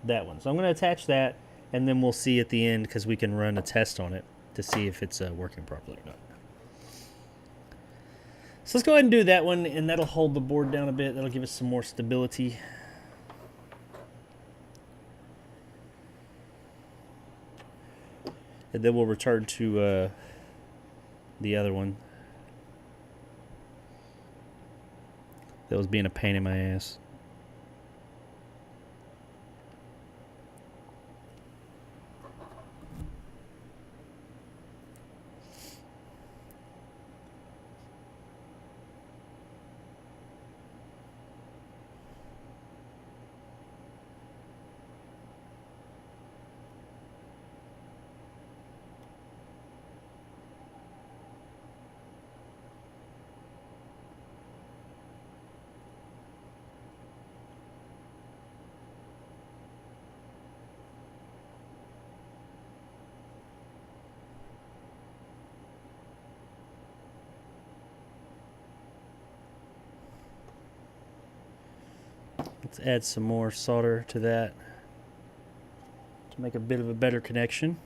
that one. So I'm going to attach that, and then we'll see at the end because we can run a test on it to see if it's working properly or not. So let's go ahead and do that one, and that'll hold the board down a bit. That'll give us some more stability. And then we'll return to the other one. That was being a pain in my ass. Let's add some more solder to that to make a bit of a better connection.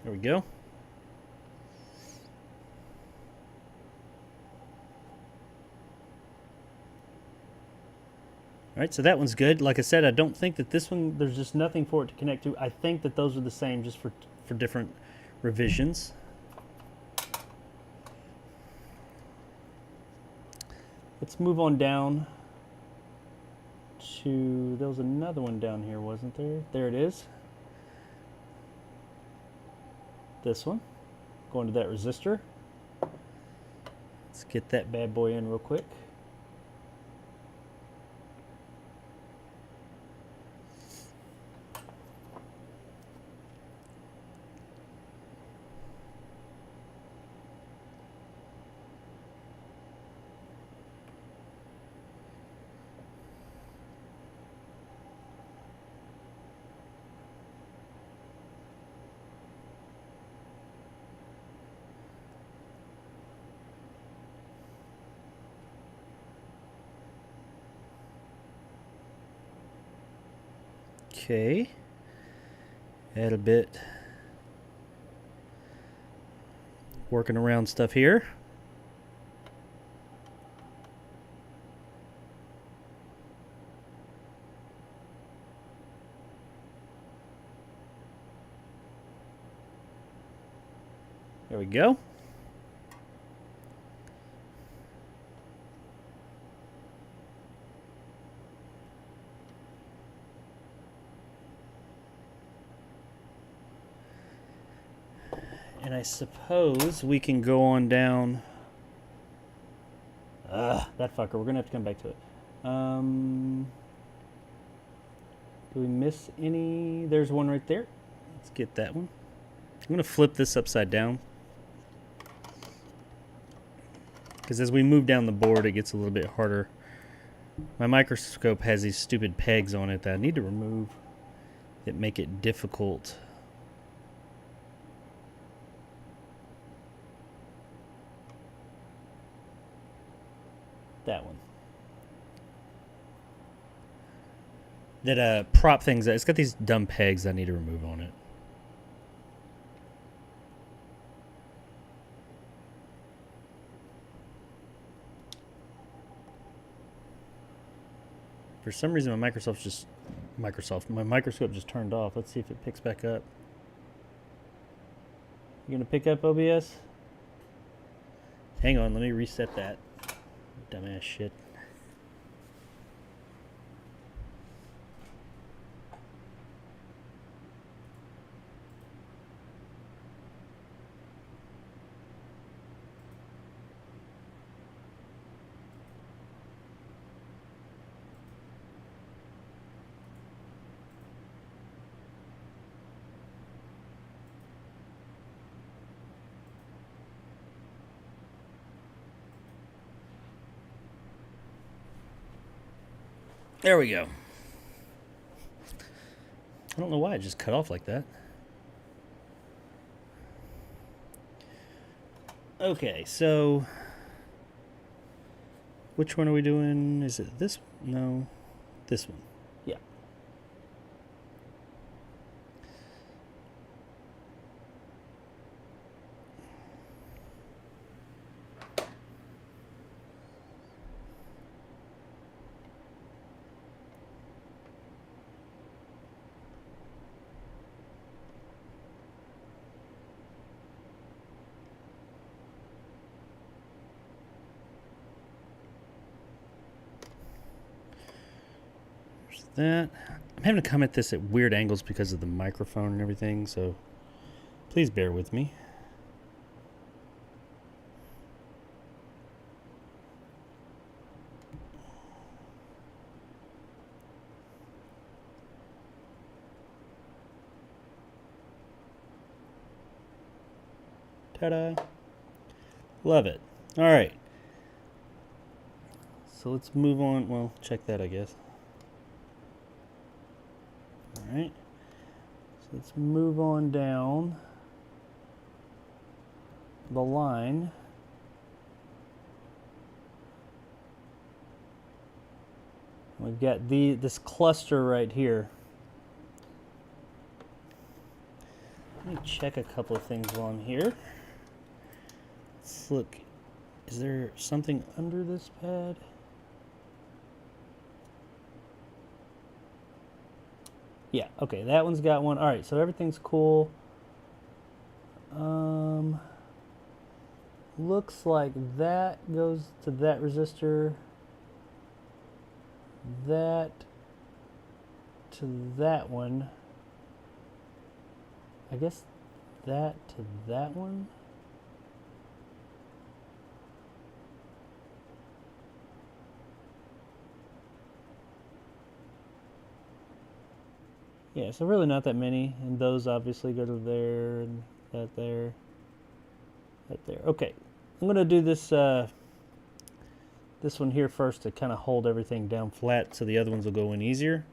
There we go. All right, so that one's good. Like I said, I don't think that this one, there's just nothing for it to connect to. I think that those are the same just for different revisions. Let's move on down to, there was another one down here, wasn't there? There it is. This one. Going to that resistor. Let's get that bad boy in real quick. Okay, add a bit, working around stuff here. There we go. And I suppose we can go on down. That fucker. We're going to have to come back to it. Do we miss any? There's one right there. Let's get that one. I'm going to flip this upside down. Because as we move down the board, it gets a little bit harder. My microscope has these stupid pegs on it that I need to remove that make it difficult. That one. That prop things. It's got these dumb pegs I need to remove on it. For some reason, my microscope just turned off. Let's see if it picks back up. You gonna pick up OBS? Hang on, let me reset that. Dumbass shit. There we go. I don't know why it just cut off like that. Okay, so which one are we doing? Is it this one? No, this one. Yeah. That. I'm having to come at this at weird angles because of the microphone and everything, so please bear with me. Ta-da. Love it. All right. So let's move on. Well, check that, I guess. Alright, so let's move on down the line. We've got this cluster right here. Let me check a couple of things while I'm here. Let's look. Is there something under this pad? Yeah, okay, that one's got one. All right, so everything's cool. Looks like that goes to that resistor. That to that one. I guess that to that one. Yeah, so really not that many, and those obviously go to there, and that there, that there. Okay, I'm gonna do this this one here first to kind of hold everything down flat, so the other ones will go in easier.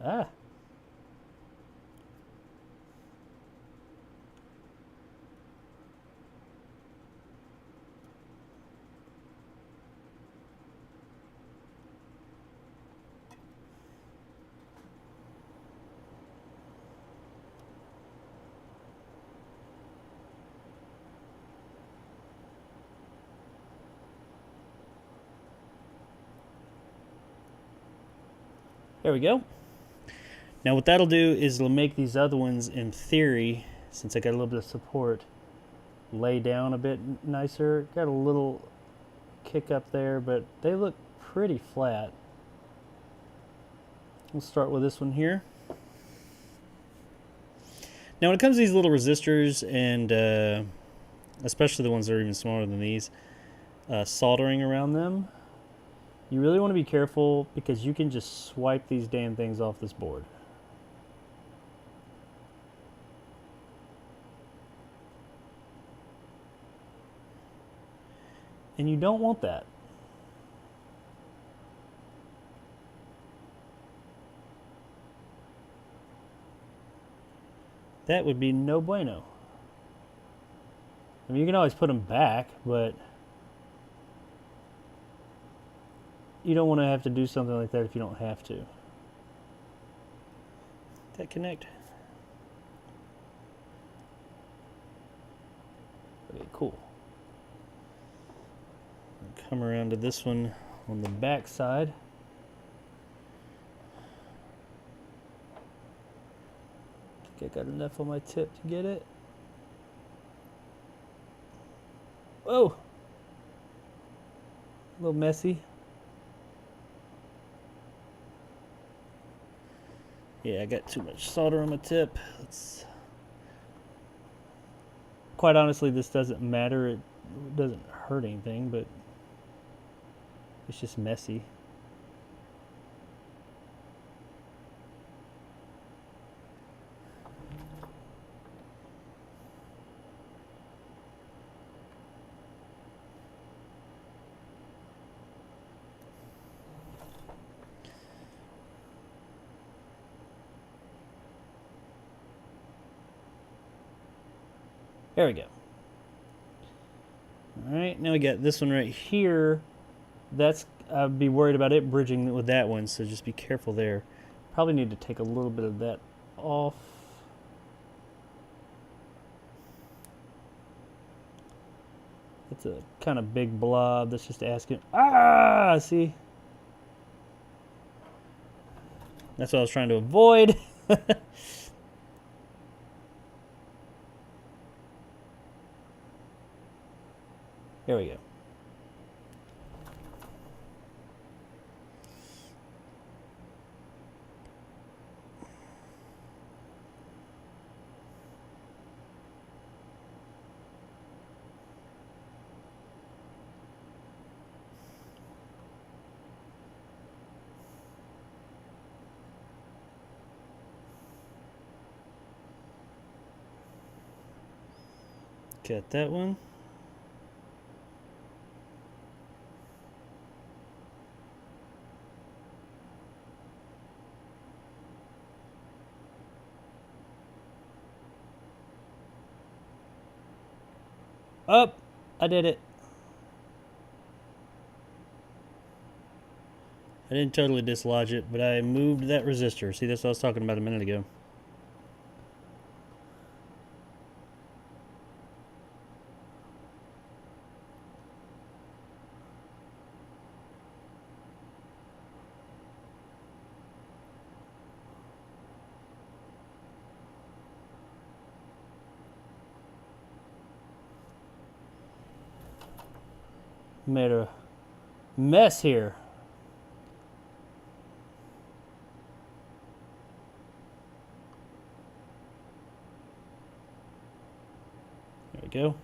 Ah. There we go. Now what that'll do is it'll make these other ones, in theory, since I got a little bit of support, lay down a bit nicer. Got a little kick up there, but they look pretty flat. We'll start with this one here. Now when it comes to these little resistors, and especially the ones that are even smaller than these, soldering around them, you really want to be careful because you can just swipe these damn things off this board. And you don't want that. That would be no bueno. I mean, you can always put them back, but you don't want to have to do something like that if you don't have to. Did that connect? Okay, cool. Come around to this one on the back side. I think I got enough on my tip to get it. Whoa! A little messy. Yeah, I got too much solder on my tip. Quite honestly, this doesn't matter. It doesn't hurt anything, but it's just messy. There we go. All right, now we got this one right here. I'd be worried about it bridging with that one, so just be careful there. Probably need to take a little bit of that off. It's a kind of big blob that's just asking. Ah, see? That's what I was trying to avoid. There we go. Got that one. Up! I did it. I didn't totally dislodge it, but I moved that resistor. See, that's what I was talking about a minute ago. Made a mess here. There we go.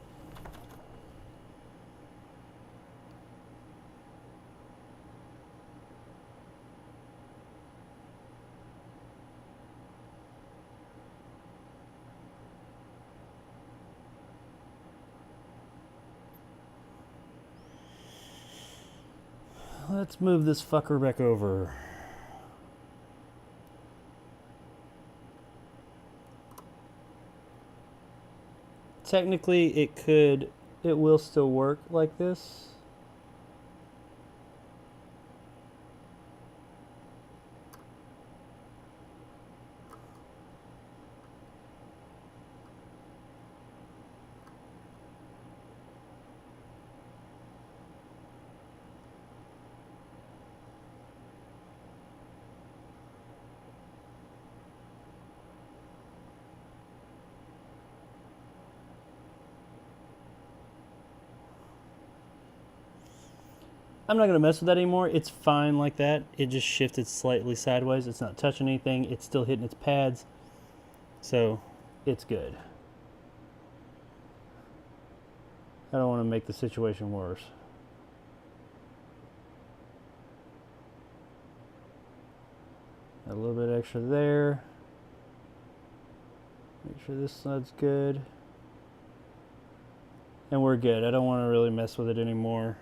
Let's move this fucker back over. Technically, it will still work like this. I'm not going to mess with that anymore. It's fine like that. It just shifted slightly sideways. It's not touching anything. It's still hitting its pads. So it's good. I don't want to make the situation worse. A little bit extra there. Make sure this side's good. And we're good. I don't want to really mess with it anymore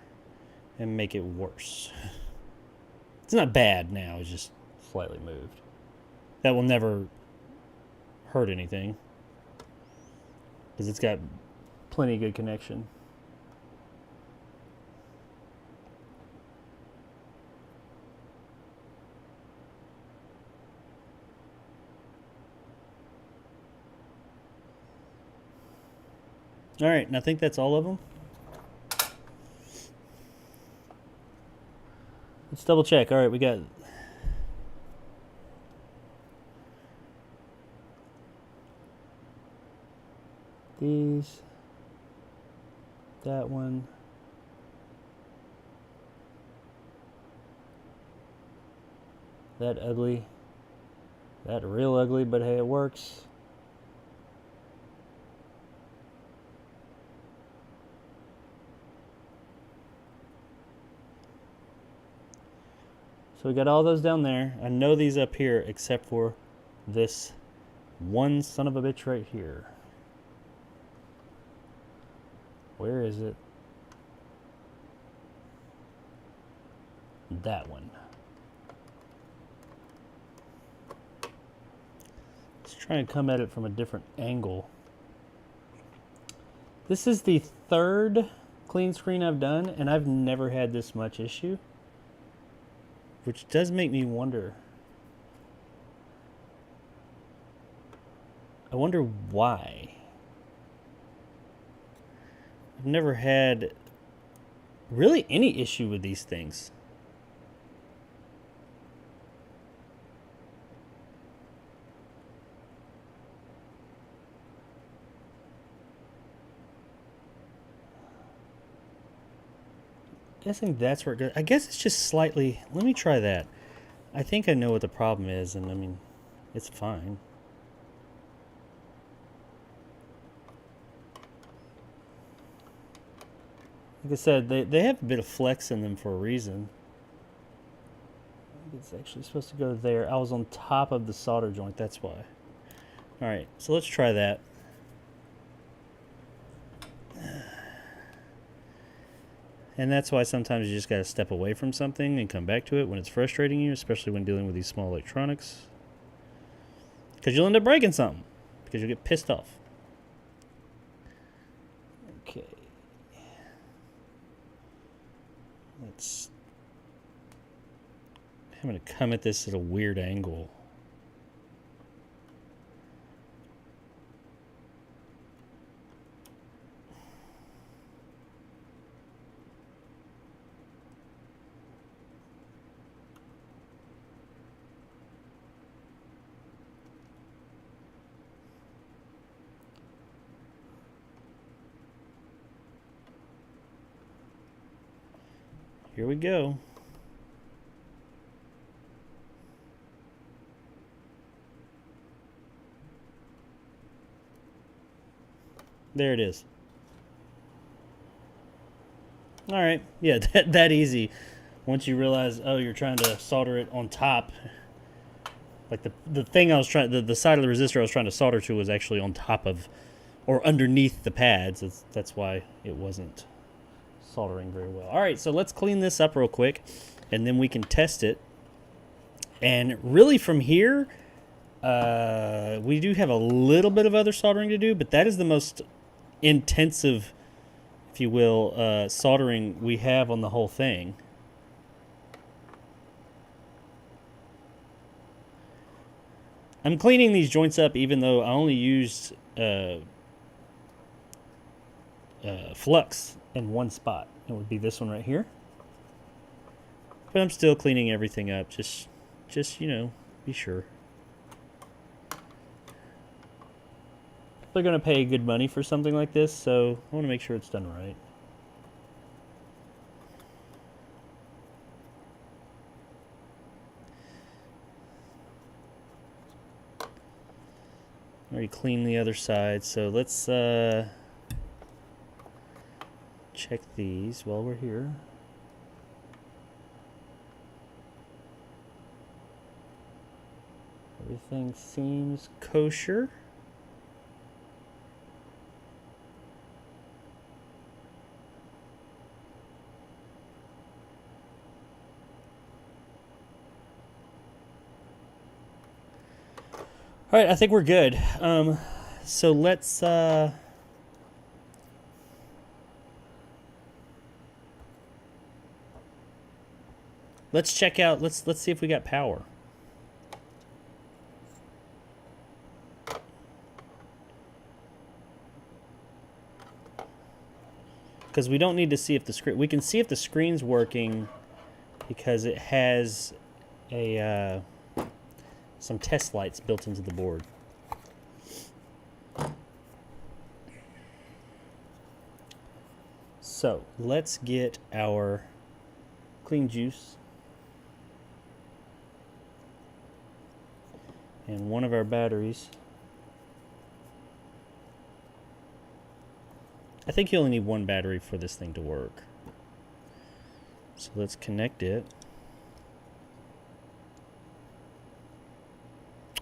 and make it worse. It's not bad now, it's just slightly moved. That will never hurt anything because it's got plenty of good connection. All right, and I think that's all of them. Let's double check. All right, we got these, that one, that ugly, that real ugly, but hey, it works. So we got all those down there. I know these up here except for this one son of a bitch right here. Where is it? That one. Let's try and come at it from a different angle. This is the third clean screen I've done, and I've never had this much issue. Which does make me wonder. I wonder why. I've never had really any issue with these things. Guessing that's where it goes. I guess it's just slightly. Let me try that. I think I know what the problem is, and I mean, it's fine. Like I said, they have a bit of flex in them for a reason. I think it's actually supposed to go there. I was on top of the solder joint, that's why. Alright, so let's try that. And that's why sometimes you just got to step away from something and come back to it when it's frustrating you, especially when dealing with these small electronics. Because you'll end up breaking something. Because you'll get pissed off. Okay. Let's... I'm going to come at this at a weird angle. Here we go. There it is. All right. Yeah, that easy. Once you realize, oh, you're trying to solder it on top. Like the thing I was trying, the side of the resistor I was trying to solder to was actually on top of, or underneath the pads. That's why it wasn't soldering very well. All right, so let's clean this up real quick, and then we can test it. And really from here, we do have a little bit of other soldering to do, but that is the most intensive, if you will, soldering we have on the whole thing. I'm cleaning these joints up even though I only used flux in one spot. It would be this one right here. But I'm still cleaning everything up, just you know, be sure. They're going to pay good money for something like this, so I want to make sure it's done right. Already cleaned the other side, so let's check these while we're here. Everything seems kosher. All right, I think we're good. So let's check out. Let's see if we got power. Because we don't need to see if the screen. We can see if the screen's working because it has a some test lights built into the board. So let's get our clean juice and one of our batteries. I think you only need one battery for this thing to work. So let's connect it.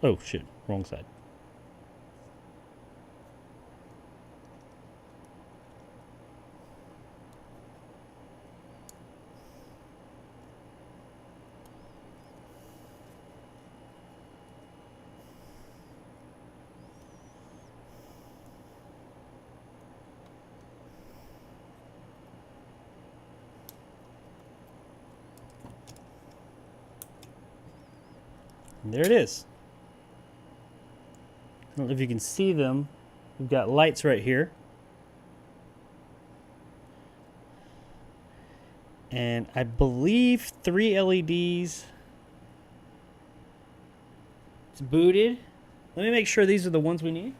Oh, shit. Wrong side. And there it is. I don't know if you can see them. We've got lights right here. And I believe 3 LEDs. It's booted. Let me make sure these are the ones we need.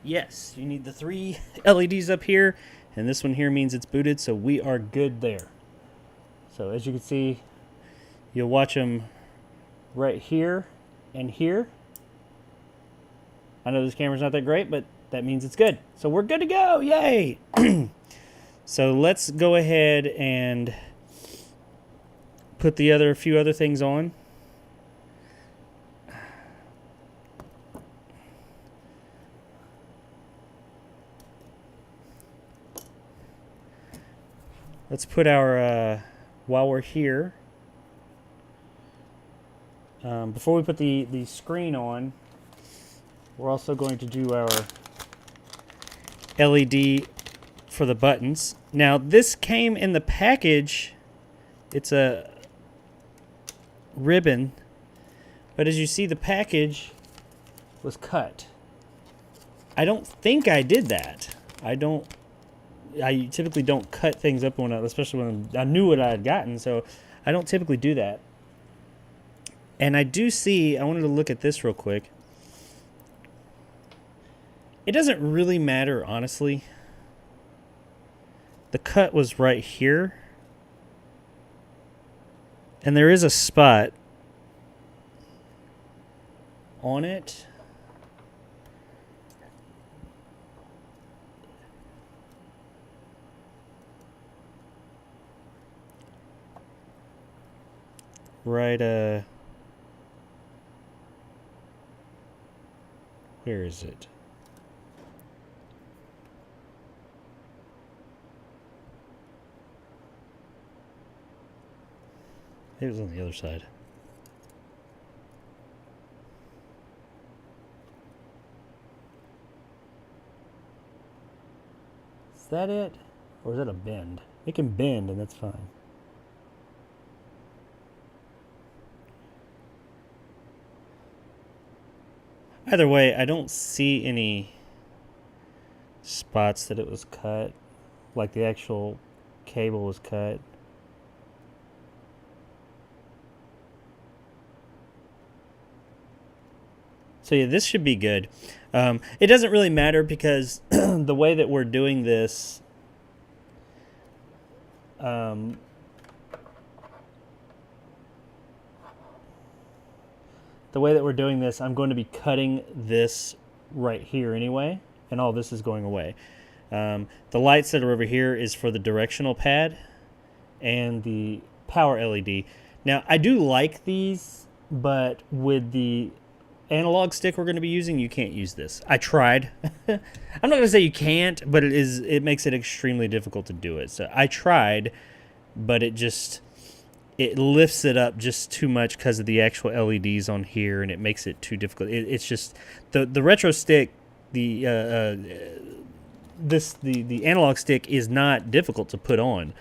Yes, you need the 3 LEDs up here, and this one here means it's booted, so we are good there. So as you can see, you'll watch them right here and here. I know this camera's not that great, but that means it's good. So we're good to go, yay! So let's go ahead and put the few other things on. Let's put our, while we're here, before we put the screen on, we're also going to do our LED for the buttons. Now, this came in the package. It's a ribbon, but as you see, the package was cut. I don't think I did that. I typically don't cut things up especially when I knew what I had gotten, so I don't typically do that. And I do see, I wanted to look at this real quick. It doesn't really matter, honestly. The cut was right here. And there is a spot on it. Right, where is it? It was on the other side. Is that it? Or is that a bend? It can bend and that's fine. Either way, I don't see any spots that it was cut, like the actual cable was cut. So yeah, this should be good. It doesn't really matter because the way that we're doing this, the way that we're doing this, I'm going to be cutting this right here anyway, and all this is going away. The lights that are over here is for the directional pad and the power LED. Now, I do like these, but with the analog stick we're going to be using, you can't use this. I tried. I'm not going to say you can't, but it makes it extremely difficult to do it. So I tried, but it lifts it up just too much because of the actual LEDs on here, and it makes it too difficult. It's just the retro stick, the analog stick is not difficult to put on,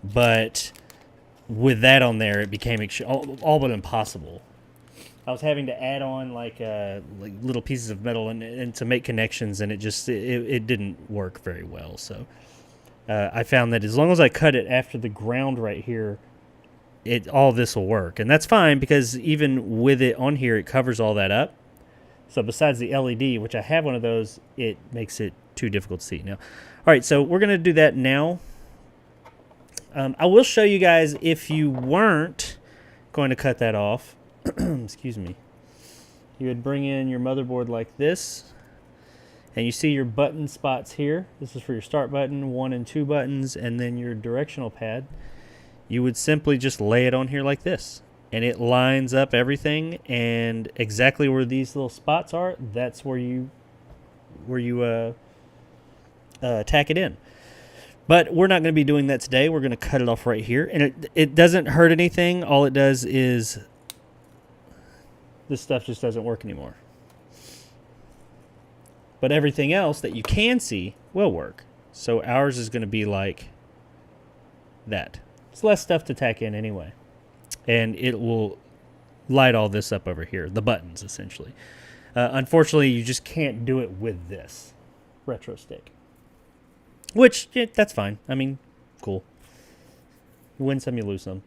but with that on there, it became all but impossible. I was having to add on like little pieces of metal and to make connections, and it didn't work very well. So I found that as long as I cut it after the ground right here, all this will work, and that's fine because even with it on here, it covers all that up. So besides the LED, which I have one of those, it makes it too difficult to see. Now, all right, so we're gonna do that now. I will show you guys if you weren't going to cut that off. Excuse me. You would bring in your motherboard like this, and you see your button spots here. This is for your start button, 1 and 2 buttons, and then your directional pad. You would simply just lay it on here like this, and it lines up everything, and exactly where these little spots are, that's where you tack it in. But we're not going to be doing that today. We're going to cut it off right here, and it doesn't hurt anything. All it does is this stuff just doesn't work anymore. But everything else that you can see will work. So ours is going to be like that. It's less stuff to tack in anyway. And it will light all this up over here, the buttons essentially. Unfortunately, you just can't do it with this retro stick. Which, yeah, that's fine. I mean, cool. You win some, you lose some.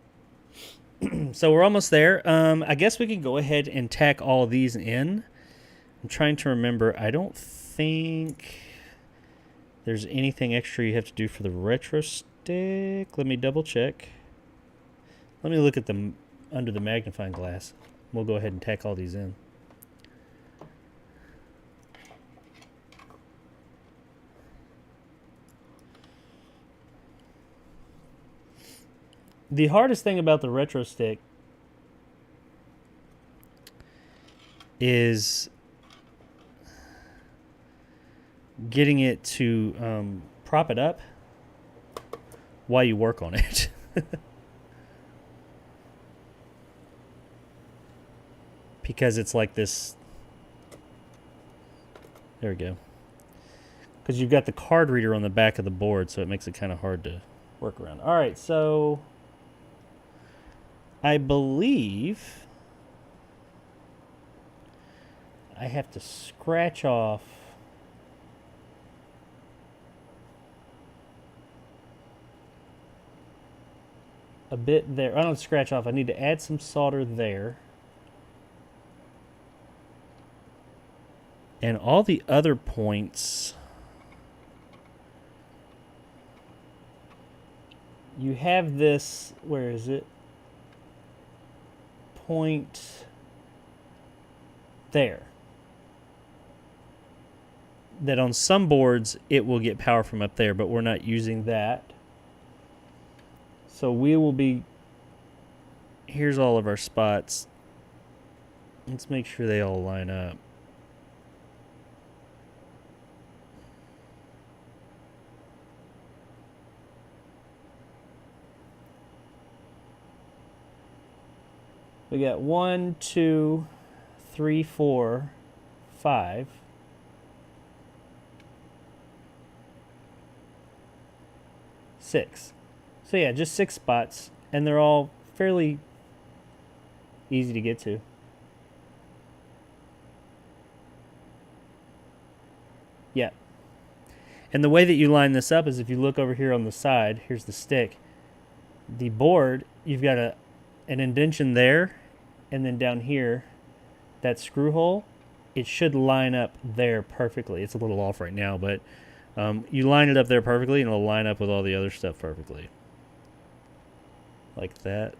So we're almost there. I guess we can go ahead and tack all of these in. I'm trying to remember. I don't think there's anything extra you have to do for the retro stick. Let me double check. Let me look at them under the magnifying glass. We'll go ahead and tack all these in. The hardest thing about the retro stick is getting it to prop it up while you work on it. Because it's like this. There we go. Because you've got the card reader on the back of the board, so it makes it kind of hard to work around. All right, so I believe I have to scratch off a bit there. I don't scratch off. I need to add some solder there. And all the other points, you have this, where is it? Point there. That on some boards it will get power from up there, but we're not using that. So we will be, here's all of our spots. Let's make sure they all line up. We got 1, 2, 3, 4, 5. 6. So yeah, just 6 spots, and they're all fairly easy to get to. Yeah. And the way that you line this up is if you look over here on the side, here's the stick. The board, you've got an indentation there, and then down here, that screw hole it should line up there perfectly. It's a little off right now, but you line it up there perfectly, and it'll line up with all the other stuff perfectly. Like that.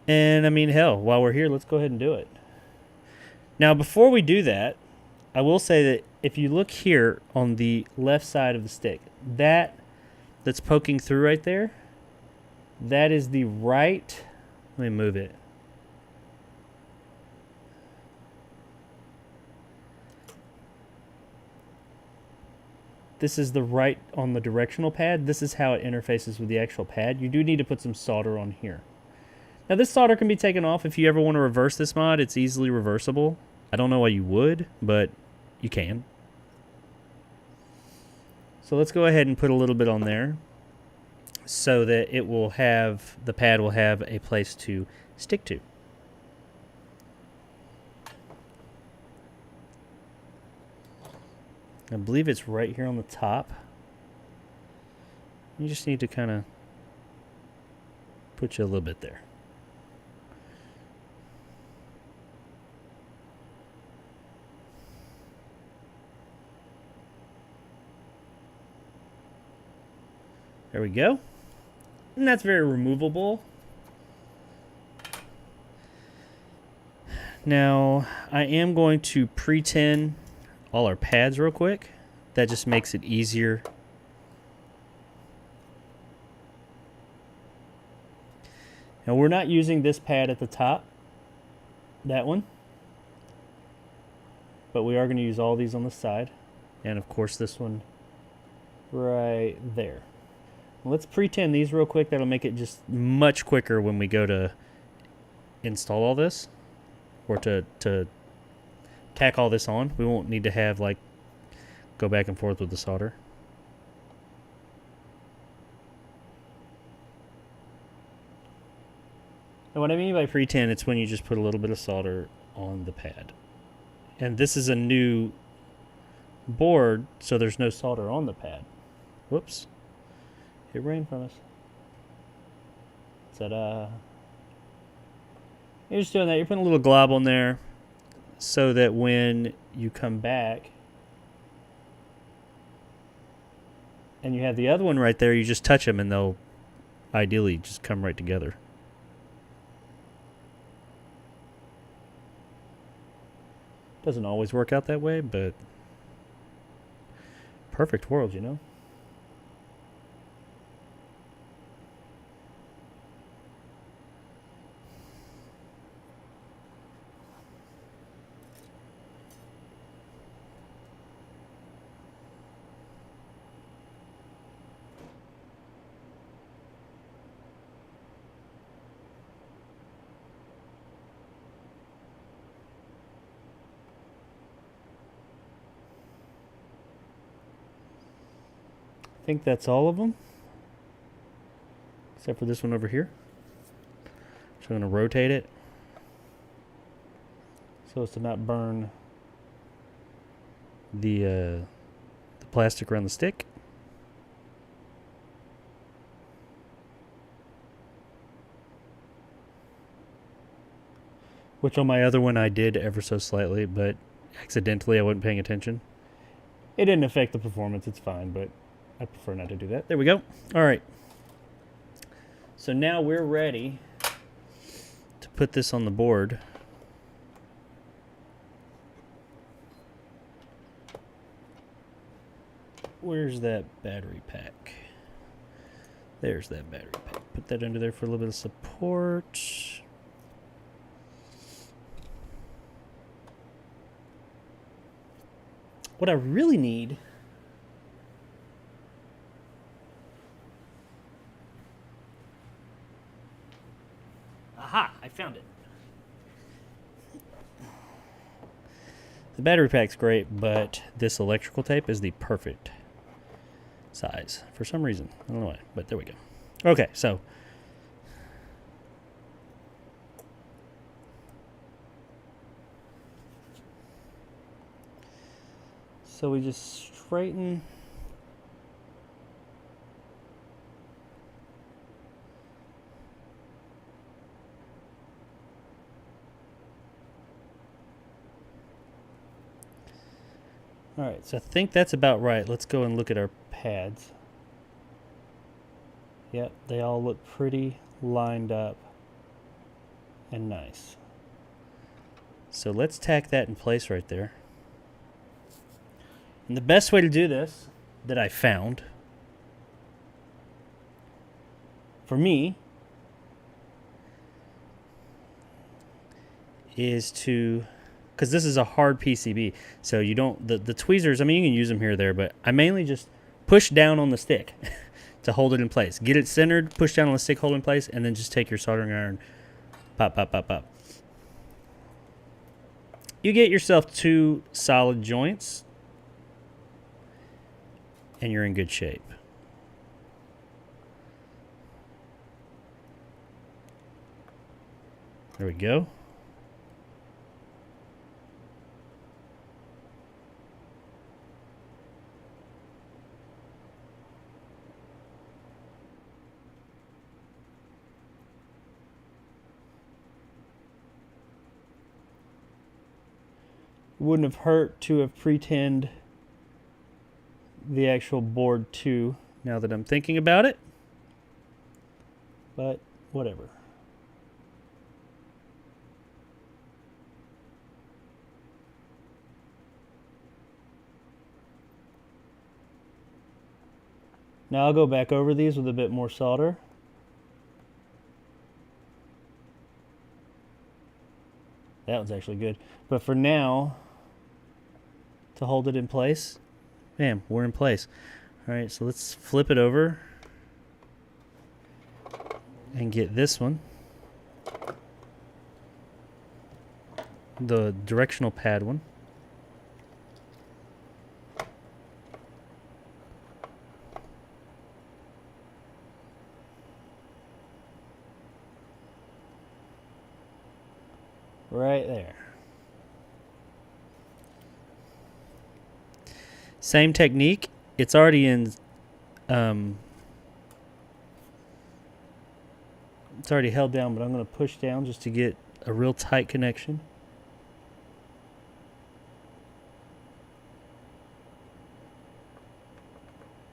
And I mean, hell, while we're here, let's go ahead and do it. Now, before we do that, I will say that if you look here on the left side of the stick, that's poking through right there, that is the right, let me move it. This is the right on the directional pad. This is how it interfaces with the actual pad. You do need to put some solder on here. Now this solder can be taken off if you ever want to reverse this mod. It's easily reversible. I don't know why you would, but you can. So let's go ahead and put a little bit on there so that it will have, the pad will have a place to stick to. I believe it's right here on the top. You just need to kind of put you a little bit there. There we go. And that's very removable. Now, I am going to pre-tin all our pads real quick. That just makes it easier. Now, we're not using this pad at the top, that one, but we are going to use all these on the side, and of course this one right there. Let's pre-tin these real quick. That'll make it just much quicker when we go to install all this, or to tack all this on. We won't need to have, like, go back and forth with the solder. And what I mean by pre-tin, it's when you just put a little bit of solder on the pad. And this is a new board, so there's no solder on the pad. Whoops. It rained from us. Ta-da. You're just doing that. You're putting a little glob on there so that when you come back and you have the other one right there, you just touch them and they'll ideally just come right together. Doesn't always work out that way, but perfect world, you know? I think that's all of them, except for this one over here. So I'm going to rotate it so as to not burn the plastic around the stick. Which on my other one I did ever so slightly, but accidentally I wasn't paying attention. It didn't affect the performance, it's fine, but I prefer not to do that. There we go. All right. So now we're ready to put this on the board. Where's that battery pack? There's that battery pack. Put that under there for a little bit of support. What I really need I found it. The battery pack's great, but this electrical tape is the perfect size for some reason. I don't know why, but there we go. Okay, so we just straighten Alright, so I think that's about right. Let's go and look at our pads. Yep, they all look pretty lined up and nice. So let's tack that in place right there. And the best way to do this that I found for me is to, because this is a hard PCB, so you don't, the tweezers, I mean, you can use them here or there, but I mainly just push down on the stick to hold it in place. Get it centered, push down on the stick, hold it in place, and then just take your soldering iron, pop, pop, pop, pop. You get yourself 2 solid joints, and you're in good shape. There we go. Wouldn't have hurt to have pre-tinned the actual board too, now that I'm thinking about it. But whatever. Now I'll go back over these with a bit more solder. That one's actually good. But for now, to hold it in place, bam, we're in place. All right, so let's flip it over and get this one. The directional pad one. Right there. Same technique. It's already in, it's already held down, but I'm going to push down just to get a real tight connection.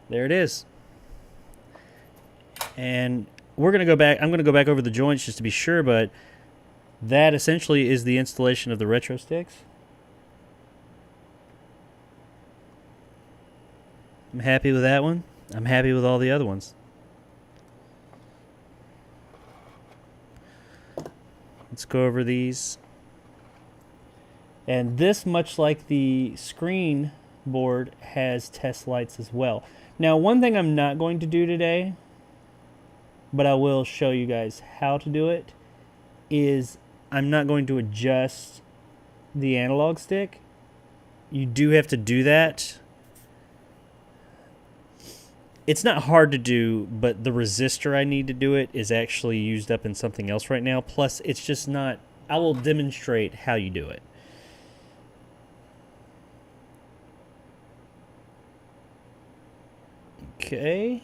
There it is. And we're going to go back, I'm going to go back over the joints just to be sure, but that essentially is the installation of the retro sticks. I'm happy with that one. I'm happy with all the other ones. Let's go over these. And this, much like the screen board, has test lights as well. Now, one thing I'm not going to do today, but I will show you guys how to do it, is I'm not going to adjust the analog stick. You do have to do that. It's not hard to do, but the resistor I need to do it is actually used up in something else right now. Plus, it's just not, I will demonstrate how you do it. Okay.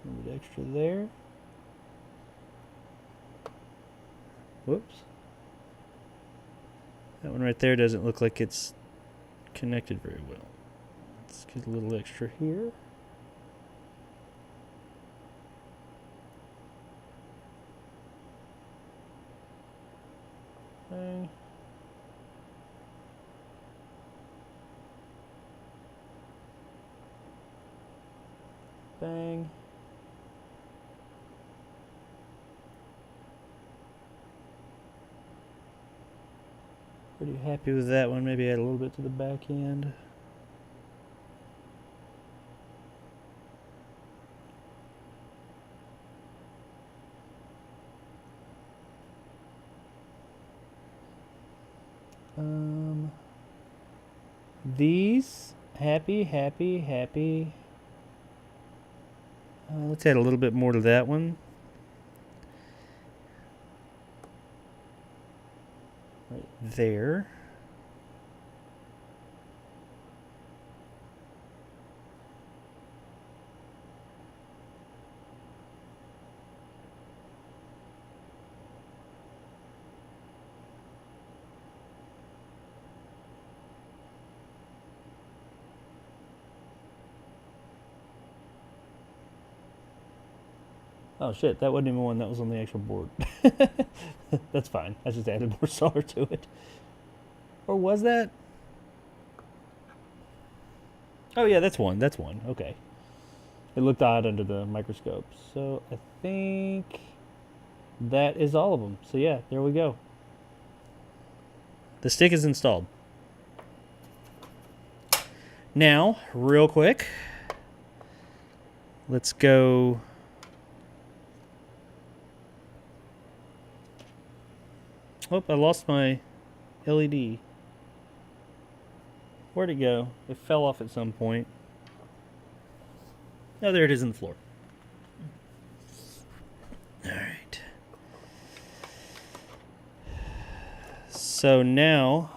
A little bit extra there. Whoops. That one right there doesn't look like it's connected very well. Let's get a little extra here. Bang. Bang. Pretty happy with that one. Maybe add a little bit to the back end. These, happy. Let's add a little bit more to that one. Right there. Oh shit, that wasn't even one that was on the actual board. That's fine. I just added more solder to it. Or was that? Oh yeah, that's one. That's one. Okay. It looked odd under the microscope. So I think that is all of them. So yeah, there we go. The stick is installed. Now, real quick, let's go. Oh, I lost my LED. Where'd it go? It fell off at some point. Oh, there it is on the floor. All right. So now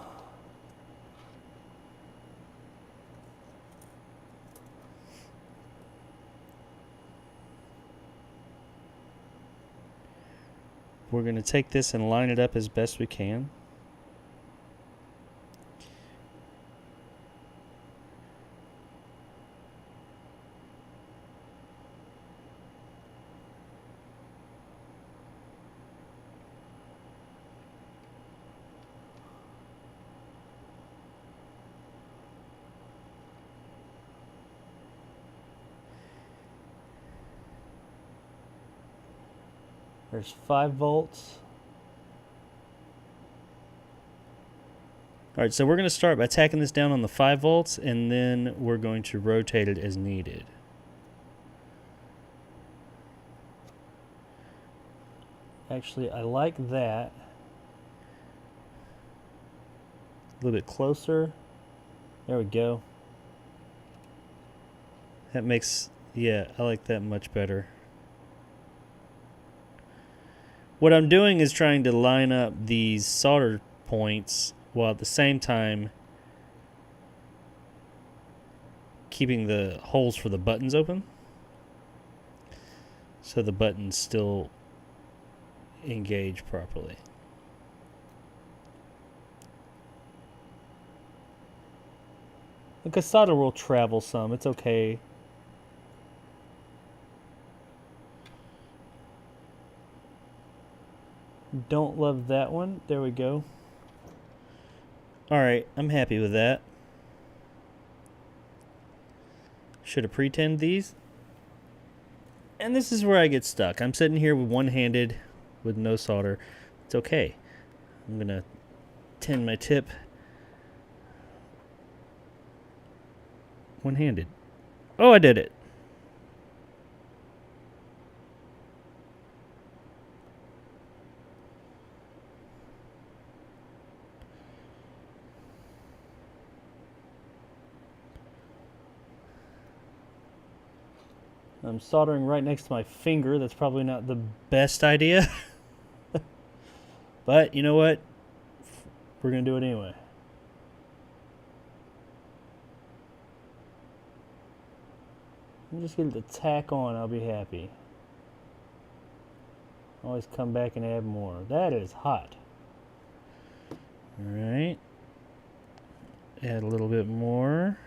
we're going to take this and line it up as best we can. There's 5 volts. All right, so we're going to start by tacking this down on the 5 volts, and then we're going to rotate it as needed. Actually, I like that. A little bit closer. There we go. That makes, yeah, I like that much better. What I'm doing is trying to line up these solder points while at the same time keeping the holes for the buttons open, so the buttons still engage properly. Because solder will travel some, it's okay. Don't love that one. There we go. Alright, I'm happy with that. Should have pre-tinned these. And this is where I get stuck. I'm sitting here with one-handed with no solder. It's okay. I'm going to tin my tip one-handed. Oh, I did it. I'm soldering right next to my finger. That's probably not the best idea. But you know what? We're going to do it anyway. I'm just going to tack on. I'll be happy. Always come back and add more. That is hot. Alright. Add a little bit more.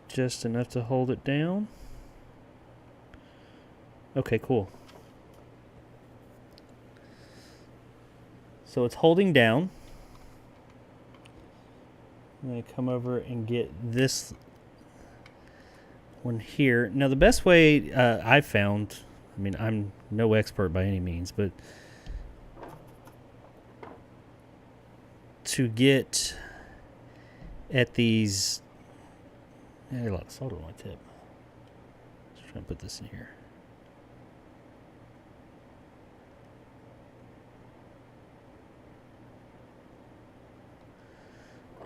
Just enough to hold it down. Okay, cool. So it's holding down. I'm going to come over and get this one here. Now the best way I've found, I mean, I'm no expert by any means, but to get at these, I got a lot of solder on my tip. Let's try and put this in here.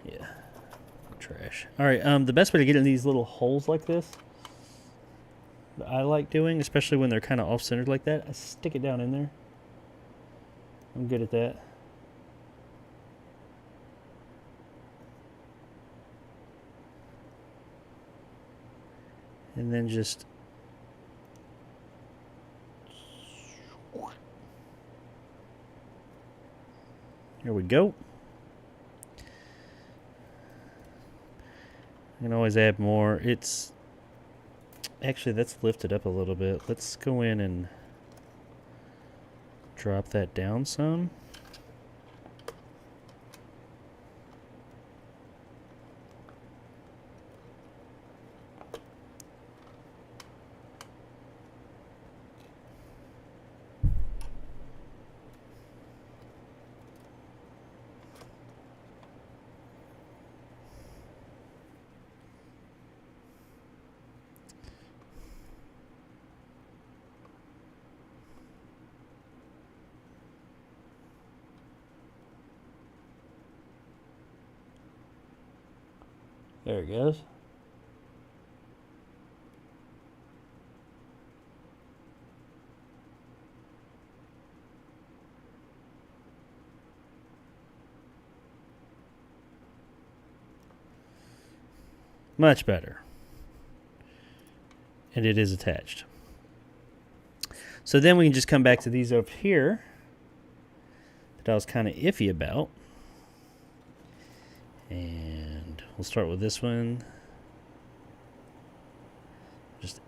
Yeah, trash. All right, the best way to get in these little holes like this, that I like doing, especially when they're kind of off-centered like that, I stick it down in there. I'm good at that. And then just Here we go. I can always add more. It's actually, let's lift it up a little bit. Let's go in and drop that down some. There it goes. Much better. And it is attached. So then we can just come back to these over here that I was kind of iffy about. And we'll start with this one. Just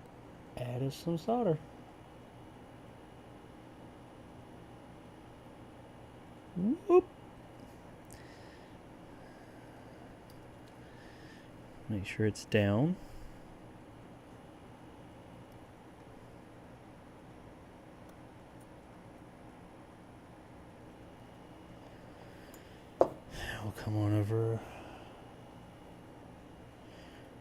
add us some solder. Whoop. Make sure it's down. We'll come on over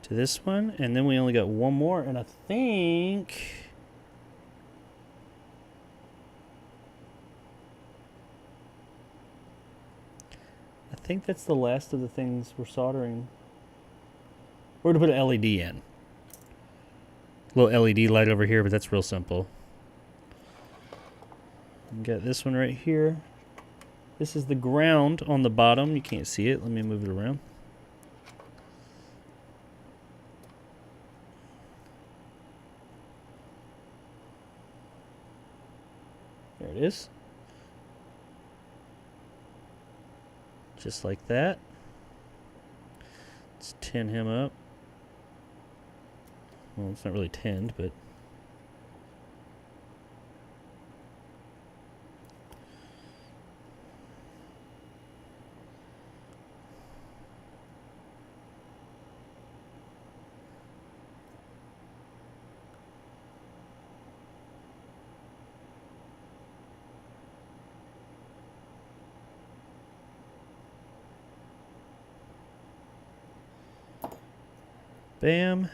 to this one, and then we only got one more, and I think that's the last of the things we're soldering. We're going to put an LED in. Little LED light over here, but that's real simple. Got this one right here. This is the ground on the bottom. You can't see it. Let me move it around. There it is. Just like that. Let's tin him up. Well, it's not really tinned, but bam.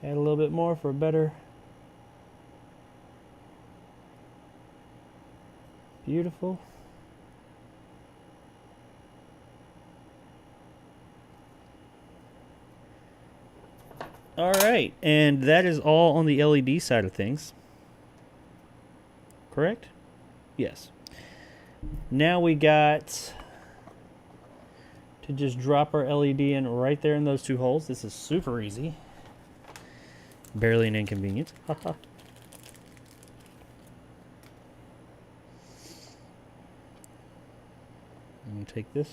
Add a little bit more for a better. Beautiful. All right, and that is all on the LED side of things. Correct? Yes. Now we got to just drop our LED in right there in those two holes. This is super easy. Barely an inconvenience. I'm going to take this.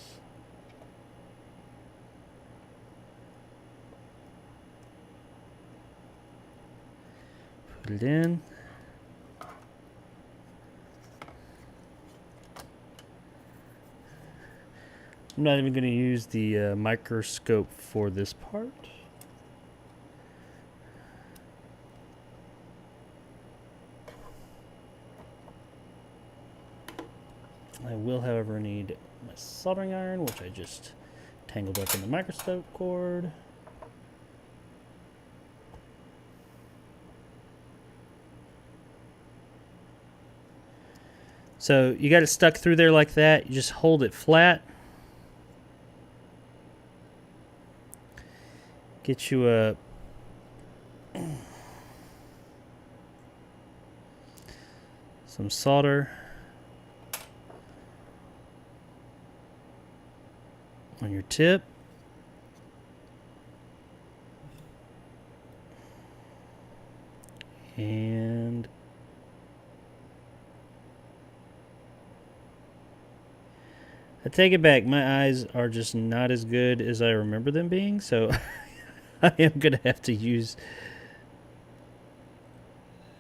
Put it in. I'm not even going to use the microscope for this part. I will, however, need my soldering iron, which I just tangled up in the microscope cord. So you got it stuck through there like that. You just hold it flat. Get you a some solder on your tip. And I take it back. My eyes are just not as good as I remember them being, so I am going to have to use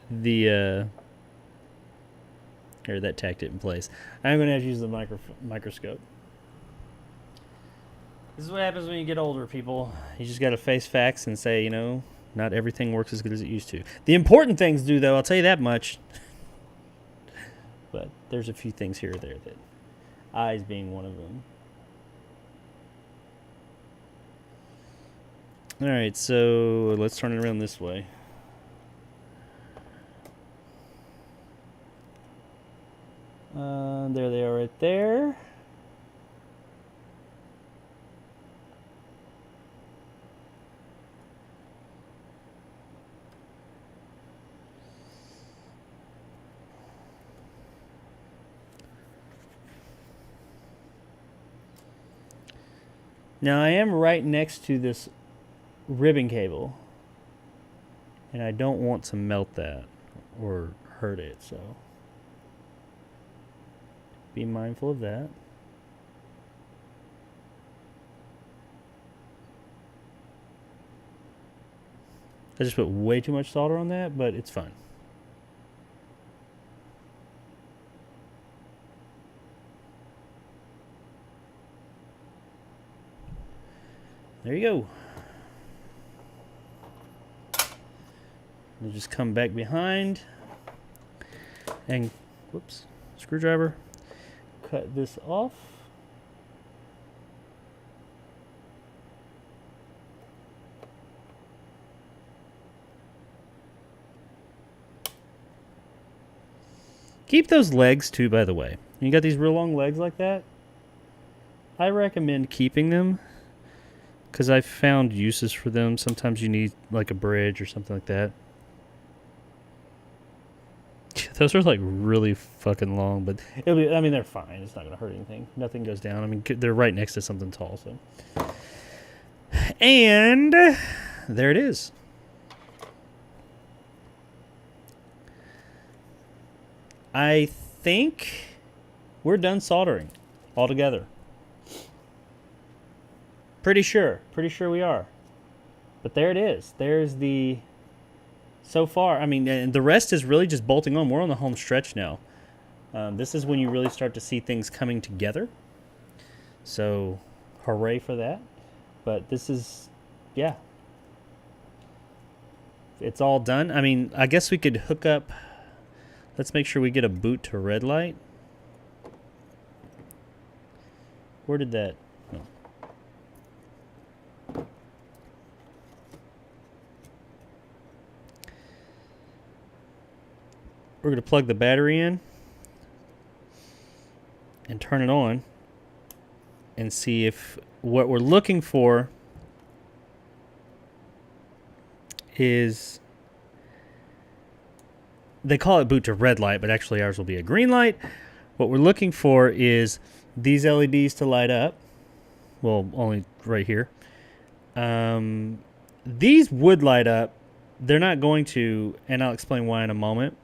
the... or that tacked it in place. I'm going to have to use the microscope. This is what happens when you get older, people. You just got to face facts and say, you know, not everything works as good as it used to. The important things do, though, I'll tell you that much. But there's a few things here or there that... eyes being one of them. Alright, so let's turn it around this way. There they are right there. Now I am right next to this ribbon cable, and I don't want to melt that or hurt it, so be mindful of that. I just put way too much solder on that, but it's fine. There you go. We'll just come back behind and, whoops, screwdriver, cut this off. Keep those legs too, by the way. You got these real long legs like that, I recommend keeping them, because I've found uses for them. Sometimes you need like a bridge or something like that. Those are like really fucking long, but it'll be, I mean, they're fine. It's not going to hurt anything. Nothing goes down. I mean, they're right next to something tall, so. And there it is. I think we're done soldering altogether. Pretty sure we are. But there it is. There's the, so far, I mean, and the rest is really just bolting on. We're on the home stretch now. This is when you really start to see things coming together. So, hooray for that. But this is, yeah. It's all done. I mean, I guess we could hook up, let's make sure we get a boot to red light. Where did that, no. We're going to plug the battery in and turn it on and see if what we're looking for is, they call it boot to red light, but actually ours will be a green light. What we're looking for is these LEDs to light up. Well, only right here. These would light up. They're not going to, and I'll explain why in a moment.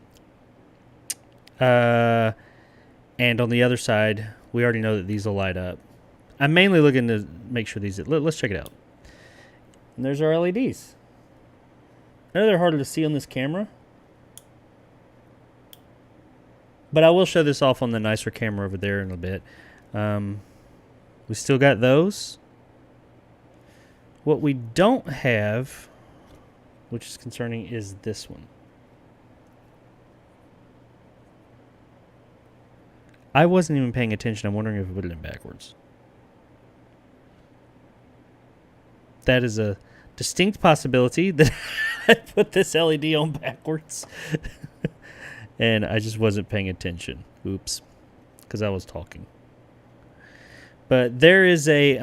And on the other side, we already know that these will light up. I'm mainly looking to make sure these, let's check it out. And there's our LEDs. I know they're harder to see on this camera, but I will show this off on the nicer camera over there in a bit. We still got those. What we don't have, which is concerning, is this one. I wasn't even paying attention. I'm wondering if I put it in backwards. That is a distinct possibility that I put this LED on backwards. And I just wasn't paying attention. Oops. Because I was talking. But there is a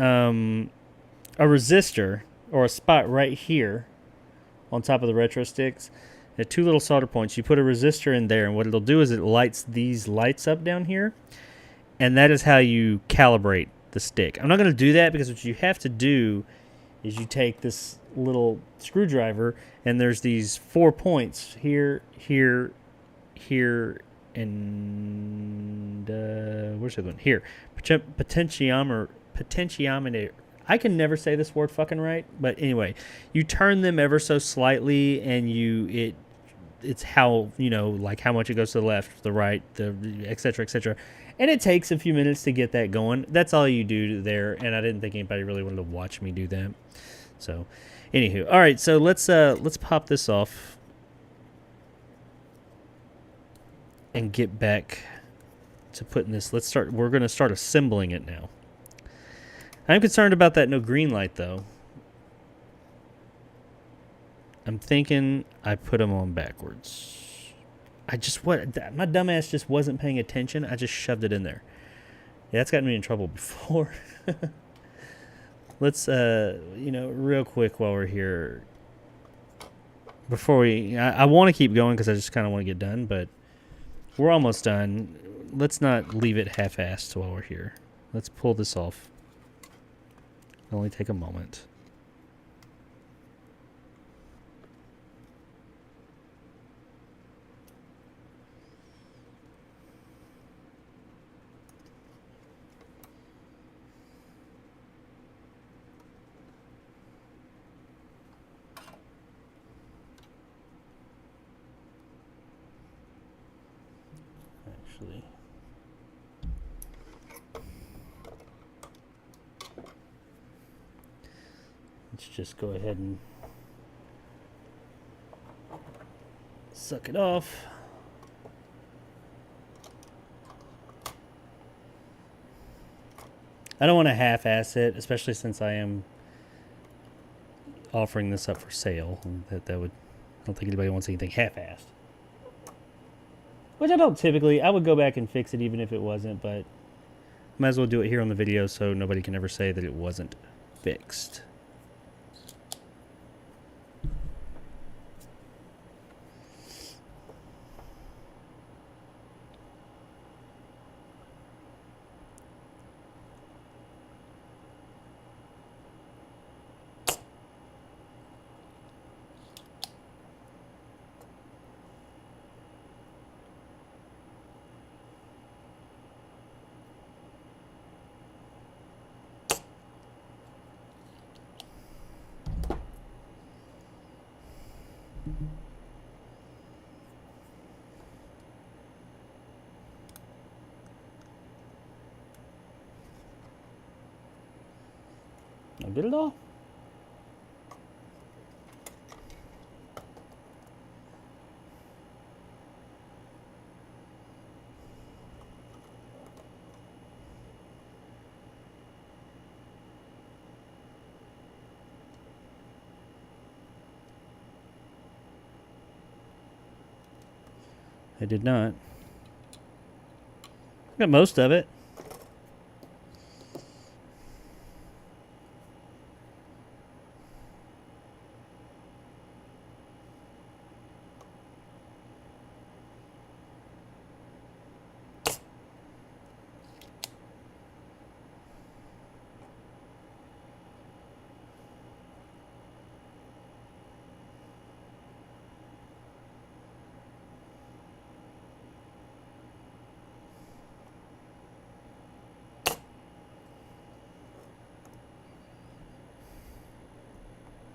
resistor or a spot right here on top of the retro sticks. There are two little solder points. You put a resistor in there, and what it'll do is it lights these lights up down here, and that is how you calibrate the stick. I'm not going to do that because what you have to do is you take this little screwdriver, and there's these 4 points here, here, here, and and where's the other one? Here, potentiometer. I can never say this word fucking right, but anyway, you turn them ever so slightly, and it's how, you know, like how much it goes to the left, the right, the et cetera, and it takes a few minutes to get that going. That's all you do there, and I didn't think anybody really wanted to watch me do that. So, anywho, all right, so let's pop this off and get back to putting this. We're gonna start assembling it now. I'm concerned about that no green light, though. I'm thinking I put them on backwards. My dumbass just wasn't paying attention. I just shoved it in there. Yeah, that's gotten me in trouble before. Let's, you know, real quick while we're here. I want to keep going because I just kind of want to get done, but we're almost done. Let's not leave it half-assed while we're here. Let's pull this off. It'll only take a moment. Actually, let's just go ahead and suck it off. I don't want to half-ass it, especially since I am offering this up for sale. I don't think anybody wants anything half-assed. Which I don't typically. I would go back and fix it even if it wasn't, but might as well do it here on the video so nobody can ever say that it wasn't fixed. I did it all? I did not. Got most of it.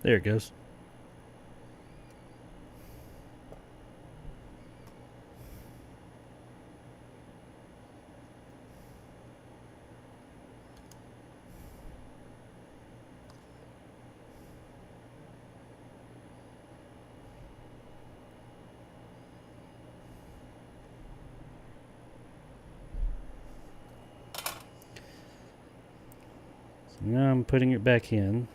There it goes. So now I'm putting it back in.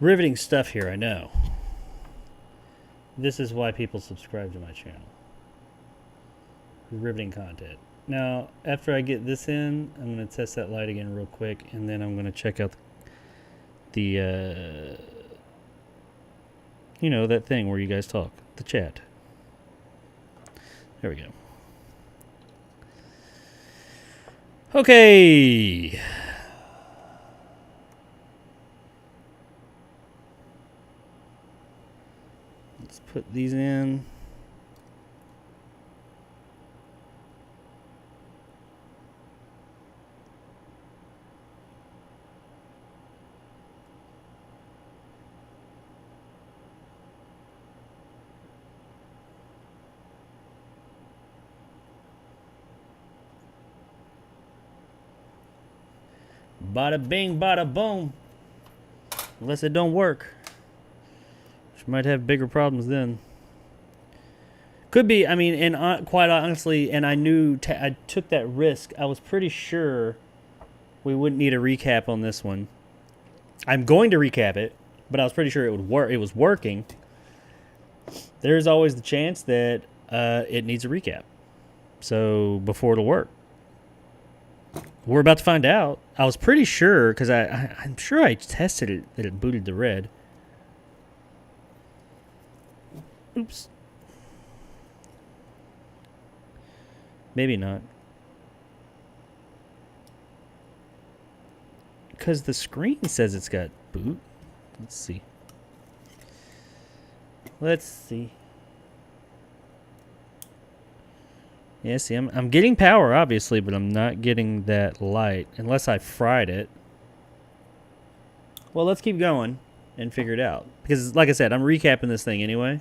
Riveting stuff here, I know. This is why people subscribe to my channel. Riveting content. Now, after I get this in, I'm going to test that light again real quick, and then I'm going to check out the you know, that thing where you guys talk, the chat. There we go. Okay. Let's put these in. Bada bing, bada boom. Unless it don't work. Which might have bigger problems then. Could be, I mean, and quite honestly, and I knew, I took that risk. I was pretty sure we wouldn't need a recap on this one. I'm going to recap it, but I was pretty sure it would work. It was working. There's always the chance that it needs a recap. So, before it'll work. We're about to find out. I was pretty sure, because I'm sure I tested it, that it booted the red. Oops. Maybe not. Because the screen says it's got boot. Let's see. Let's see. Yeah, see, I'm getting power, obviously, but I'm not getting that light. Unless I fried it. Well, let's keep going and figure it out. Because, like I said, I'm recapping this thing anyway.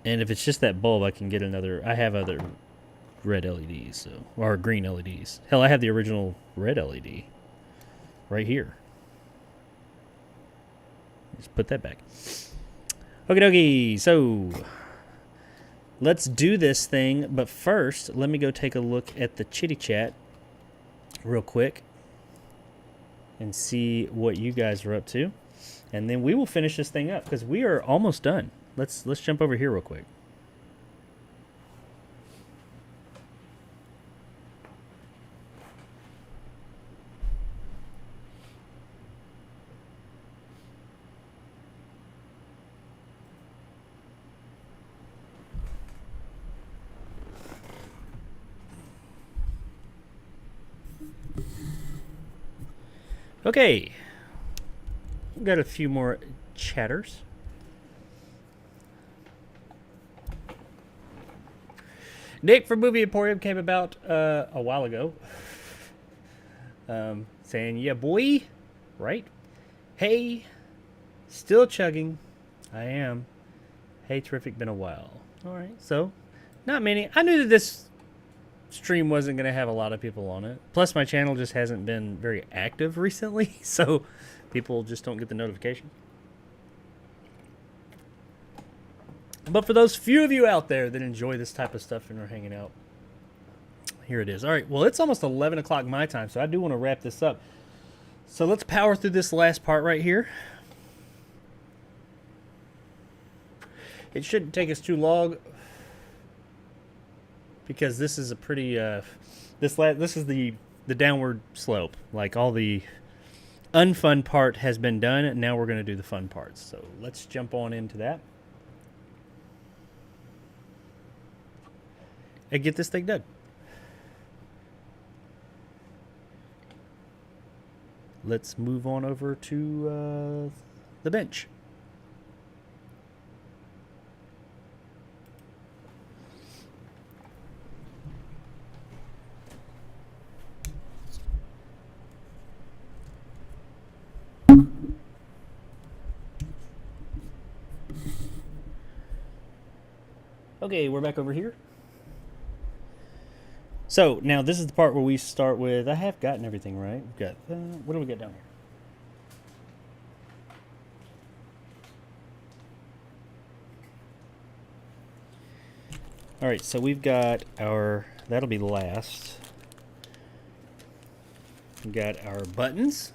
And if it's just that bulb, I can get another... I have other red LEDs, so, or green LEDs. Hell, I have the original red LED right here. Just put that back. Okie dokie, so... let's do this thing, but first, let me go take a look at the chitty chat real quick and see what you guys are up to. And then we will finish this thing up because we are almost done. Let's jump over here real quick. Okay, we've got a few more chatters. Nick from Movie Emporium came about a while ago, saying, "Yeah, boy, right? Hey, still chugging. I am. Hey, terrific. Been a while. All right, so not many. I knew that this stream wasn't going to have a lot of people on it. Plus, my channel just hasn't been very active recently, so people just don't get the notification. But for those few of you out there that enjoy this type of stuff and are hanging out, here it is. All right, well, it's almost 11 o'clock my time, so I do want to wrap this up. So let's power through this last part right here. It shouldn't take us too long, because this is a pretty this is the downward slope. Like, all the unfun part has been done, and now we're going to do the fun parts. So let's jump on into that and get this thing done. Let's move on over to the bench. Okay, we're back over here. So, now this is the part where we start with... I have gotten everything right. We've got... what do we got down here? Alright, so we've got our... That'll be last. We've got our buttons.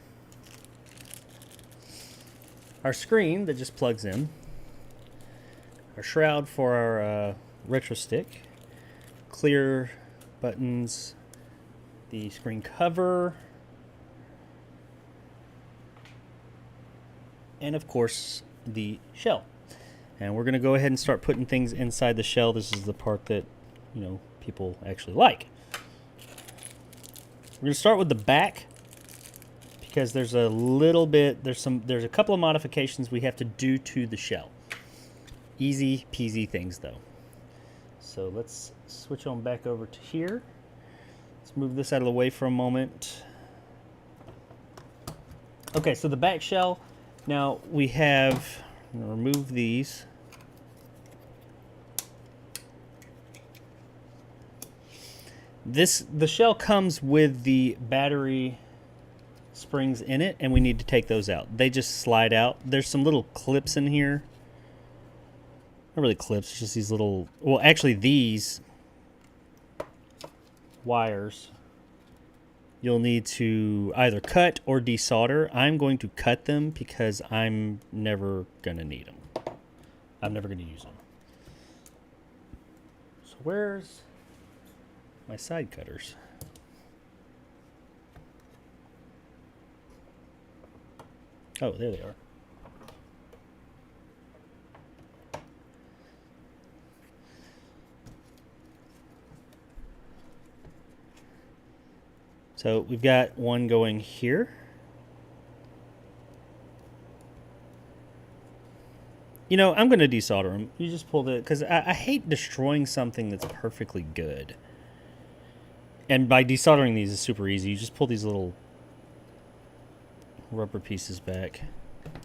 Our screen that just plugs in. Our shroud for our retro stick. Clear buttons. The screen cover. And of course, the shell. And we're going to go ahead and start putting things inside the shell. This is the part that, you know, people actually like. We're gonna start with the back because there's a little bit, there's a couple of modifications we have to do to the shell. Easy peasy things though. So let's switch on back over to here. Let's move this out of the way for a moment. Okay, so the back shell. Now we have, I'm gonna remove these. The shell comes with the battery springs in it, and we need to take those out. They just slide out. There's some little clips in here. Not really clips, it's just these little, well, actually these wires you'll need to either cut or desolder. I'm going to cut them because I'm never going to need them. I'm never going to use them. So where's my side cutters? Oh, there they are. So we've got one going here. You know, I'm going to desolder them. You just pull the, because I hate destroying something that's perfectly good. And by desoldering these is super easy. You just pull these little rubber pieces back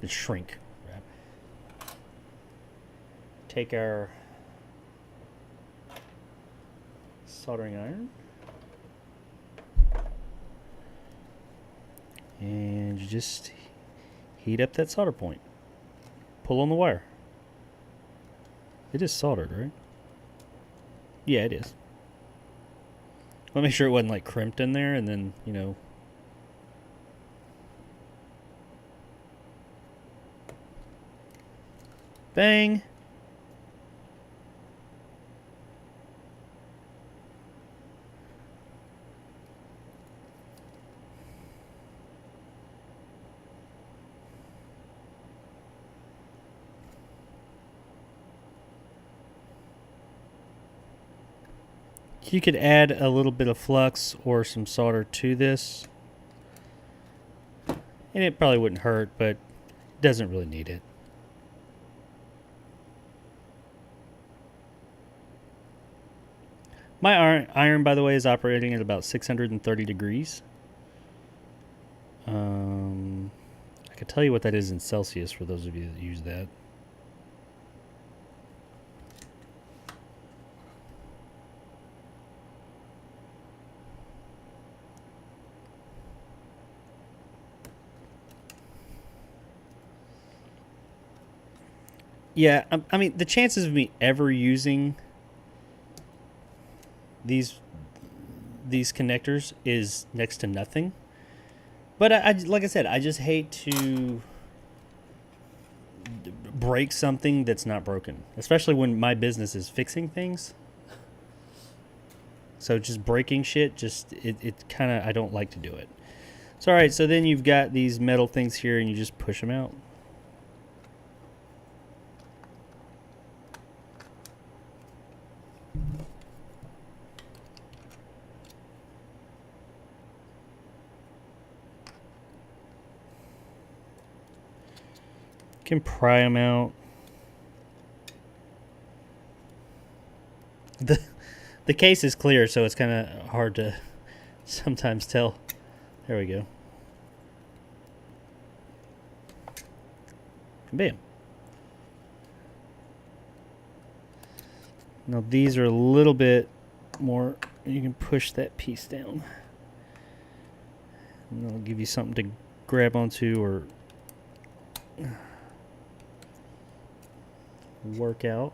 and shrink. Take our soldering iron. And you just heat up that solder point. Pull on the wire. It is soldered, right? Yeah, it is. I'll make sure it wasn't like crimped in there and then, you know. Bang. You could add a little bit of flux or some solder to this. And it probably wouldn't hurt, but doesn't really need it. My iron, by the way, is operating at about 630 degrees. I could tell you what that is in Celsius for those of you that use that. Yeah, I mean, the chances of me ever using these connectors is next to nothing. But I like I said, I just hate to break something that's not broken, especially when my business is fixing things. So just breaking shit, it kind of, I don't like to do it. So all right, so then you've got these metal things here, and you just push them out. Can pry them out. The case is clear, so it's kind of hard to sometimes tell. There we go. Bam. Now these are a little bit more, you can push that piece down. And that'll give you something to grab onto or work out.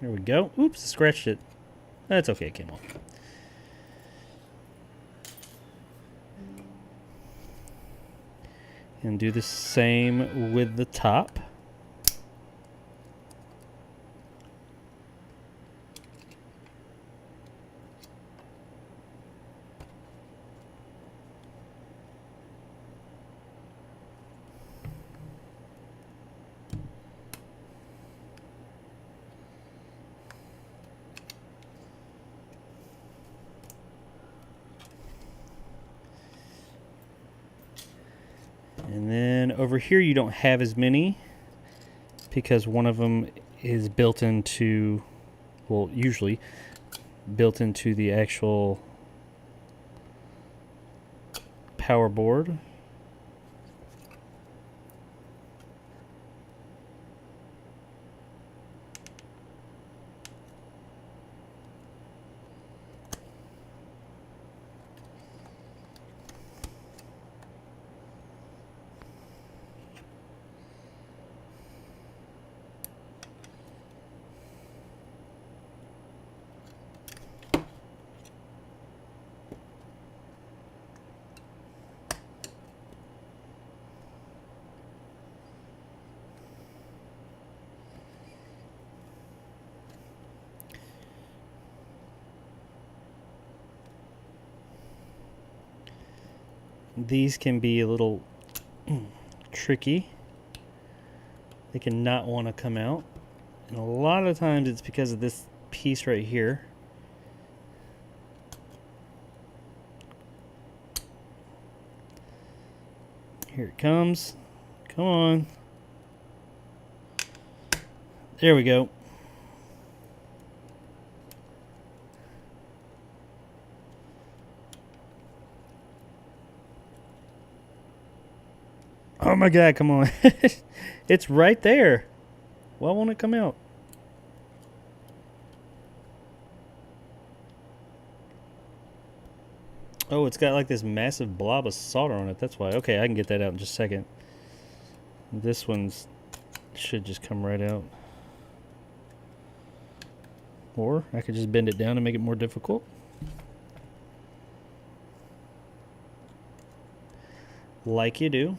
There we go. Oops, scratched it. That's okay, it came off. And do the same with the top. And then over here you don't have as many because one of them is built into, well, usually built into the actual power board. These can be a little tricky. They can not want to come out. And a lot of times it's because of this piece right here. Here it comes. Come on. There we go. Oh my God, come on. It's right there. Why won't it come out? Oh, it's got like this massive blob of solder on it. That's why. Okay, I can get that out in just a second. This one's should just come right out. Or I could just bend it down and make it more difficult. Like you do.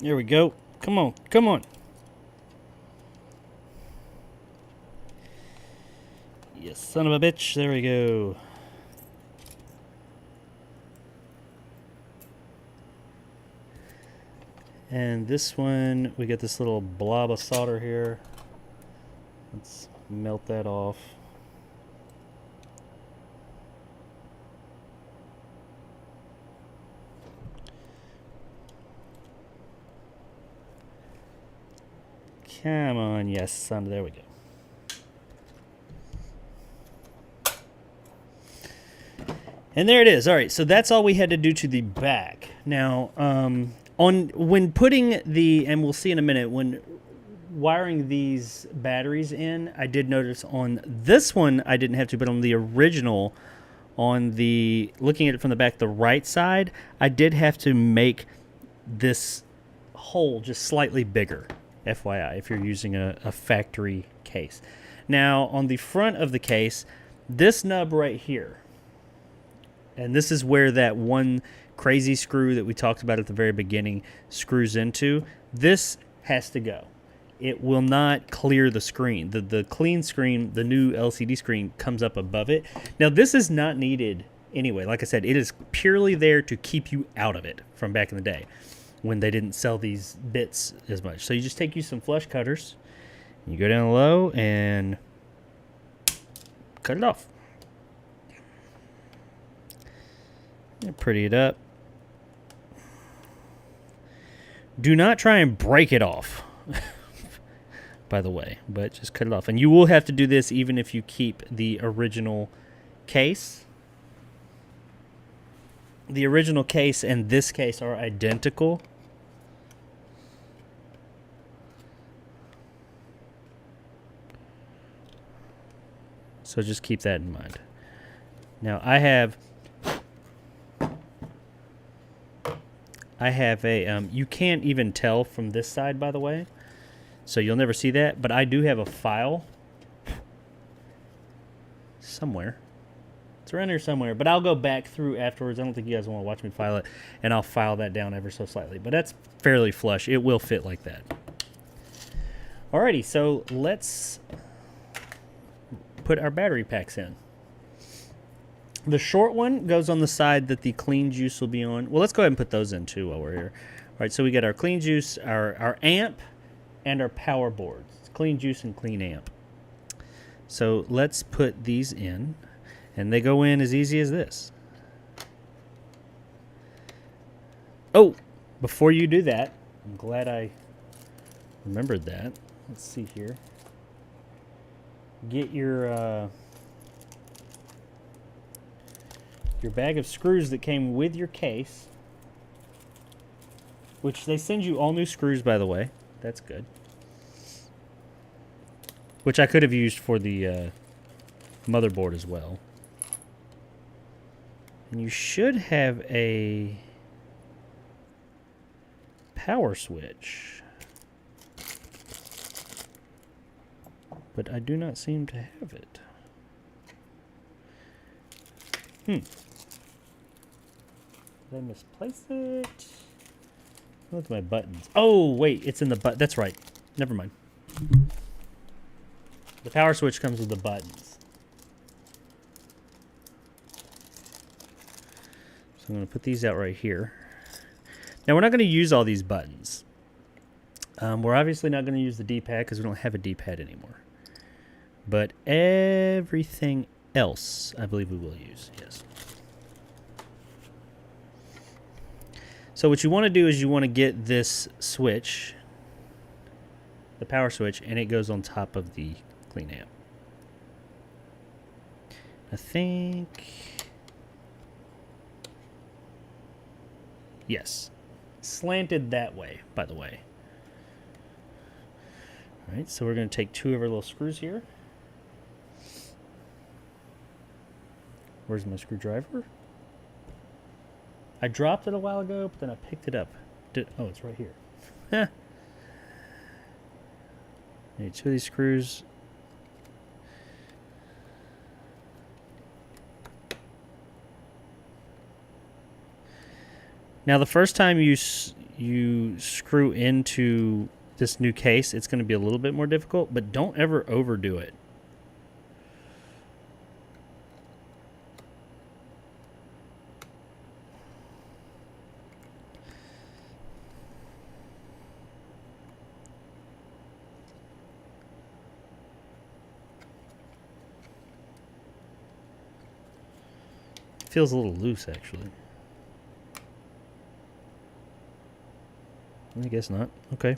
There we go. Come on, come on. Yes, son of a bitch. There we go. And this one, we get this little blob of solder here. Let's melt that off. Come on, yes, son. There we go. And there it is. All right, so that's all we had to do to the back. Now, when putting the, and we'll see in a minute, when wiring these batteries in, I did notice on this one I didn't have to, but on the original, on the, looking at it from the back, the right side, I did have to make this hole just slightly bigger. FYI, if you're using a factory case. Now, on the front of the case, this nub right here, and this is where that one crazy screw that we talked about at the very beginning screws into, this has to go. It will not clear the screen. The clean screen, the new LCD screen, comes up above it. Now, this is not needed anyway. Like I said, it is purely there to keep you out of it from back in the day, when they didn't sell these bits as much. So you just take you some flush cutters, you go down low and cut it off. And pretty it up. Do not try and break it off, by the way, but just cut it off. And you will have to do this even if you keep the original case. The original case and this case are identical. So just keep that in mind. Now I have a, you can't even tell from this side, by the way, so you'll never see that, but I do have a file somewhere. It's around here somewhere, but I'll go back through afterwards. I don't think you guys want to watch me file it, and I'll file that down ever so slightly, but that's fairly flush. It will fit like that. Alrighty, so let's put our battery packs in. The short one goes on the side that the clean juice will be on. Well, let's go ahead and put those in too while we're here. All right, so we got our clean juice, our amp, and our power boards. It's clean juice and clean amp. So let's put these in, and they go in as easy as this. Oh, before you do that, I'm glad I remembered that. Let's see here. Get your bag of screws that came with your case, which they send you all new screws, by the way. That's good. Which I could have used for the motherboard as well. And you should have a power switch. But I do not seem to have it. Did I misplace it? Look at my buttons. Oh, wait, it's in the button. That's right. Never mind. The power switch comes with the buttons. So I'm going to put these out right here. Now, we're not going to use all these buttons. We're obviously not going to use the D-pad because we don't have a D-pad anymore. But everything else, I believe we will use, yes. So what you want to do is you want to get this switch, the power switch, and it goes on top of the clean amp. I think, yes, slanted that way, by the way. All right, so we're going to take two of our little screws here. Where's my screwdriver? I dropped it a while ago, but then I picked it up. Oh, it's right here. Need two of these screws. Now, the first time you screw into this new case, it's going to be a little bit more difficult, but don't ever overdo it. Feels a little loose, actually. I guess not. Okay.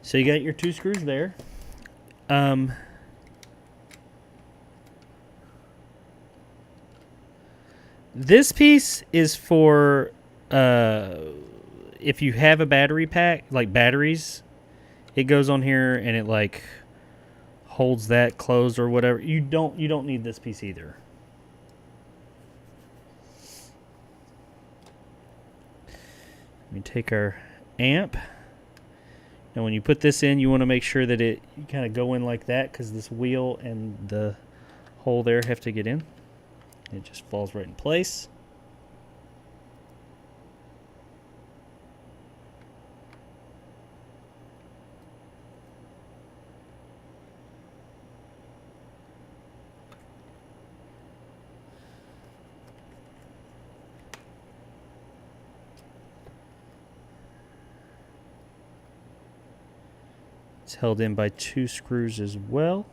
So you got your two screws there. This piece is for if you have a battery pack, like batteries, it goes on here and it like holds that closed or whatever. You don't need this piece either. Let me take our amp. Now when you put this in, you want to make sure that you kind of go in like that because this wheel and the hole there have to get in. It just falls right in place. It's held in by two screws as well.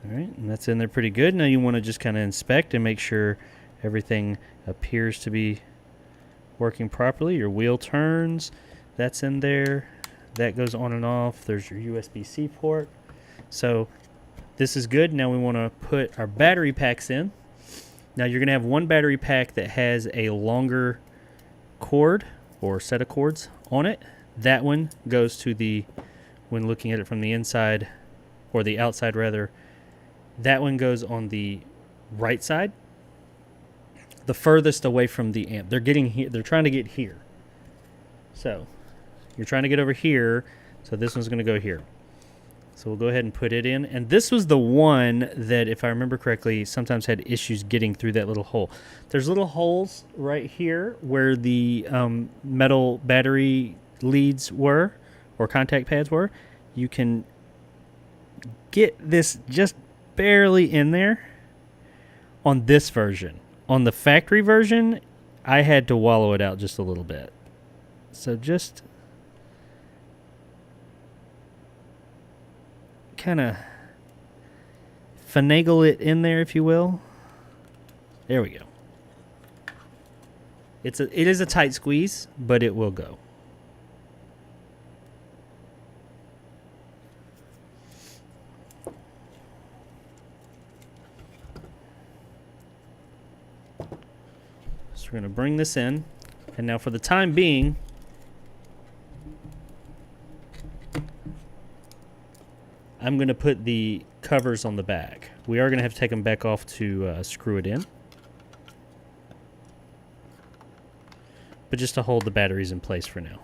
All right, and that's in there pretty good. Now you want to just kind of inspect and make sure everything appears to be working properly. Your wheel turns, that's in there. That goes on and off. There's your USB-C port. So this is good. Now we want to put our battery packs in. Now you're going to have one battery pack that has a longer cord or set of cords on it. That one goes to the, when looking at it from the inside, or the outside rather, that one goes on the right side, the furthest away from the amp. They're getting here. They're trying to get here. So you're trying to get over here. So this one's going to go here. So we'll go ahead and put it in. And this was the one that, if I remember correctly, sometimes had issues getting through that little hole. There's little holes right here where the metal battery leads were, or contact pads were. You can get this just barely in there on this version. On the factory version, I had to wallow it out just a little bit. So just kind of finagle it in there, if you will. There we go. It is a tight squeeze, but it will go. So we're going to bring this in, and now for the time being, I'm going to put the covers on the back. We are going to have to take them back off to screw it in. But just to hold the batteries in place for now.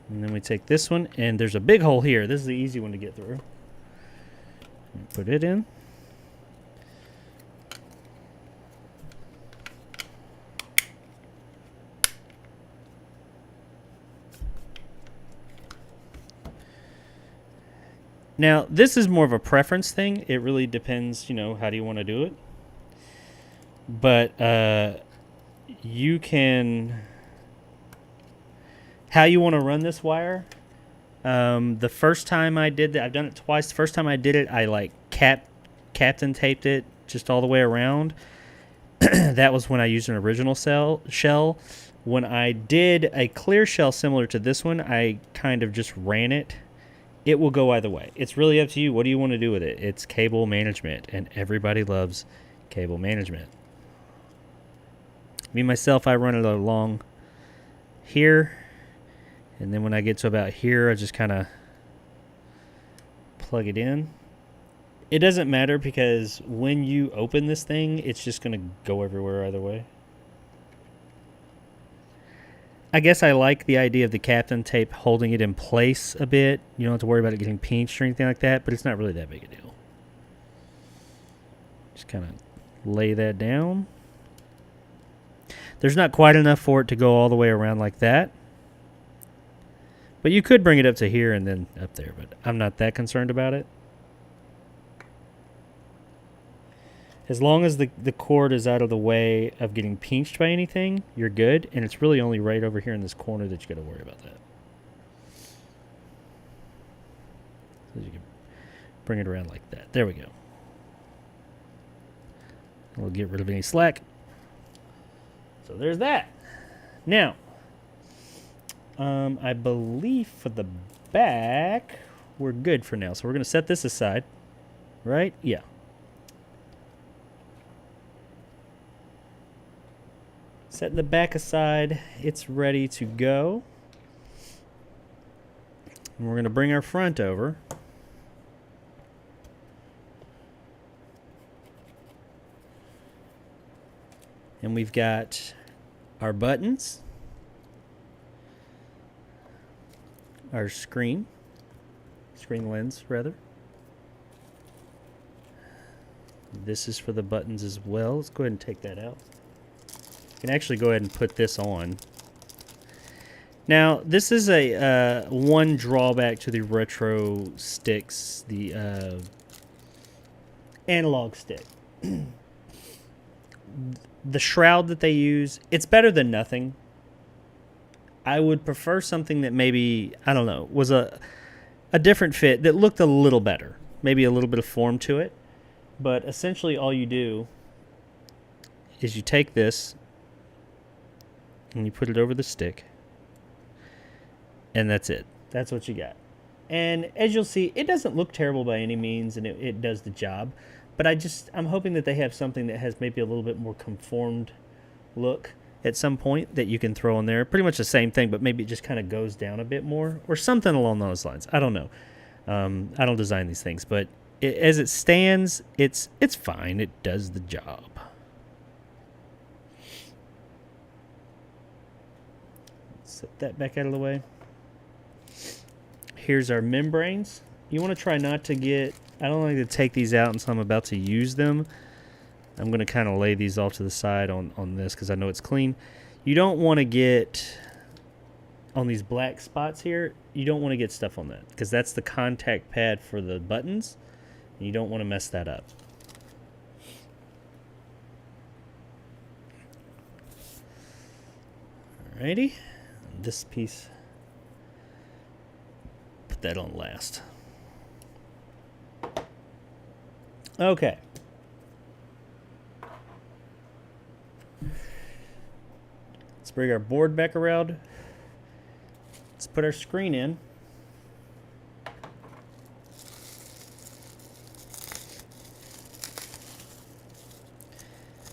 And then we take this one, and there's a big hole here. This is the easy one to get through. Put it in. Now, this is more of a preference thing. It really depends, how do you want to do it. But you can... How you want to run this wire. The first time I did that, I've done it twice. The first time I did it, I captain taped it just all the way around. That was when I used an original shell. When I did a clear shell similar to this one, I kind of just ran it. It will go either way. It's really up to you. What do you want to do with it? It's cable management, and everybody loves cable management. Me, myself, I run it along here, and then when I get to about here, I just kind of plug it in. It doesn't matter because when you open this thing, it's just going to go everywhere either way. I guess I like the idea of the captain tape holding it in place a bit. You don't have to worry about it getting pinched or anything like that, but it's not really that big a deal. Just kind of lay that down. There's not quite enough for it to go all the way around like that. But you could bring it up to here and then up there, but I'm not that concerned about it. As long as the cord is out of the way of getting pinched by anything, you're good. And it's really only right over here in this corner that you got to worry about that. So you can bring it around like that. There we go. We'll get rid of any slack. So there's that. Now, I believe for the back, we're good for now. So we're going to set this aside. Right? Yeah. Setting the back aside, it's ready to go. And we're going to bring our front over. And we've got our buttons, our screen lens rather. This is for the buttons as well. Let's go ahead and take that out. You can actually go ahead and put this on. Now, this is a one drawback to the retro sticks, the analog stick. The shroud that they use, it's better than nothing. I would prefer something that maybe, I don't know, was a different fit that looked a little better. Maybe a little bit of form to it. But essentially all you do is you take this and you put it over the stick. And that's it. That's what you got. And as you'll see, it doesn't look terrible by any means, and it does the job. But I'm hoping that they have something that has maybe a little bit more conformed look at some point that you can throw in there. Pretty much the same thing, but maybe it just kind of goes down a bit more or something along those lines. I don't know. I don't design these things, but as it stands, it's fine. It does the job. Set that back out of the way. Here's our membranes. You want to try not to get, I don't like to take these out until I'm about to use them. I'm going to kind of lay these off to the side on this because I know it's clean. You don't want to get on these black spots here. You don't want to get stuff on that because that's the contact pad for the buttons. And you don't want to mess that up. Alrighty. This piece, put that on last. Okay. Let's bring our board back around. Let's put our screen in.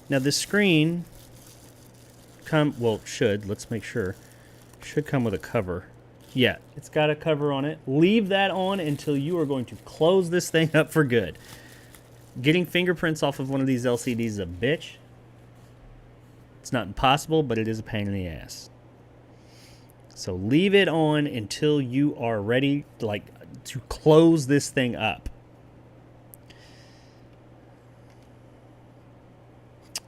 Now this screen let's make sure, should come with a cover. Yeah, it's got a cover on it. Leave that on until you are going to close this thing up for good. Getting fingerprints off of one of these LCDs is a bitch. It's not impossible, but it is a pain in the ass. So leave it on until you are ready, like, to close this thing up.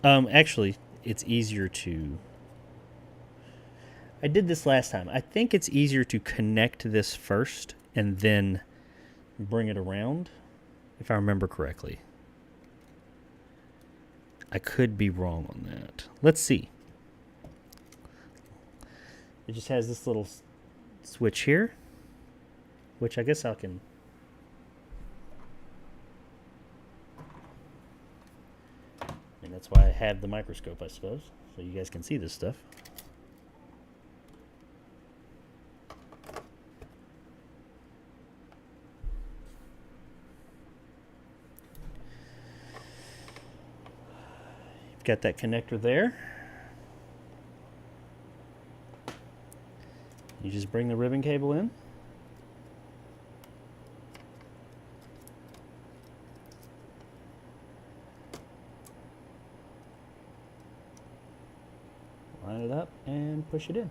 Actually, it's easier to... I did this last time. I think it's easier to connect this first and then bring it around, if I remember correctly. I could be wrong on that. Let's see. It just has this little switch here, which I guess I can... And that's why I have the microscope, I suppose, so you guys can see this stuff. Got that connector there. You just bring the ribbon cable in. Line it up and push it in.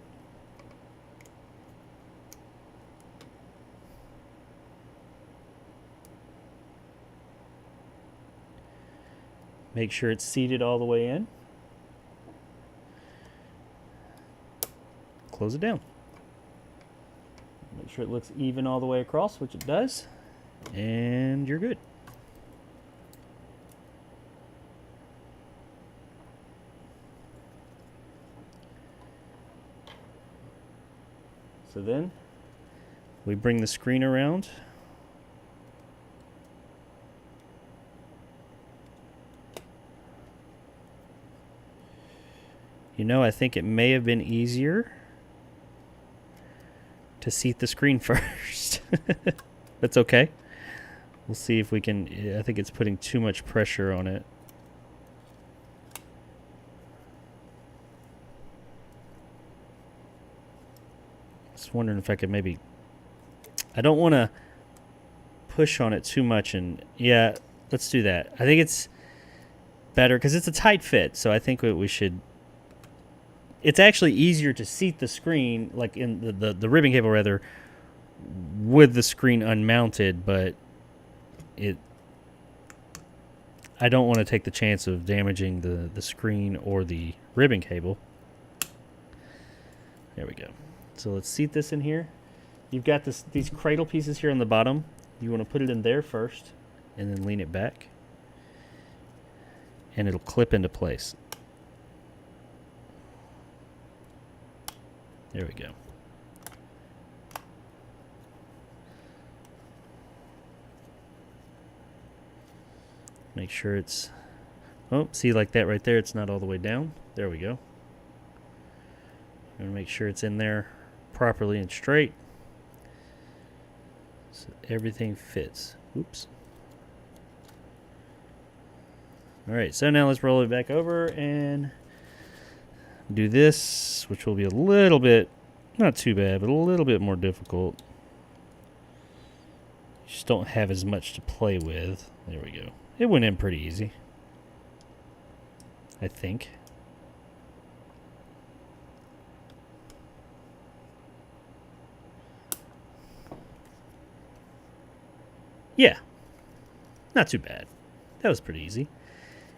Make sure it's seated all the way in. Close it down. Make sure it looks even all the way across, which it does. And you're good. So then we bring the screen around. You know, I think it may have been easier to seat the screen first. That's okay. We'll see if we can... I think it's putting too much pressure on it. Just wondering if I could maybe... I don't want to push on it too much, and yeah, let's do that. I think it's better because it's a tight fit, so I think we should... It's actually easier to seat the screen, like in the ribbon cable rather, with the screen unmounted, but I don't want to take the chance of damaging the screen or the ribbon cable. There we go. So let's seat this in here. You've got these cradle pieces here on the bottom. You want to put it in there first and then lean it back. And it'll clip into place. There we go. Make sure it's... Oh, see, like that right there, it's not all the way down. There we go. And make sure it's in there properly and straight. So everything fits. Oops. Alright, so now let's roll it back over and do this, which will be a little bit, not too bad, but a little bit more difficult. You just don't have as much to play with. There we go. It went in pretty easy, I think. Yeah, not too bad. That was pretty easy.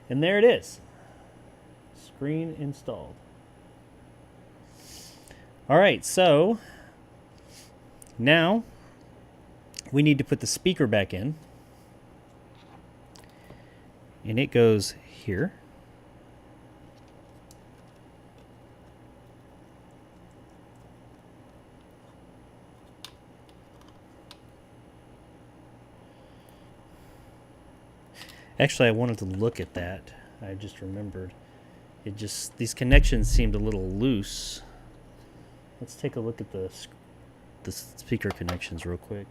And there it is. Screen installed. All right, so now we need to put the speaker back in. And it goes here. Actually, I wanted to look at that. I just remembered. These connections seemed a little loose. Let's take a look at the speaker connections real quick,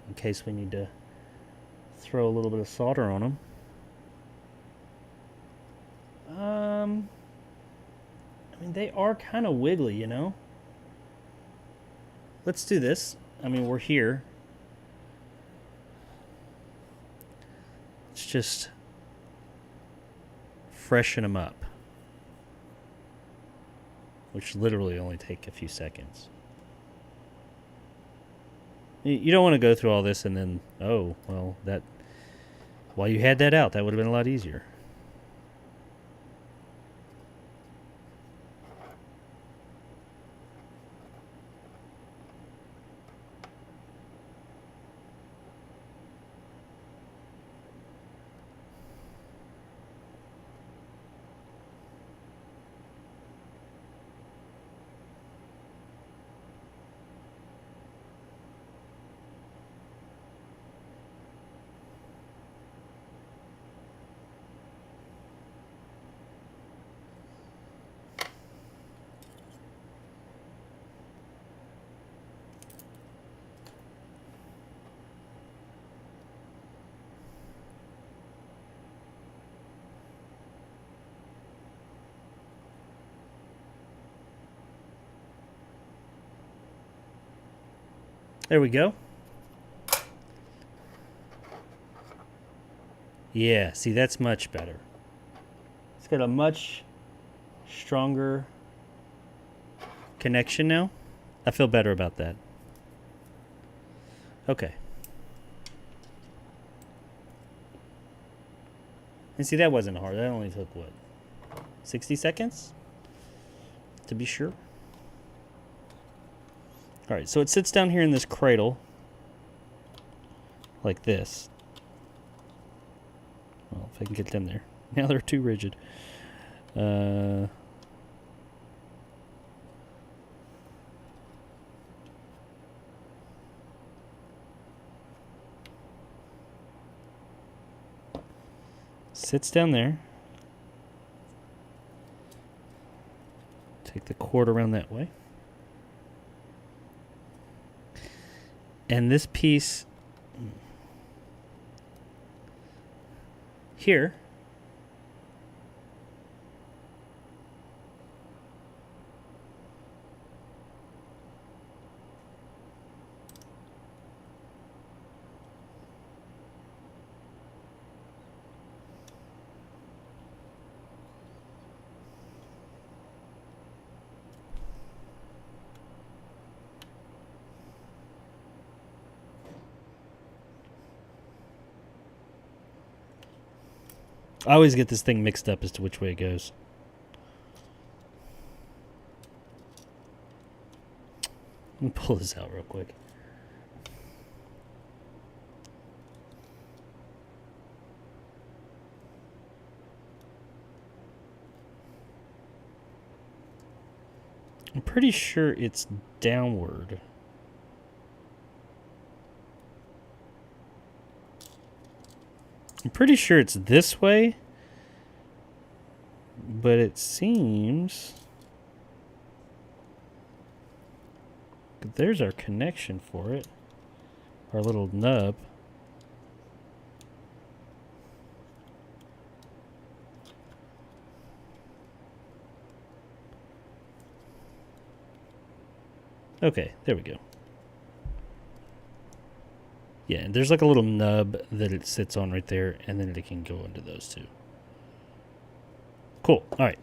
in case we need to throw a little bit of solder on them. I mean, they are kind of wiggly, you know? Let's do this. I mean, we're here. Let's just freshen them up, which literally only take a few seconds. You don't want to go through all this and then, oh, well, while you had that out, that would have been a lot easier. There we go. Yeah, see, that's much better. It's got a much stronger connection now. I feel better about that. Okay. And see, that wasn't hard. That only took, what, 60 seconds? To be sure. All right, so it sits down here in this cradle, like this. Well, if I can get them there. Now they're too rigid. Sits down there. Take the cord around that way. And this piece here I always get this thing mixed up as to which way it goes. Let me pull this out real quick. I'm pretty sure it's downward. I'm pretty sure it's this way, but it seems there's our connection for it, our little nub. Okay, there we go. Yeah, and there's like a little nub that it sits on right there, and then it can go into those two. Cool. All right.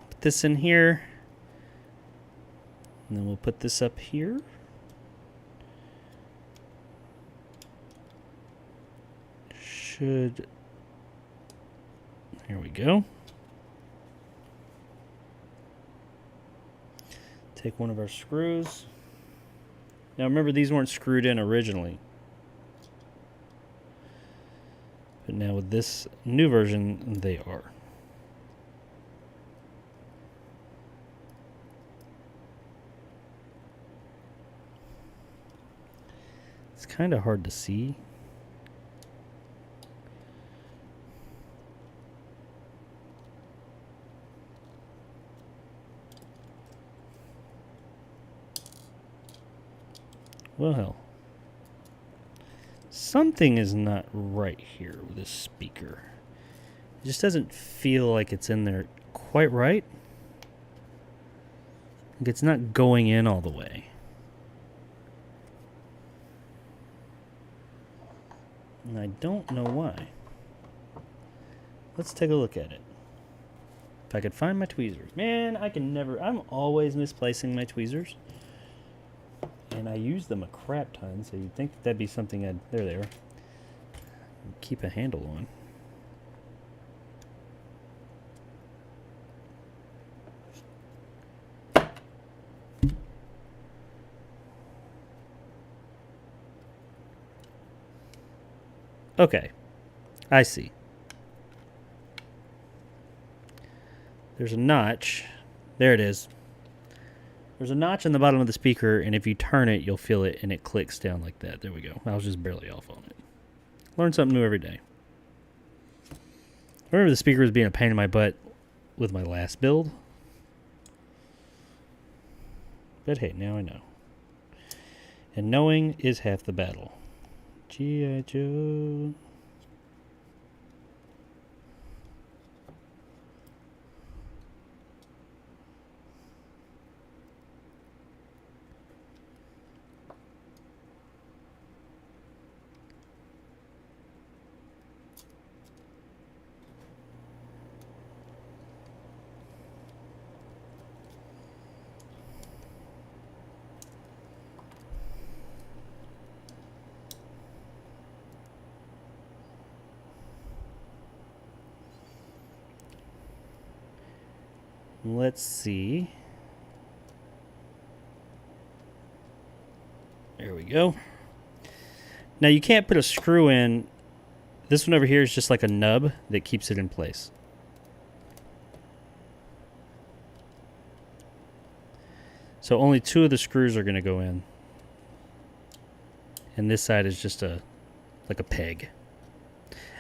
Put this in here. And then we'll put this up here. Here we go. Take one of our screws. Now remember, these weren't screwed in originally. But now with this new version, they are. It's kind of hard to see. Well, something is not right here with this speaker. It just doesn't feel like it's in there quite right. Like it's not going in all the way. And I don't know why. Let's take a look at it. If I could find my tweezers. Man, I can never... I'm always misplacing my tweezers. And I use them a crap ton, so you'd think that'd be something I'd... There they are. Keep a handle on. Okay. I see. There's a notch. There it is. There's a notch in the bottom of the speaker, and if you turn it, you'll feel it, and it clicks down like that. There we go. I was just barely off on it. Learn something new every day. I remember the speaker was being a pain in my butt with my last build. But hey, now I know. And knowing is half the battle. G.I. Joe. Let's see. There we go. Now you can't put a screw in. This one over here is just like a nub that keeps it in place. So only 2 of the screws are going to go in. And this side is just like a peg.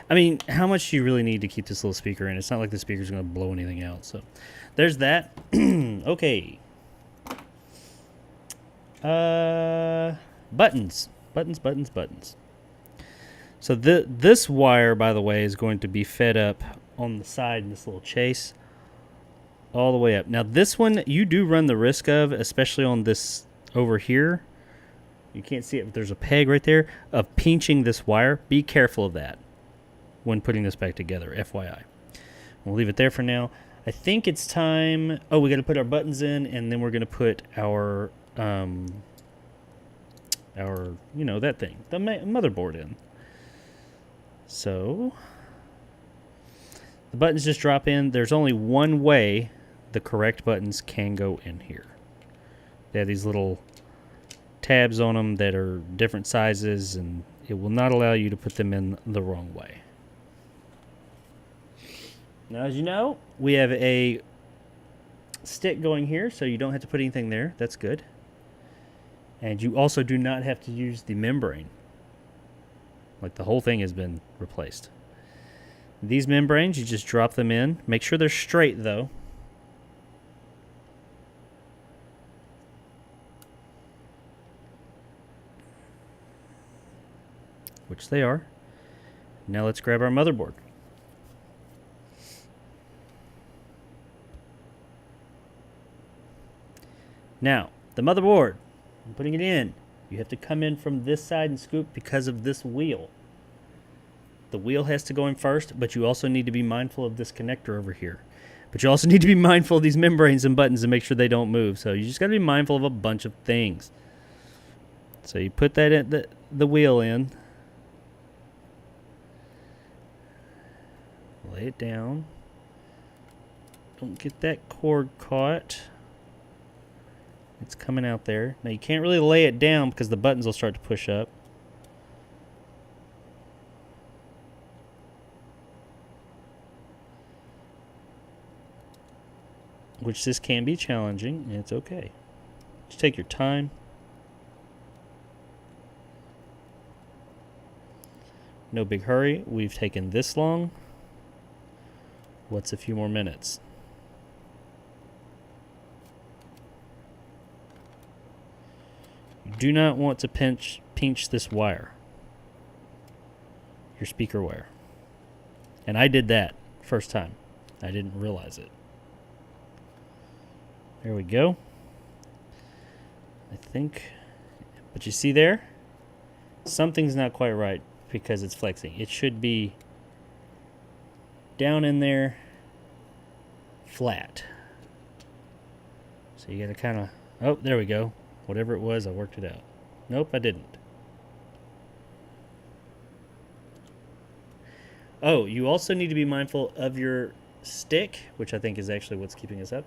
I mean, how much do you really need to keep this little speaker in? It's not like the speaker's going to blow anything out. So there's that. Okay. Buttons. Buttons. So this wire, by the way, is going to be fed up on the side in this little chase all the way up. Now, this one you do run the risk of, especially on this over here. You can't see it, but there's a peg right there, of pinching this wire. Be careful of that when putting this back together, FYI. We'll leave it there for now. I think it's time... Oh, we got to put our buttons in, and then we're going to put our, you know, that thing, the motherboard in. So, the buttons just drop in. There's only one way the correct buttons can go in here. They have these little tabs on them that are different sizes, and it will not allow you to put them in the wrong way. Now, as you know, we have a stick going here, so you don't have to put anything there. That's good. And you also do not have to use the membrane. Like, the whole thing has been replaced. These membranes, you just drop them in. Make sure they're straight, though. Which they are. Now let's grab our motherboard. Now, the motherboard, I'm putting it in. You have to come in from this side and scoop because of this wheel. The wheel has to go in first, but you also need to be mindful of this connector over here. But you also need to be mindful of these membranes and buttons and make sure they don't move. So you just got to be mindful of a bunch of things. So you put that in the wheel in. Lay it down. Don't get that cord caught. It's coming out there. Now you can't really lay it down because the buttons will start to push up. Which this can be challenging, and it's okay. Just take your time. No big hurry. We've taken this long. What's a few more minutes? You do not want to pinch this wire. Your speaker wire. And I did that first time. I didn't realize it. There we go. I think, but you see there? Something's not quite right because it's flexing. It should be down in there, flat. So you gotta kind of, oh, there we go. Whatever it was, I worked it out. Nope, I didn't. Oh, you also need to be mindful of your stick, which I think is actually what's keeping us up.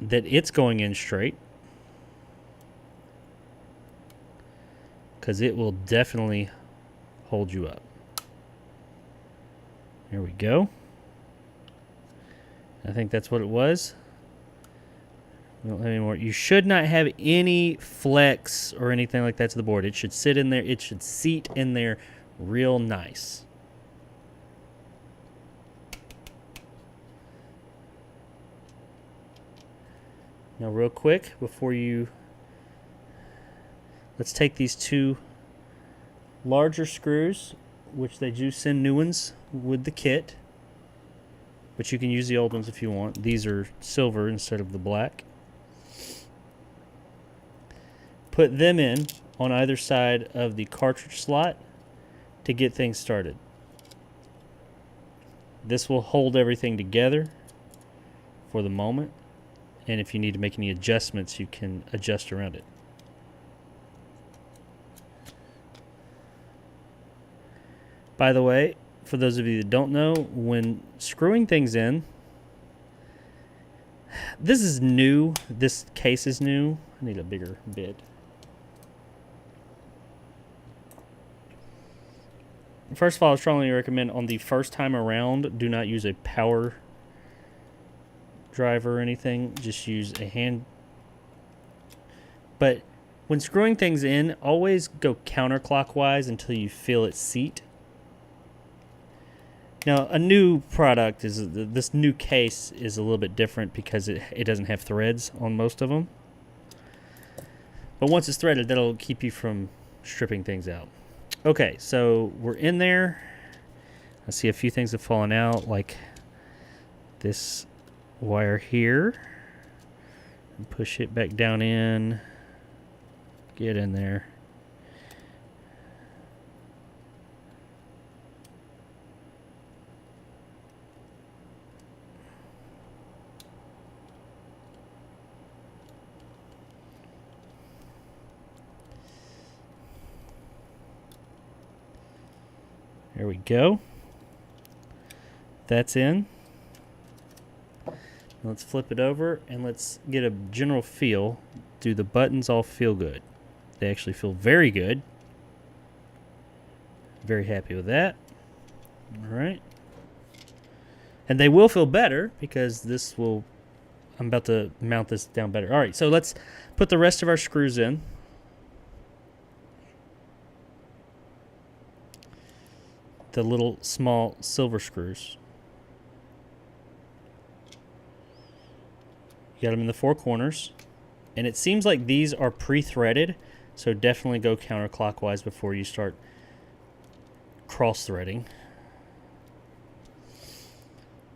That it's going in straight. Because it will definitely hold you up. There we go. I think that's what it was. We don't have any more. You should not have any flex or anything like that to the board. It should sit in there. It should seat in there real nice. Now real quick, before you... Let's take these two larger screws, which they do send new ones with the kit. But you can use the old ones if you want. These are silver instead of the black. Put them in on either side of the cartridge slot to get things started. This will hold everything together for the moment. And if you need to make any adjustments, you can adjust around it. By the way, for those of you that don't know, when screwing things in, this is new. This case is new. I need a bigger bit. First of all, I strongly recommend on the first time around, do not use a power drive or anything. Just use a hand. But when screwing things in, always go counterclockwise until you feel it seat. Now, a new product is this new case is a little bit different because it doesn't have threads on most of them. But once it's threaded, that'll keep you from stripping things out. Okay, so we're in there. I see a few things have fallen out, like this wire here. Push it back down in. Get in there. There we go. That's in. Let's flip it over and let's get a general feel. Do the buttons all feel good? They actually feel very good. Very happy with that. All right. And they will feel better because this will, I'm about to mount this down better. All right, so let's put the rest of our screws in. The little small silver screws. You got them in the four corners. And it seems like these are pre-threaded, so definitely go counterclockwise before you start cross-threading.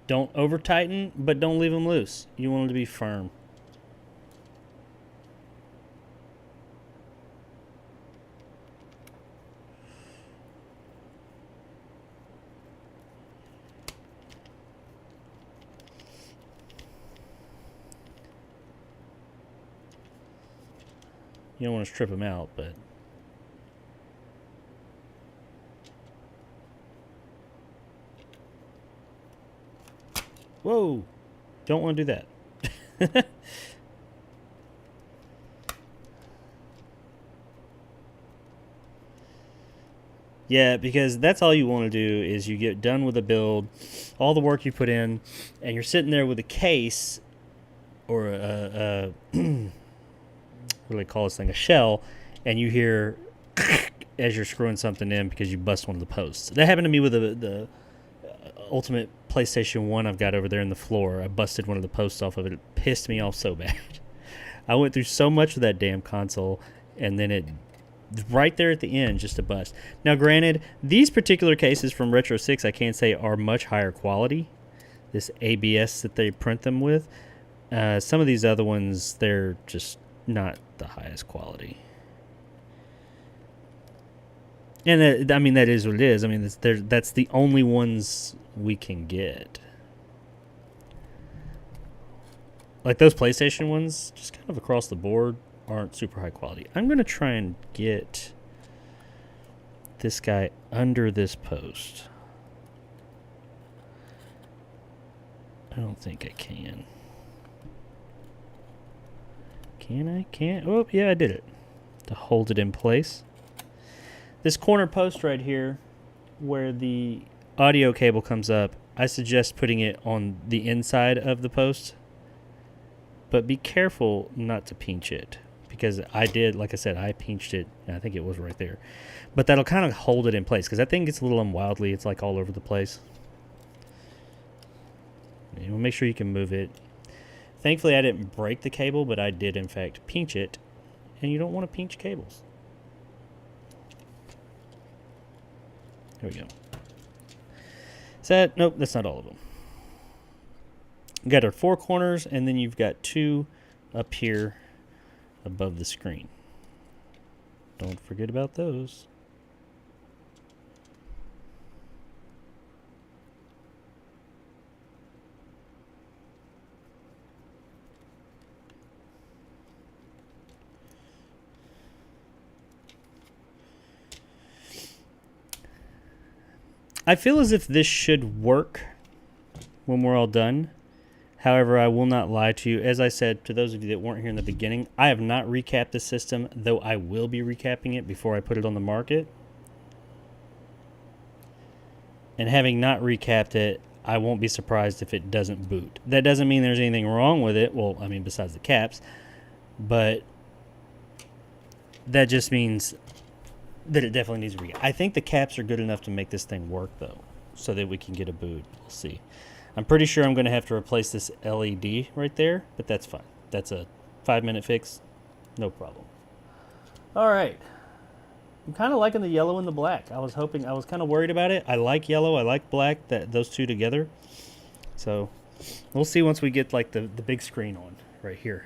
Don't over-tighten, but don't leave them loose. You want them to be firm. You don't want to strip them out, but... Whoa! Don't want to do that. Yeah, because that's all you want to do is you get done with a build, all the work you put in, and you're sitting there with a case or a what do they call this thing? A shell, and you hear as you're screwing something in because you bust one of the posts. That happened to me with the Ultimate PlayStation 1 I've got over there in the floor. I busted one of the posts off of it. It pissed me off so bad. I went through so much of that damn console, and then it... right there at the end, just a bust. Now, granted, these particular cases from Retro 6, I can say, are much higher quality. This ABS that they print them with. Some of these other ones, they're just not the highest quality. And I mean, that is what it is. I mean, that's the only ones we can get. Like those PlayStation ones, just kind of across the board, aren't super high quality. I'm going to try and get this guy under this post. I don't think I can. Can I? Can't. Oh, yeah, I did it. To hold it in place. This corner post right here, where the audio cable comes up, I suggest putting it on the inside of the post. But be careful not to pinch it. Because I did, like I said, I pinched it. And I think it was right there. But that'll kind of hold it in place. Because that thing gets a little unwieldy. It's like all over the place. You will make sure you can move it. Thankfully, I didn't break the cable, but I did, in fact, pinch it. And you don't want to pinch cables. Here we go. Is that? Nope, that's not all of them. You got our 4 corners, and then you've got 2 up here above the screen. Don't forget about those. I feel as if this should work when we're all done. However, I will not lie to you. As I said, to those of you that weren't here in the beginning, I have not recapped the system, though I will be recapping it before I put it on the market. And having not recapped it, I won't be surprised if it doesn't boot. That doesn't mean there's anything wrong with it. Well, I mean, besides the caps. But that just means that it definitely needs to be. I think the caps are good enough to make this thing work, though, so that we can get a boot. We'll see. I'm pretty sure I'm going to have to replace this LED right there, but that's fine. That's a 5-minute fix. No problem. All right. I'm kind of liking the yellow and the black. I was kind of worried about it. I like yellow. I like black, those two together. So we'll see once we get like the big screen on right here,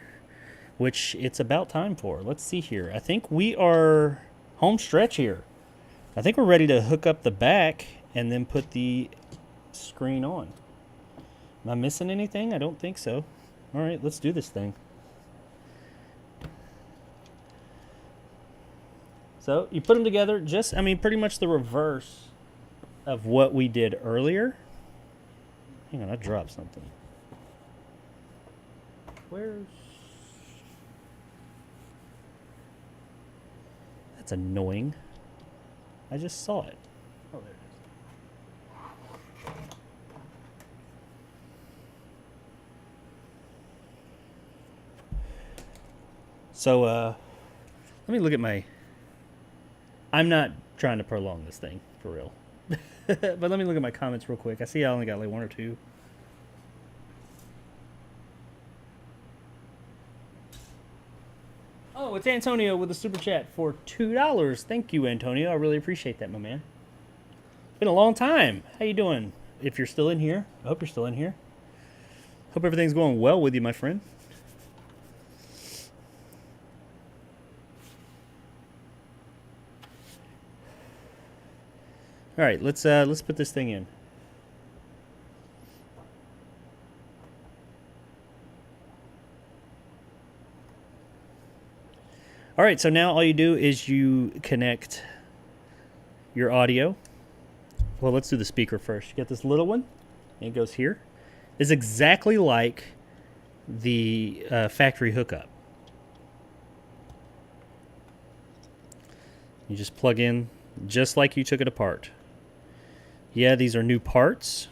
which it's about time for. Let's see here. I think we are home stretch here. I think we're ready to hook up the back and then put the screen on. Am I missing anything? I don't think so. All right, let's do this thing. So you put them together, pretty much the reverse of what we did earlier. Hang on, I dropped something. That's annoying. I just saw it. Oh, there it is. So, let me look at my... I'm not trying to prolong this thing, for real. But let me look at my comments real quick. I see I only got like 1 or 2. Oh, it's Antonio with a super chat for $2. Thank you, Antonio. I really appreciate that, my man. It's been a long time. How you doing? If you're still in here, I hope you're still in here. Hope everything's going well with you, my friend. All right, let's put this thing in. All right, so now all you do is you connect your audio. Well, let's do the speaker first. You get this little one, and it goes here. It's exactly like the factory hookup. You just plug in just like you took it apart. Yeah, these are new parts,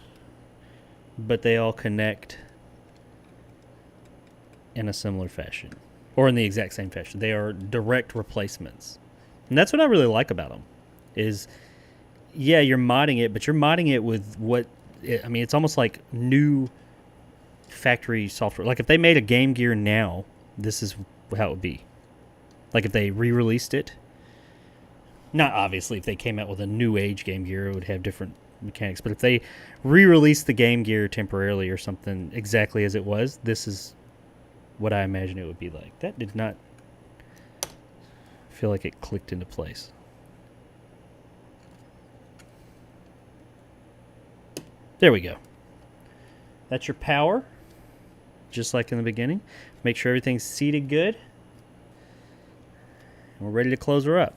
but they all connect in a similar fashion, or in the exact same fashion. They are direct replacements. And that's what I really like about them is, yeah, you're modding it, but you're modding it with it's almost like new factory software. Like if they made a Game Gear now, this is how it would be. Like if they re-released it, not obviously if they came out with a new age Game Gear, it would have different mechanics, but if they re-released the Game Gear temporarily or something exactly as it was, this is what I imagine it would be like. That did not feel like it clicked into place. There we go. That's your power, just like in the beginning. Make sure everything's seated good. And we're ready to close her up.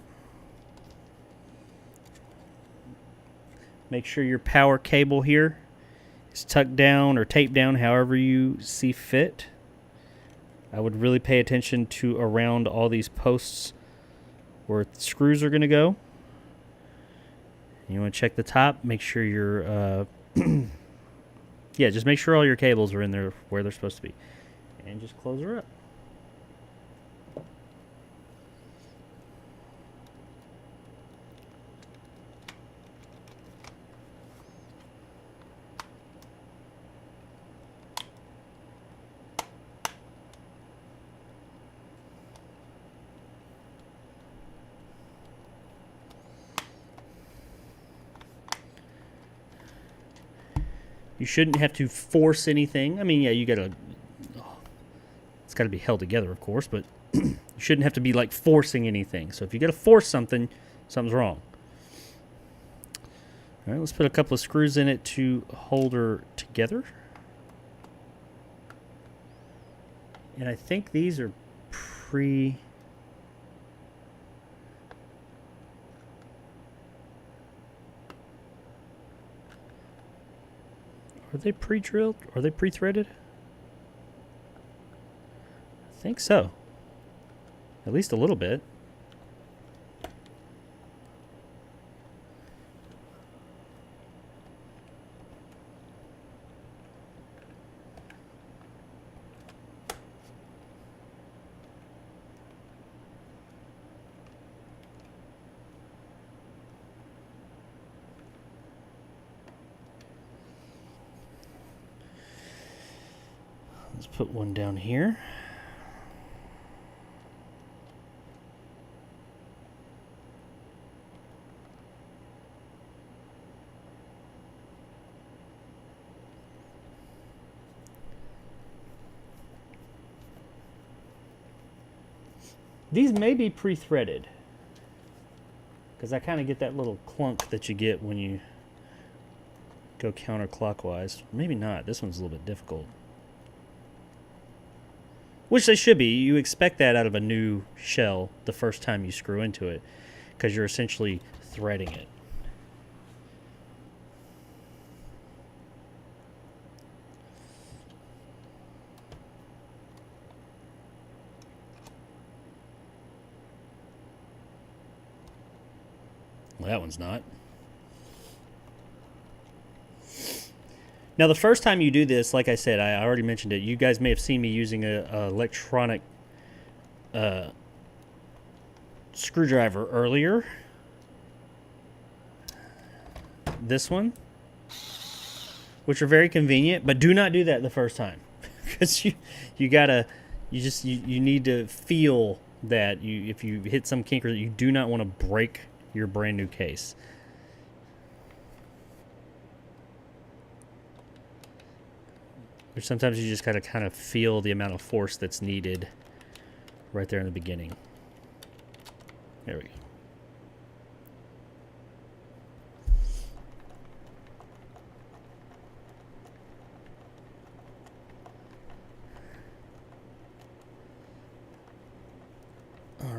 Make sure your power cable here is tucked down or taped down however you see fit. I would really pay attention to around all these posts where screws are going to go. You want to check the top, make sure your yeah, just make sure all your cables are in there where they're supposed to be. And just close her up. You shouldn't have to force anything. I mean, yeah, you gotta. It's got to be held together, of course, but you shouldn't have to be like forcing anything. So if you gotta force something, something's wrong. All right, let's put a couple of screws in it to hold her together. And I think these are pre. Are they pre-drilled? Are they pre-threaded? I think so. At least a little bit. Let's put one down here. These may be pre-threaded, because I kind of get that little clunk that you get when you go counterclockwise. Maybe not. This one's a little bit difficult. Which they should be. You expect that out of a new shell the first time you screw into it, because you're essentially threading it. Well, that one's not. Now, the first time you do this, like I said, I already mentioned it. You guys may have seen me using a electronic screwdriver earlier. This one, which are very convenient, but do not do that the first time, because you need to feel that if you hit some kink, or you do not want to break your brand new case. Which sometimes you just gotta kind of feel the amount of force that's needed right there in the beginning. There we go. All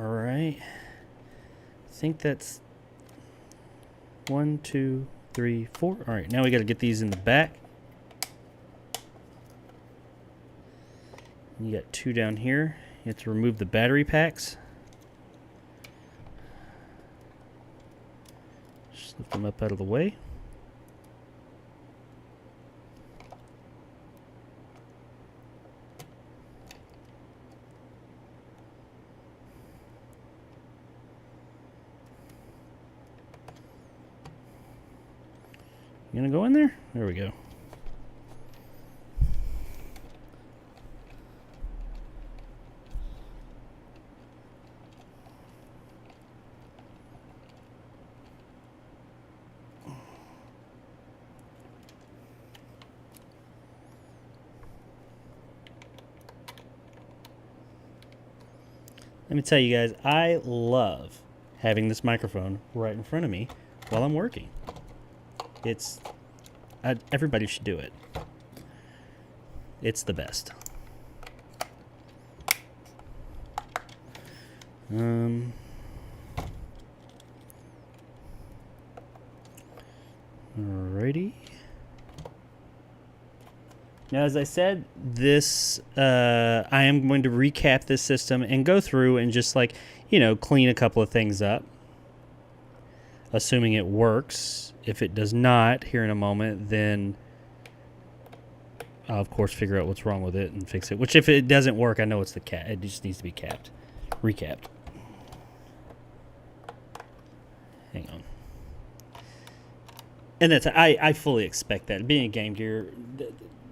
think that's 1, 2, 3, 4. All right, now we got to get these in the back. You got 2 down here. You have to remove the battery packs. Just lift them up out of the way. You gonna go in there? There we go. Let me tell you guys, I love having this microphone right in front of me while I'm working. Everybody should do it. It's the best. Alrighty. Now, as I said, this I am going to recap this system and go through and just clean a couple of things up, assuming it works. If it does not, here in a moment, then I'll of course figure out what's wrong with it and fix it. Which, if it doesn't work, I know it's the cat. It just needs to be recapped. Hang on. And that's I fully expect that. Being a Game Gear,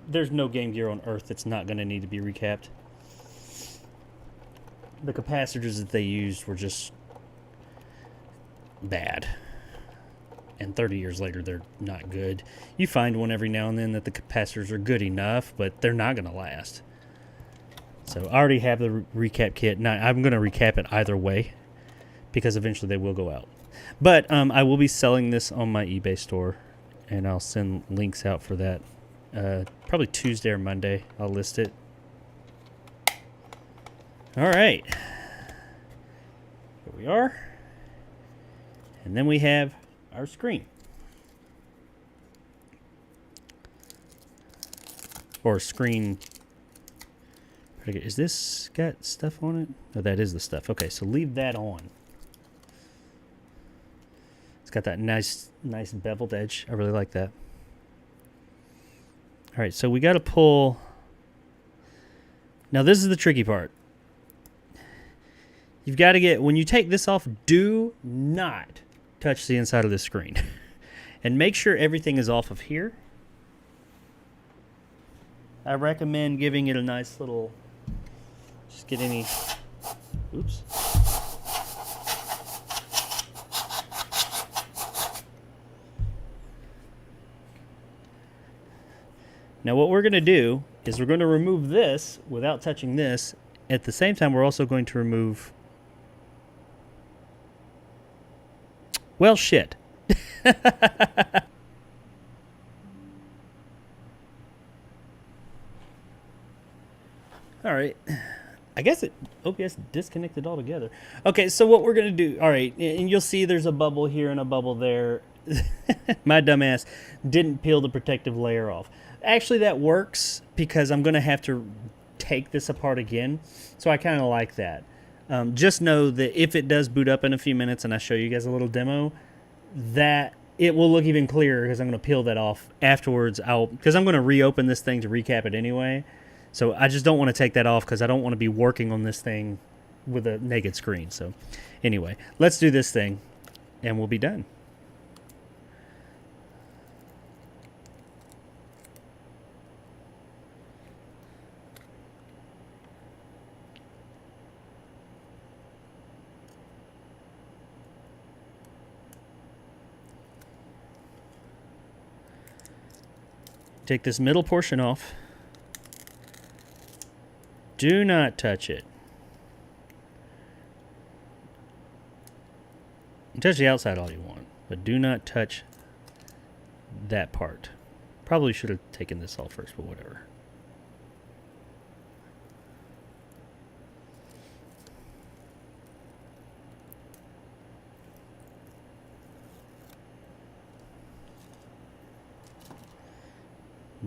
there's no Game Gear on Earth that's not going to need to be recapped. The capacitors that they used were just bad. And 30 years later, they're not good. You find one every now and then that the capacitors are good enough, but they're not going to last. So I already have the recap kit. Now, I'm going to recap it either way, because eventually they will go out. But I will be selling this on my eBay store, and I'll send links out for that. Probably Tuesday or Monday, I'll list it. All right. Here we are. And then we have our screen. Or screen. Is this got stuff on it? Oh, that is the stuff. Okay, so leave that on. It's got that nice beveled edge. I really like that. All right, so we got to pull. Now, this is the tricky part. You've got to get, when you take this off, do not touch the inside of the screen. And make sure everything is off of here. I recommend giving it a nice little, just get any, oops. Now what we're going to do is we're going to remove this without touching this. At the same time, we're also going to remove, well, shit. All right. I guess OBS disconnected altogether. Okay, so what we're going to do, all right, and you'll see there's a bubble here and a bubble there. My dumbass didn't peel the protective layer off. Actually, that works because I'm going to have to take this apart again. So I kind of like that. Just know that if it does boot up in a few minutes and I show you guys a little demo, that it will look even clearer because I'm going to peel that off afterwards. Because I'm going to reopen this thing to recap it anyway. So I just don't want to take that off because I don't want to be working on this thing with a naked screen. So anyway, let's do this thing and we'll be done. Take this middle portion off. Do not touch it. Touch the outside all you want, but do not touch that part. Probably should have taken this off first, but whatever.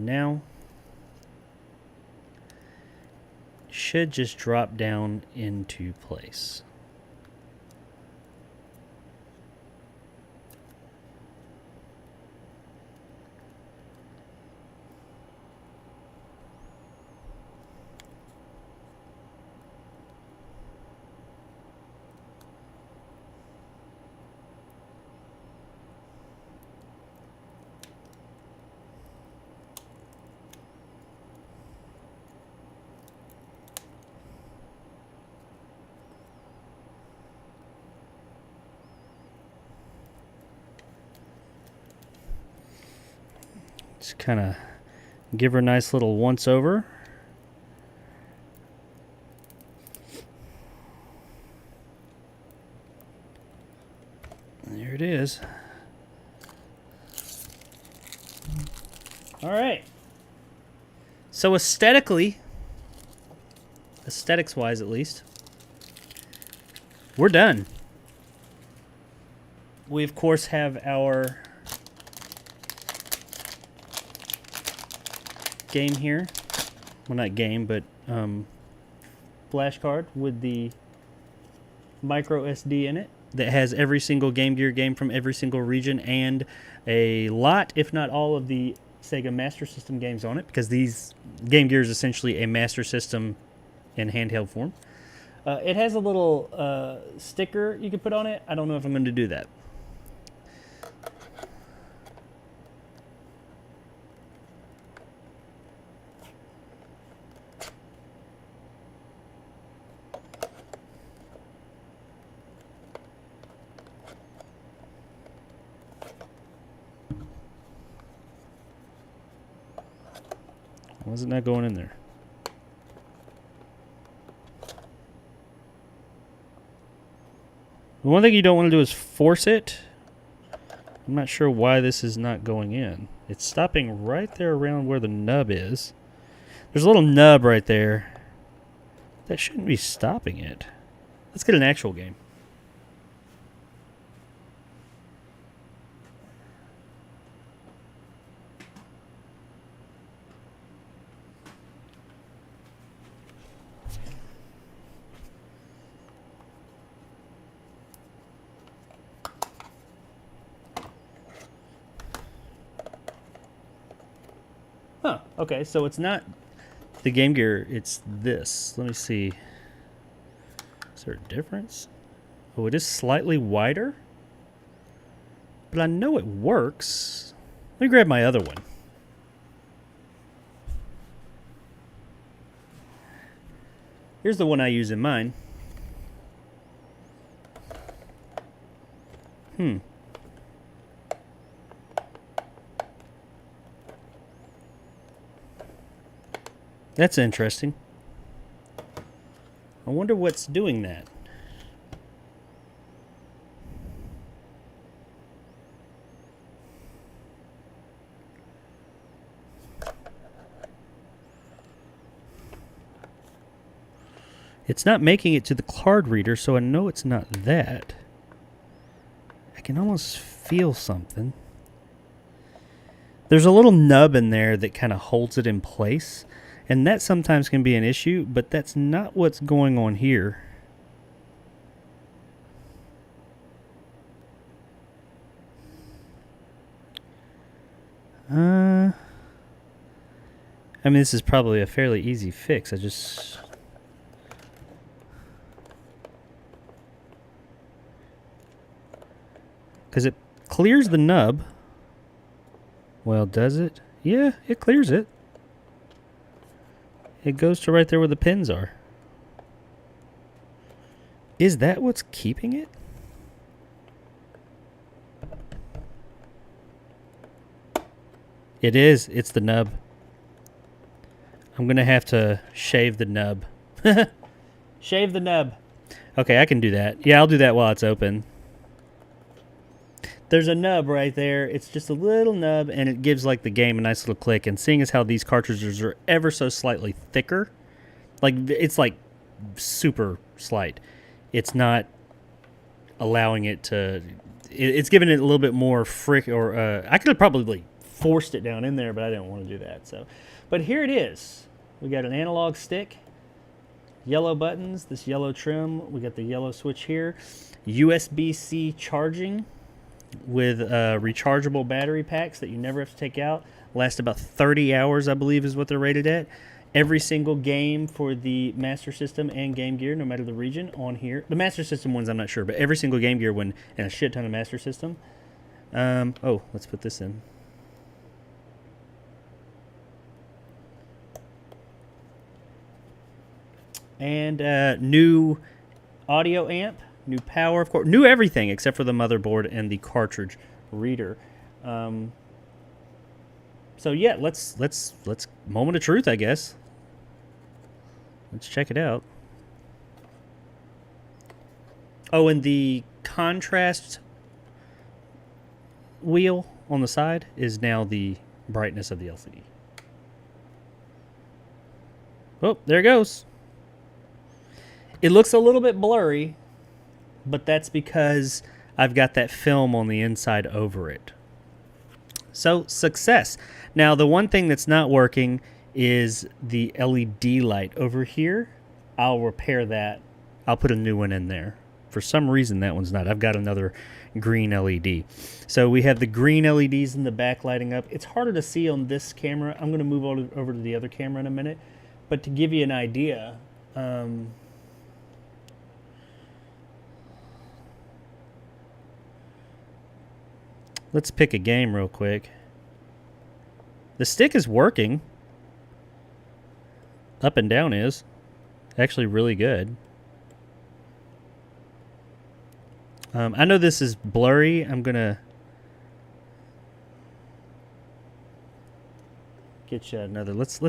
now. Should just drop down into place. Just kind of give her a nice little once over. There it is. All right. So aesthetics-wise at least, we're done. We of course have our game here. Well, not game, but flash card with the micro SD in it that has every single Game Gear game from every single region and a lot, if not all, of the Sega Master System games on it, because these Game Gear is essentially a Master System in handheld form. It has a little sticker you can put on it. I don't know if I'm going to do that. Why is it not going in there? The one thing you don't want to do is force it. I'm not sure why this is not going in. It's stopping right there around where the nub is. There's a little nub right there. That shouldn't be stopping it. Let's get an actual game. Huh, okay, so it's not the Game Gear, it's this. Let me see. Is there a difference? Oh, it is slightly wider. But I know it works. Let me grab my other one. Here's the one I use in mine. That's interesting. I wonder what's doing that. It's not making it to the card reader, so I know it's not that. I can almost feel something. There's a little nub in there that kind of holds it in place. And that sometimes can be an issue, but that's not what's going on here. I mean, this is probably a fairly easy fix. Because it clears the nub. Well, does it? Yeah, it clears it. It goes to right there where the pins are. Is that what's keeping it? It is. It's the nub. I'm going to have to shave the nub. Shave the nub. Okay, I can do that. Yeah, I'll do that while it's open. There's a nub right there. It's just a little nub, and it gives like the game a nice little click. And seeing as how these cartridges are ever so slightly thicker, like it's like super slight, it's not allowing it to. It's giving it a little bit more I could probably forced it down in there, but I didn't want to do that. So, but here it is. We got an analog stick, yellow buttons, this yellow trim. We got the yellow switch here, USB-C charging with rechargeable battery packs that you never have to take out. Last about 30 hours, I believe, is what they're rated at. Every single game for the Master System and Game Gear, no matter the region, on here. The Master System ones, I'm not sure, but every single Game Gear one and a shit ton of Master System. Oh, let's put this in. And new audio amp, new power, of course, new everything except for the motherboard and the cartridge reader. So yeah, let's moment of truth, I guess. Let's check it out. Oh, and the contrast wheel on the side is now the brightness of the LCD. Oh, there it goes. It looks a little bit blurry, but that's because I've got that film on the inside over it. So, success. Now, the one thing that's not working is the LED light over here. I'll repair that. I'll put a new one in there. For some reason, that one's not. I've got another green LED. So, we have the green LEDs in the back lighting up. It's harder to see on this camera. I'm going to move over to the other camera in a minute. But to give you an idea, let's pick a game real quick. The stick is working. Up and down is actually really good. I know this is blurry. I'm gonna get you another. Let's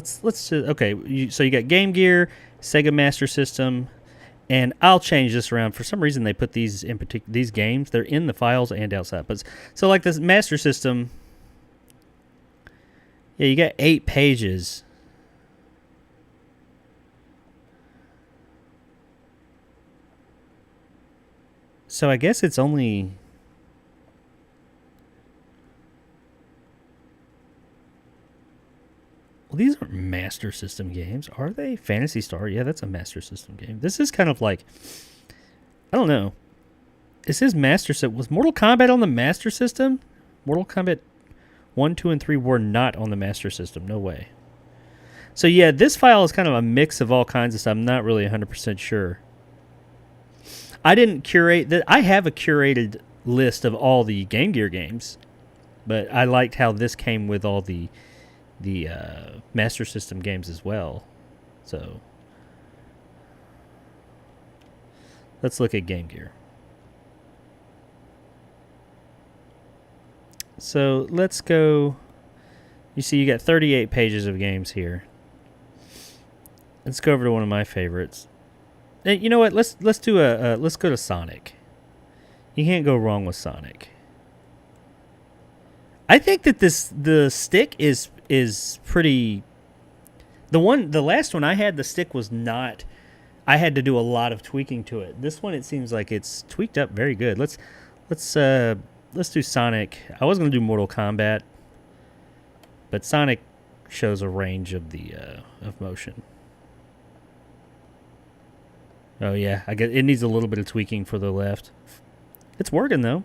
okay. So you got Game Gear, Sega Master System, and I'll change this around. For some reason, they put these in particular. These games, they're in the files and outside. But so like this Master System, yeah, you got 8 pages. So I guess it's only. Well, these aren't Master System games, are they? Phantasy Star, yeah, that's a Master System game. This is kind of like, I don't know. It says Master System. Was Mortal Kombat on the Master System? Mortal Kombat 1, 2, and 3 were not on the Master System. No way. So yeah, this file is kind of a mix of all kinds of stuff. I'm not really 100% sure. I didn't curate that. I have a curated list of all the Game Gear games, but I liked how this came with all the Master System games as well. So let's look at Game Gear. So let's go. You see, you got 38 pages of games here. Let's go over to one of my favorites. Hey, you know what? Let's go to Sonic. You can't go wrong with Sonic. I think that the stick is pretty. The last one I had, the stick was not. I had to do a lot of tweaking to it. This one, it seems like it's tweaked up very good. Let's do Sonic. I was gonna do Mortal Kombat, but Sonic shows a range of the of motion. Oh yeah, I get it needs a little bit of tweaking for the left. It's working though.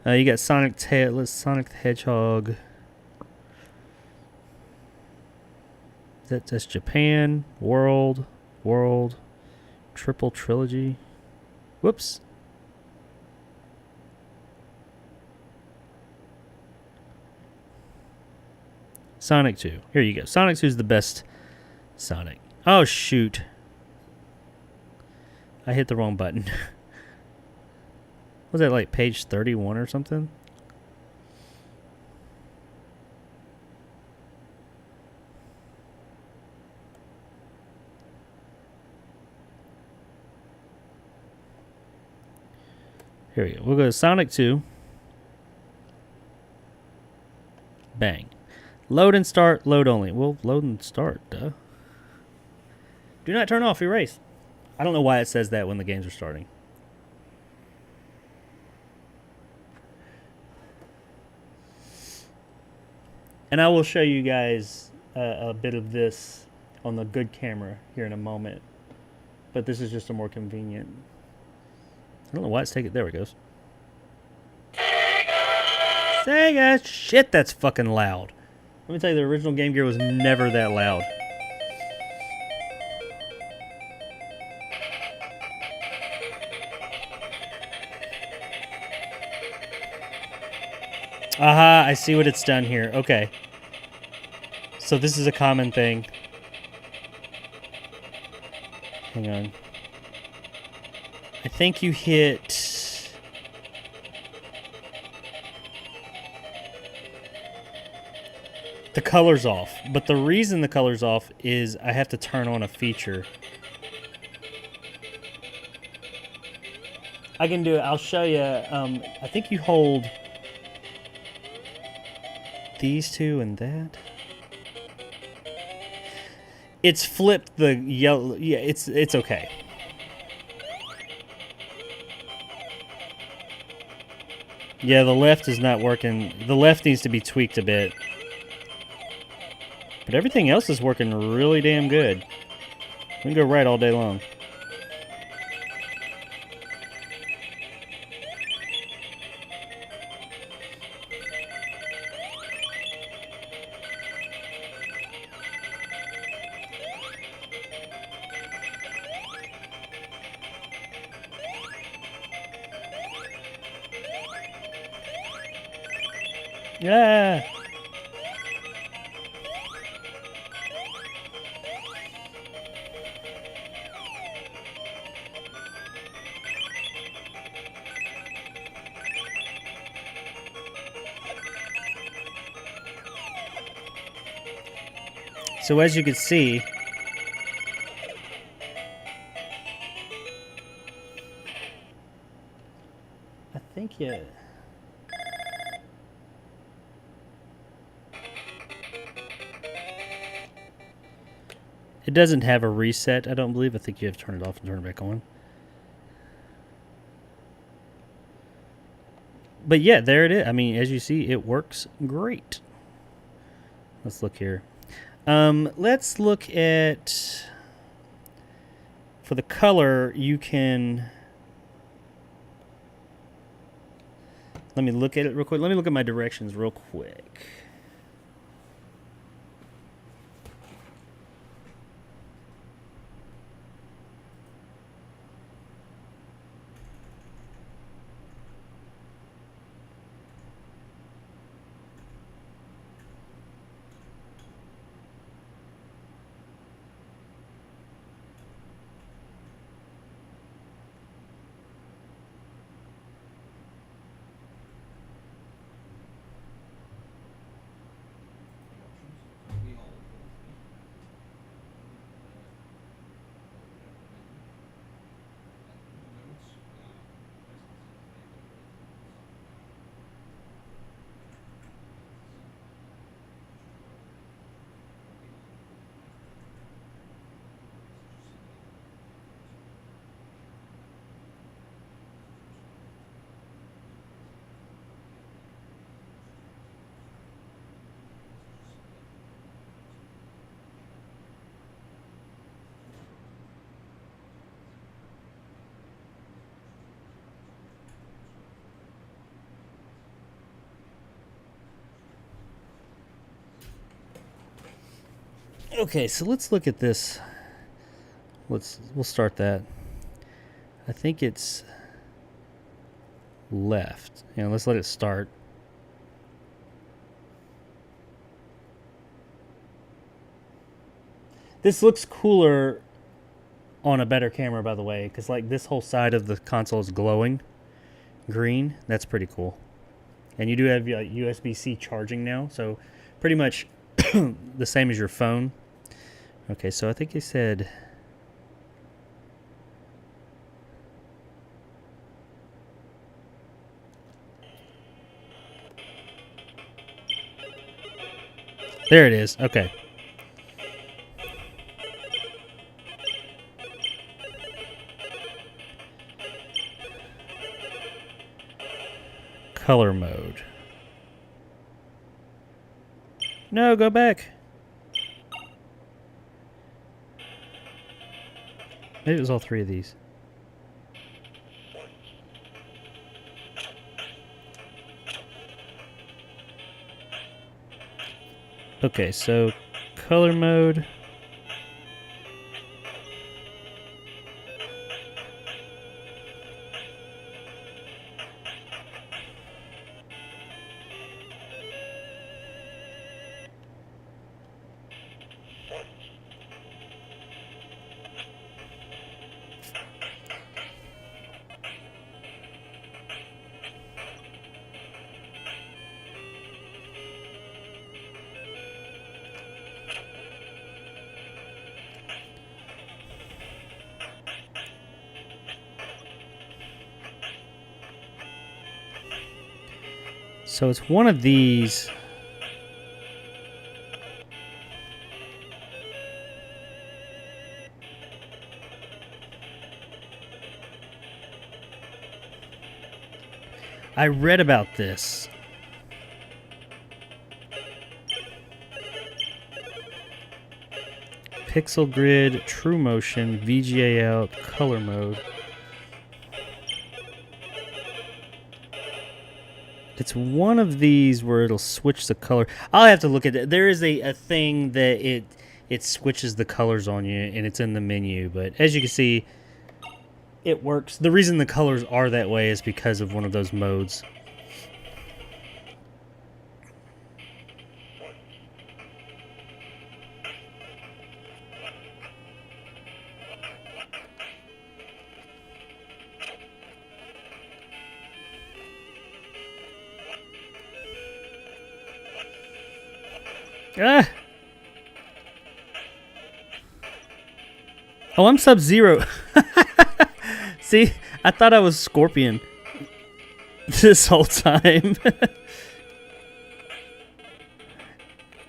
You got Sonic the Hedgehog. That's Japan, World, Triple Trilogy. Whoops. Sonic 2. Here you go. Sonic 2 is the best Sonic. Oh shoot. I hit the wrong button. Was that like page 31 or something? Here we go. We'll go to Sonic 2. Bang. Load and start, load only. Well, load and start, duh. Do not turn off, erase. I don't know why it says that when the games are starting. And I will show you guys a bit of this on the good camera here in a moment. But this is just a more convenient. I don't know why it's taking. There it goes. Sega! Shit, that's fucking loud. Let me tell you, the original Game Gear was never that loud. Aha, I see what it's done here. Okay. So this is a common thing. Hang on. I think you hit... the color's off. But the reason the color's off is I have to turn on a feature. I can do it. I'll show you. I think you hold these two and that. It's flipped the yellow. Yeah, it's okay. Yeah, the left is not working. The left needs to be tweaked a bit. But everything else is working really damn good. We can go right all day long. Yeah. So as you can see, I think yeah. It doesn't have a reset, I don't believe. I think you have to turn it off and turn it back on. But yeah, there it is. I mean, as you see, it works great. Let's look here. Let's look at... for the color, you can... let me look at it real quick. Let me look at my directions real quick. Okay, so let's look at this. We'll start that. I think it's left. You know, let's let it start. This looks cooler on a better camera, by the way, because like this whole side of the console is glowing green. That's pretty cool. And you do have USB-C charging now, so pretty much the same as your phone. Okay, so I think he said... there it is. Okay. Color mode. No, go back. Maybe it was all three of these. Okay, so color mode. So it's one of these. I read about this. Pixel grid, true motion, VGA out, color mode. It's one of these where it'll switch the color. I'll have to look at it. There is a thing that it switches the colors on you, and it's in the menu. But as you can see, it works. The reason the colors are that way is because of one of those modes. Ah! Oh, I'm Sub-Zero. See, I thought I was Scorpion this whole time.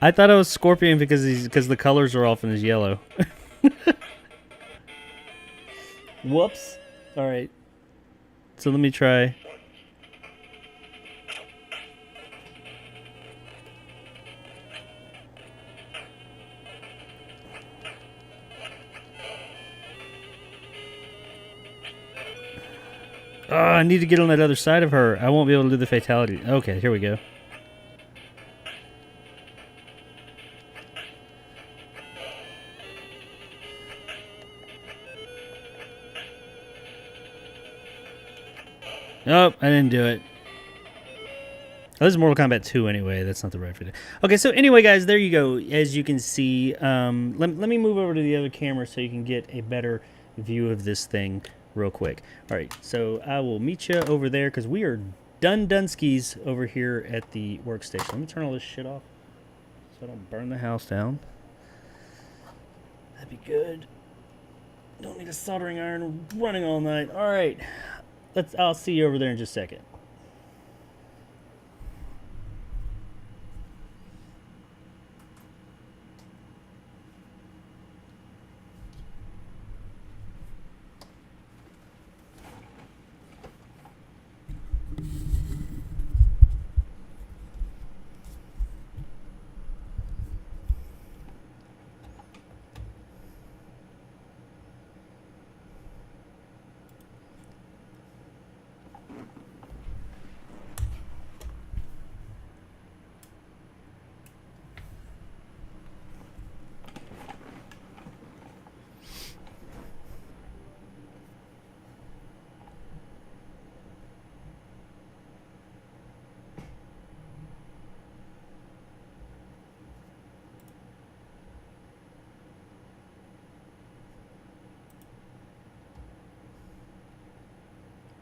I thought I was Scorpion because the colors are off and is yellow. Whoops. All right. So let me try. Oh, I need to get on that other side of her. I won't be able to do the fatality. Okay, here we go. Nope, I didn't do it. Oh, this is Mortal Kombat 2 anyway. That's not the right video. Okay, so anyway, guys, there you go. As you can see, let me move over to the other camera so you can get a better view of this thing real quick. All right, so I will meet you over there because we are done-skis over here at the workstation. Let me turn all this shit off so I don't burn the house down. That'd be good. Don't need a soldering iron running all night. All right, I'll see you over there in just a second.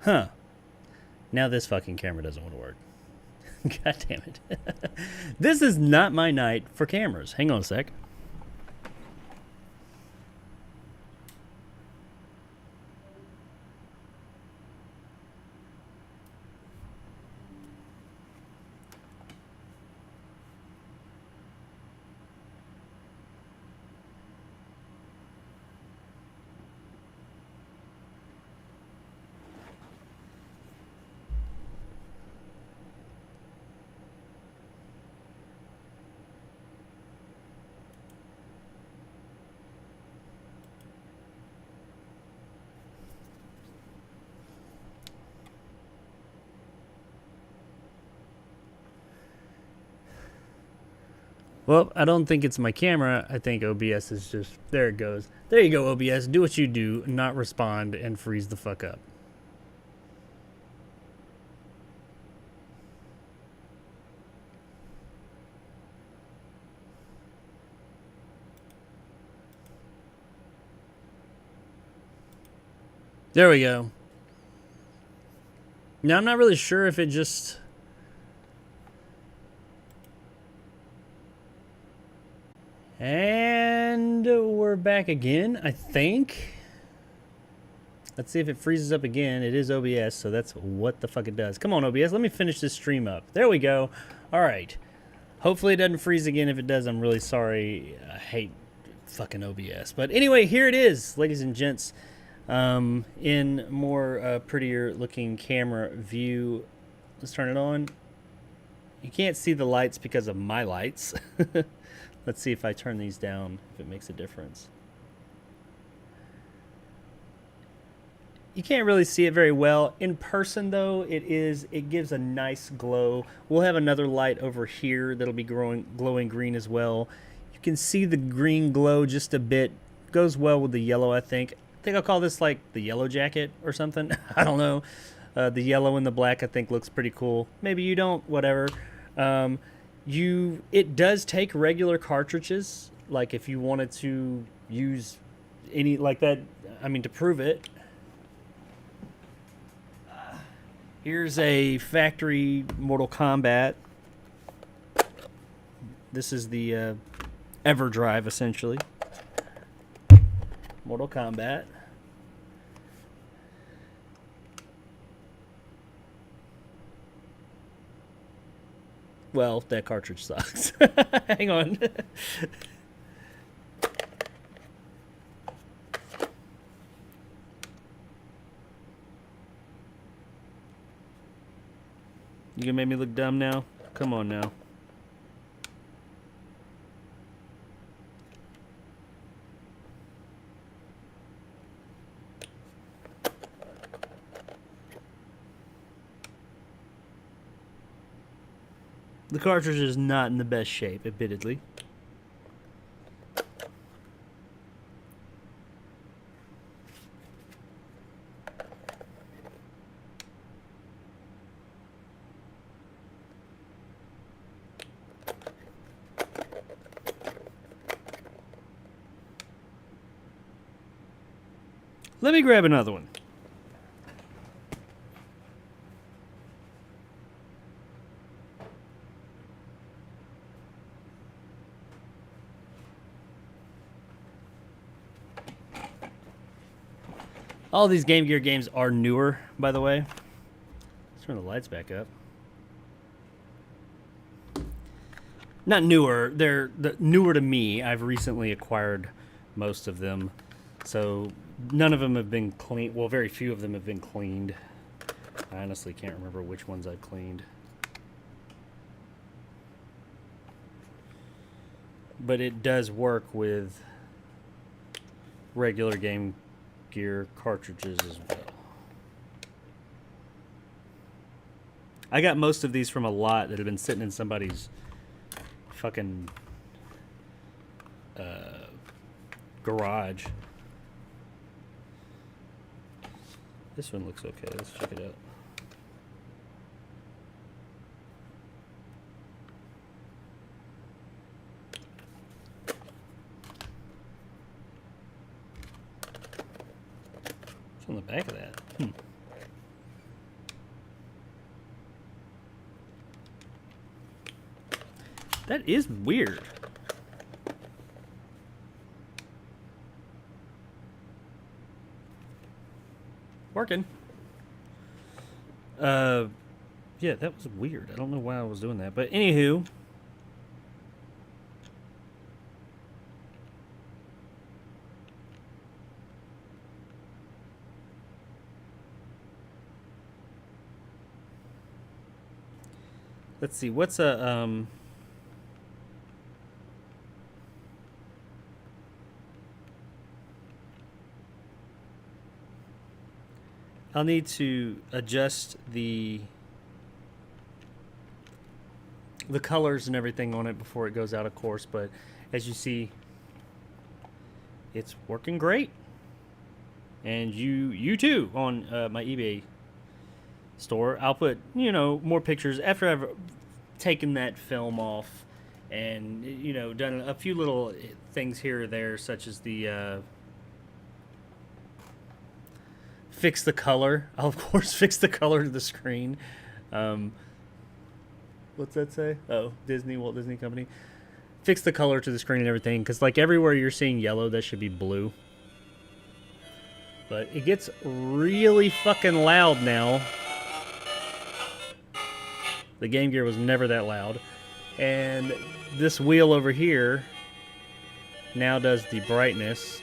Huh. Now this fucking camera doesn't want to work. God damn it. This is not my night for cameras. Hang on a sec. Well, I don't think it's my camera. I think OBS is just... There it goes. There you go, OBS. Do what you do, not respond, and freeze the fuck up. There we go. Now, I'm not really sure if it just... And we're back again, I think. Let's see if it freezes up again. It is OBS, so that's what the fuck it does. Come on, OBS. Let me finish this stream up. There we go. All right. Hopefully it doesn't freeze again. If it does, I'm really sorry. I hate fucking OBS. But anyway, here it is, ladies and gents. In more prettier looking camera view. Let's turn it on. You can't see the lights because of my lights. Let's see if I turn these down, if it makes a difference. You can't really see it very well. In person, though, it gives a nice glow. We'll have another light over here that'll be glowing green as well. You can see the green glow just a bit. Goes well with the yellow, I think. I think I'll call this like the yellow jacket or something. I don't know. The yellow and the black I think looks pretty cool. Maybe you don't, whatever. It does take regular cartridges. Like if you wanted to use any like that, I mean to prove it. Here's a factory Mortal Kombat. This is the EverDrive essentially. Mortal Kombat. Well, that cartridge sucks. Hang on. You gonna make me look dumb now? Come on now. The cartridge is not in the best shape, admittedly. Let me grab another one. All these Game Gear games are newer, by the way. Let's turn the lights back up. Not newer, they're newer to me. I've recently acquired most of them. So none of them have been cleaned. Well, very few of them have been cleaned. I honestly can't remember which ones I've cleaned. But it does work with regular Game Gear cartridges as well. I got most of these from a lot that have been sitting in somebody's fucking garage. This one looks okay. Let's check it out. On the back of that. That is weird. Working. Yeah, that was weird. I don't know why I was doing that, but anywho. Let's see, what's a, I'll need to adjust the the colors and everything on it before it goes out, of course. But as you see, it's working great. And you too on my eBay store. I'll put, you know, more pictures after I've taken that film off and, you know, done a few little things here or there, such as the fix the color. I'll of course fix the color to the screen. What's that say? Oh, Walt Disney Company. Fix the color to the screen and everything, because like everywhere you're seeing yellow, that should be blue. But it gets really fucking loud now. The Game Gear was never that loud. And this wheel over here now does the brightness.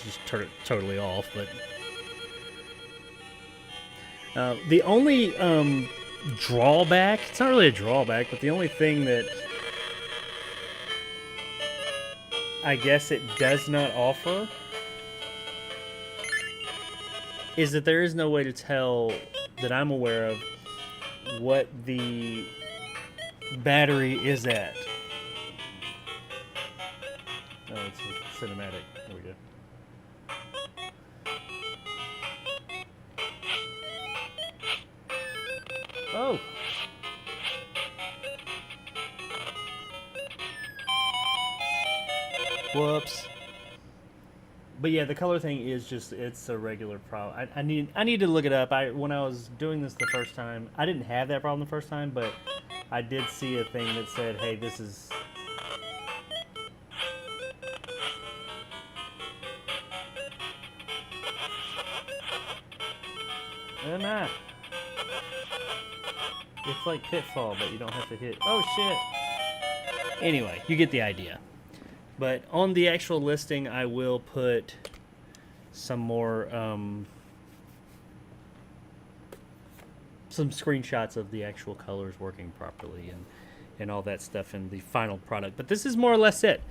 Just turn it totally off, but the only drawback, it's not really a drawback, but the only thing that I guess it does not offer is that there is no way to tell that I'm aware of what the battery is at. Oh, it's a cinematic. There we go. Oh. Whoops. But yeah, the color thing is just, it's a regular problem. I need to look it up. When I was doing this the first time, I didn't have that problem the first time, but I did see a thing that said, hey, this is... Nah. It's like Pitfall, but you don't have to hit... Oh, shit! Anyway, you get the idea. But on the actual listing, I will put some more... some screenshots of the actual colors working properly and all that stuff in the final product. But this is more or less it.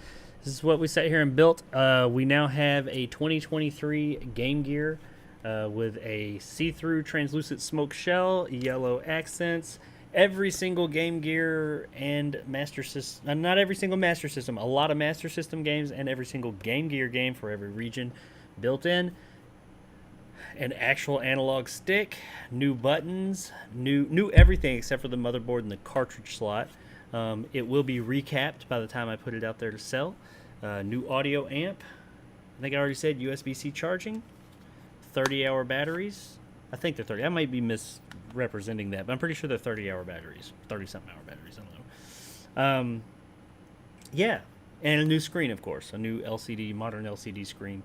This is what we sat here and built. We now have a 2023 Game Gear with a see-through translucent smoke shell, yellow accents, every single Game Gear and Master System, not every single Master System, a lot of Master System games and every single Game Gear game for every region built in. An actual analog stick, new buttons, new everything except for the motherboard and the cartridge slot. It will be recapped by the time I put it out there to sell. New audio amp. I think I already said USB-C charging. 30-hour batteries. I think they're 30. I might be misrepresenting that, but I'm pretty sure they're 30-hour batteries. 30-something hour batteries. I don't know. Yeah. And a new screen, of course. A new LCD, modern LCD screen.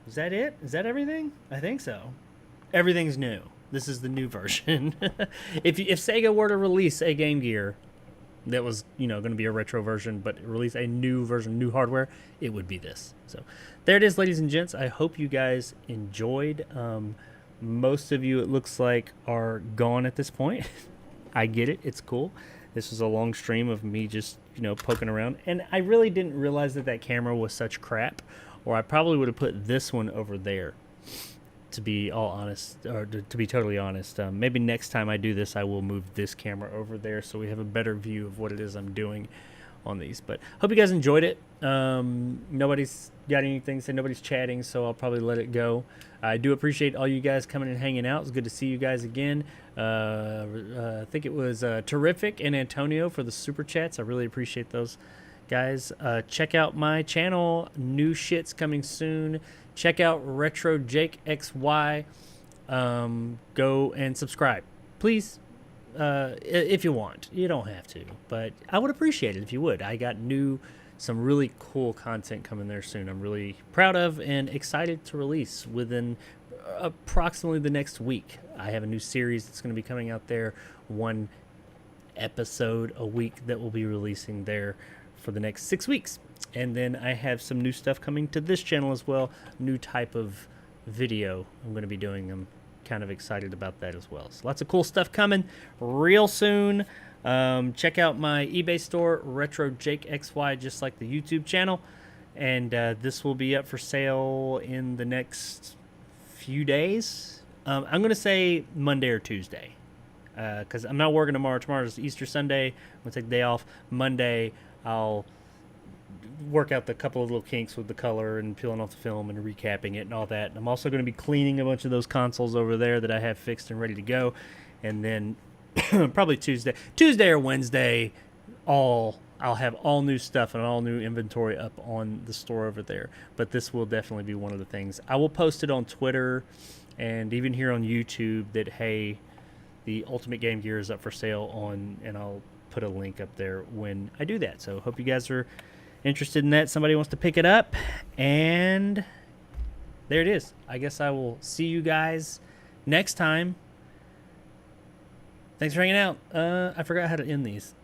Is that it? Is that everything? I think so. Everything's new. This is the new version. If Sega were to release a Game Gear that was, you know, going to be a retro version, but release a new version, new hardware, it would be this. So there it is, ladies and gents. I hope you guys enjoyed. Most of you, it looks like, are gone at this point. I get it. It's cool. This was a long stream of me just, you know, poking around. And I really didn't realize that camera was such crap, or I probably would have put this one over there, to be all honest, or to be totally honest. Maybe next time I do this, I will move this camera over there so we have a better view of what it is I'm doing on these. But hope you guys enjoyed it. Nobody's got anything to say, nobody's chatting, so I'll probably let it go. I do appreciate all you guys coming and hanging out. It's good to see you guys again. I think it was Terrific and Antonio for the super chats. I really appreciate those guys. Check out my channel. New shit's coming soon. Check out Retro Jake XY. Go and subscribe, please, if you want. You don't have to, but I would appreciate it if you would. I got some really cool content coming there soon. I'm really proud of and excited to release within approximately the next week. I have a new series that's going to be coming out there, 1 episode a week that will be releasing there for the next 6 weeks. And then I have some new stuff coming to this channel as well, new type of video I'm going to be doing. I'm kind of excited about that as well. So lots of cool stuff coming real soon. Check out my eBay store, Retro Jake XY, just like the YouTube channel. And this will be up for sale in the next few days. I'm going to say Monday or Tuesday. Because I'm not working tomorrow. Tomorrow's Easter Sunday. I'm going to take the day off. Monday, I'll work out the couple of little kinks with the color and peeling off the film and recapping it and all that. And I'm also going to be cleaning a bunch of those consoles over there that I have fixed and ready to go. And then probably Tuesday or Wednesday, I'll have all new stuff and all new inventory up on the store over there. But this will definitely be one of the things. I will post it on Twitter and even here on YouTube that, hey, the Ultimate Game Gear is up for sale on, and I'll put a link up there when I do that. So hope you guys are interested in that. Somebody wants to pick it up, and there it is. I guess I will see you guys next time. Thanks for hanging out. I forgot how to end these.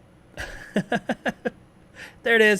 There it is.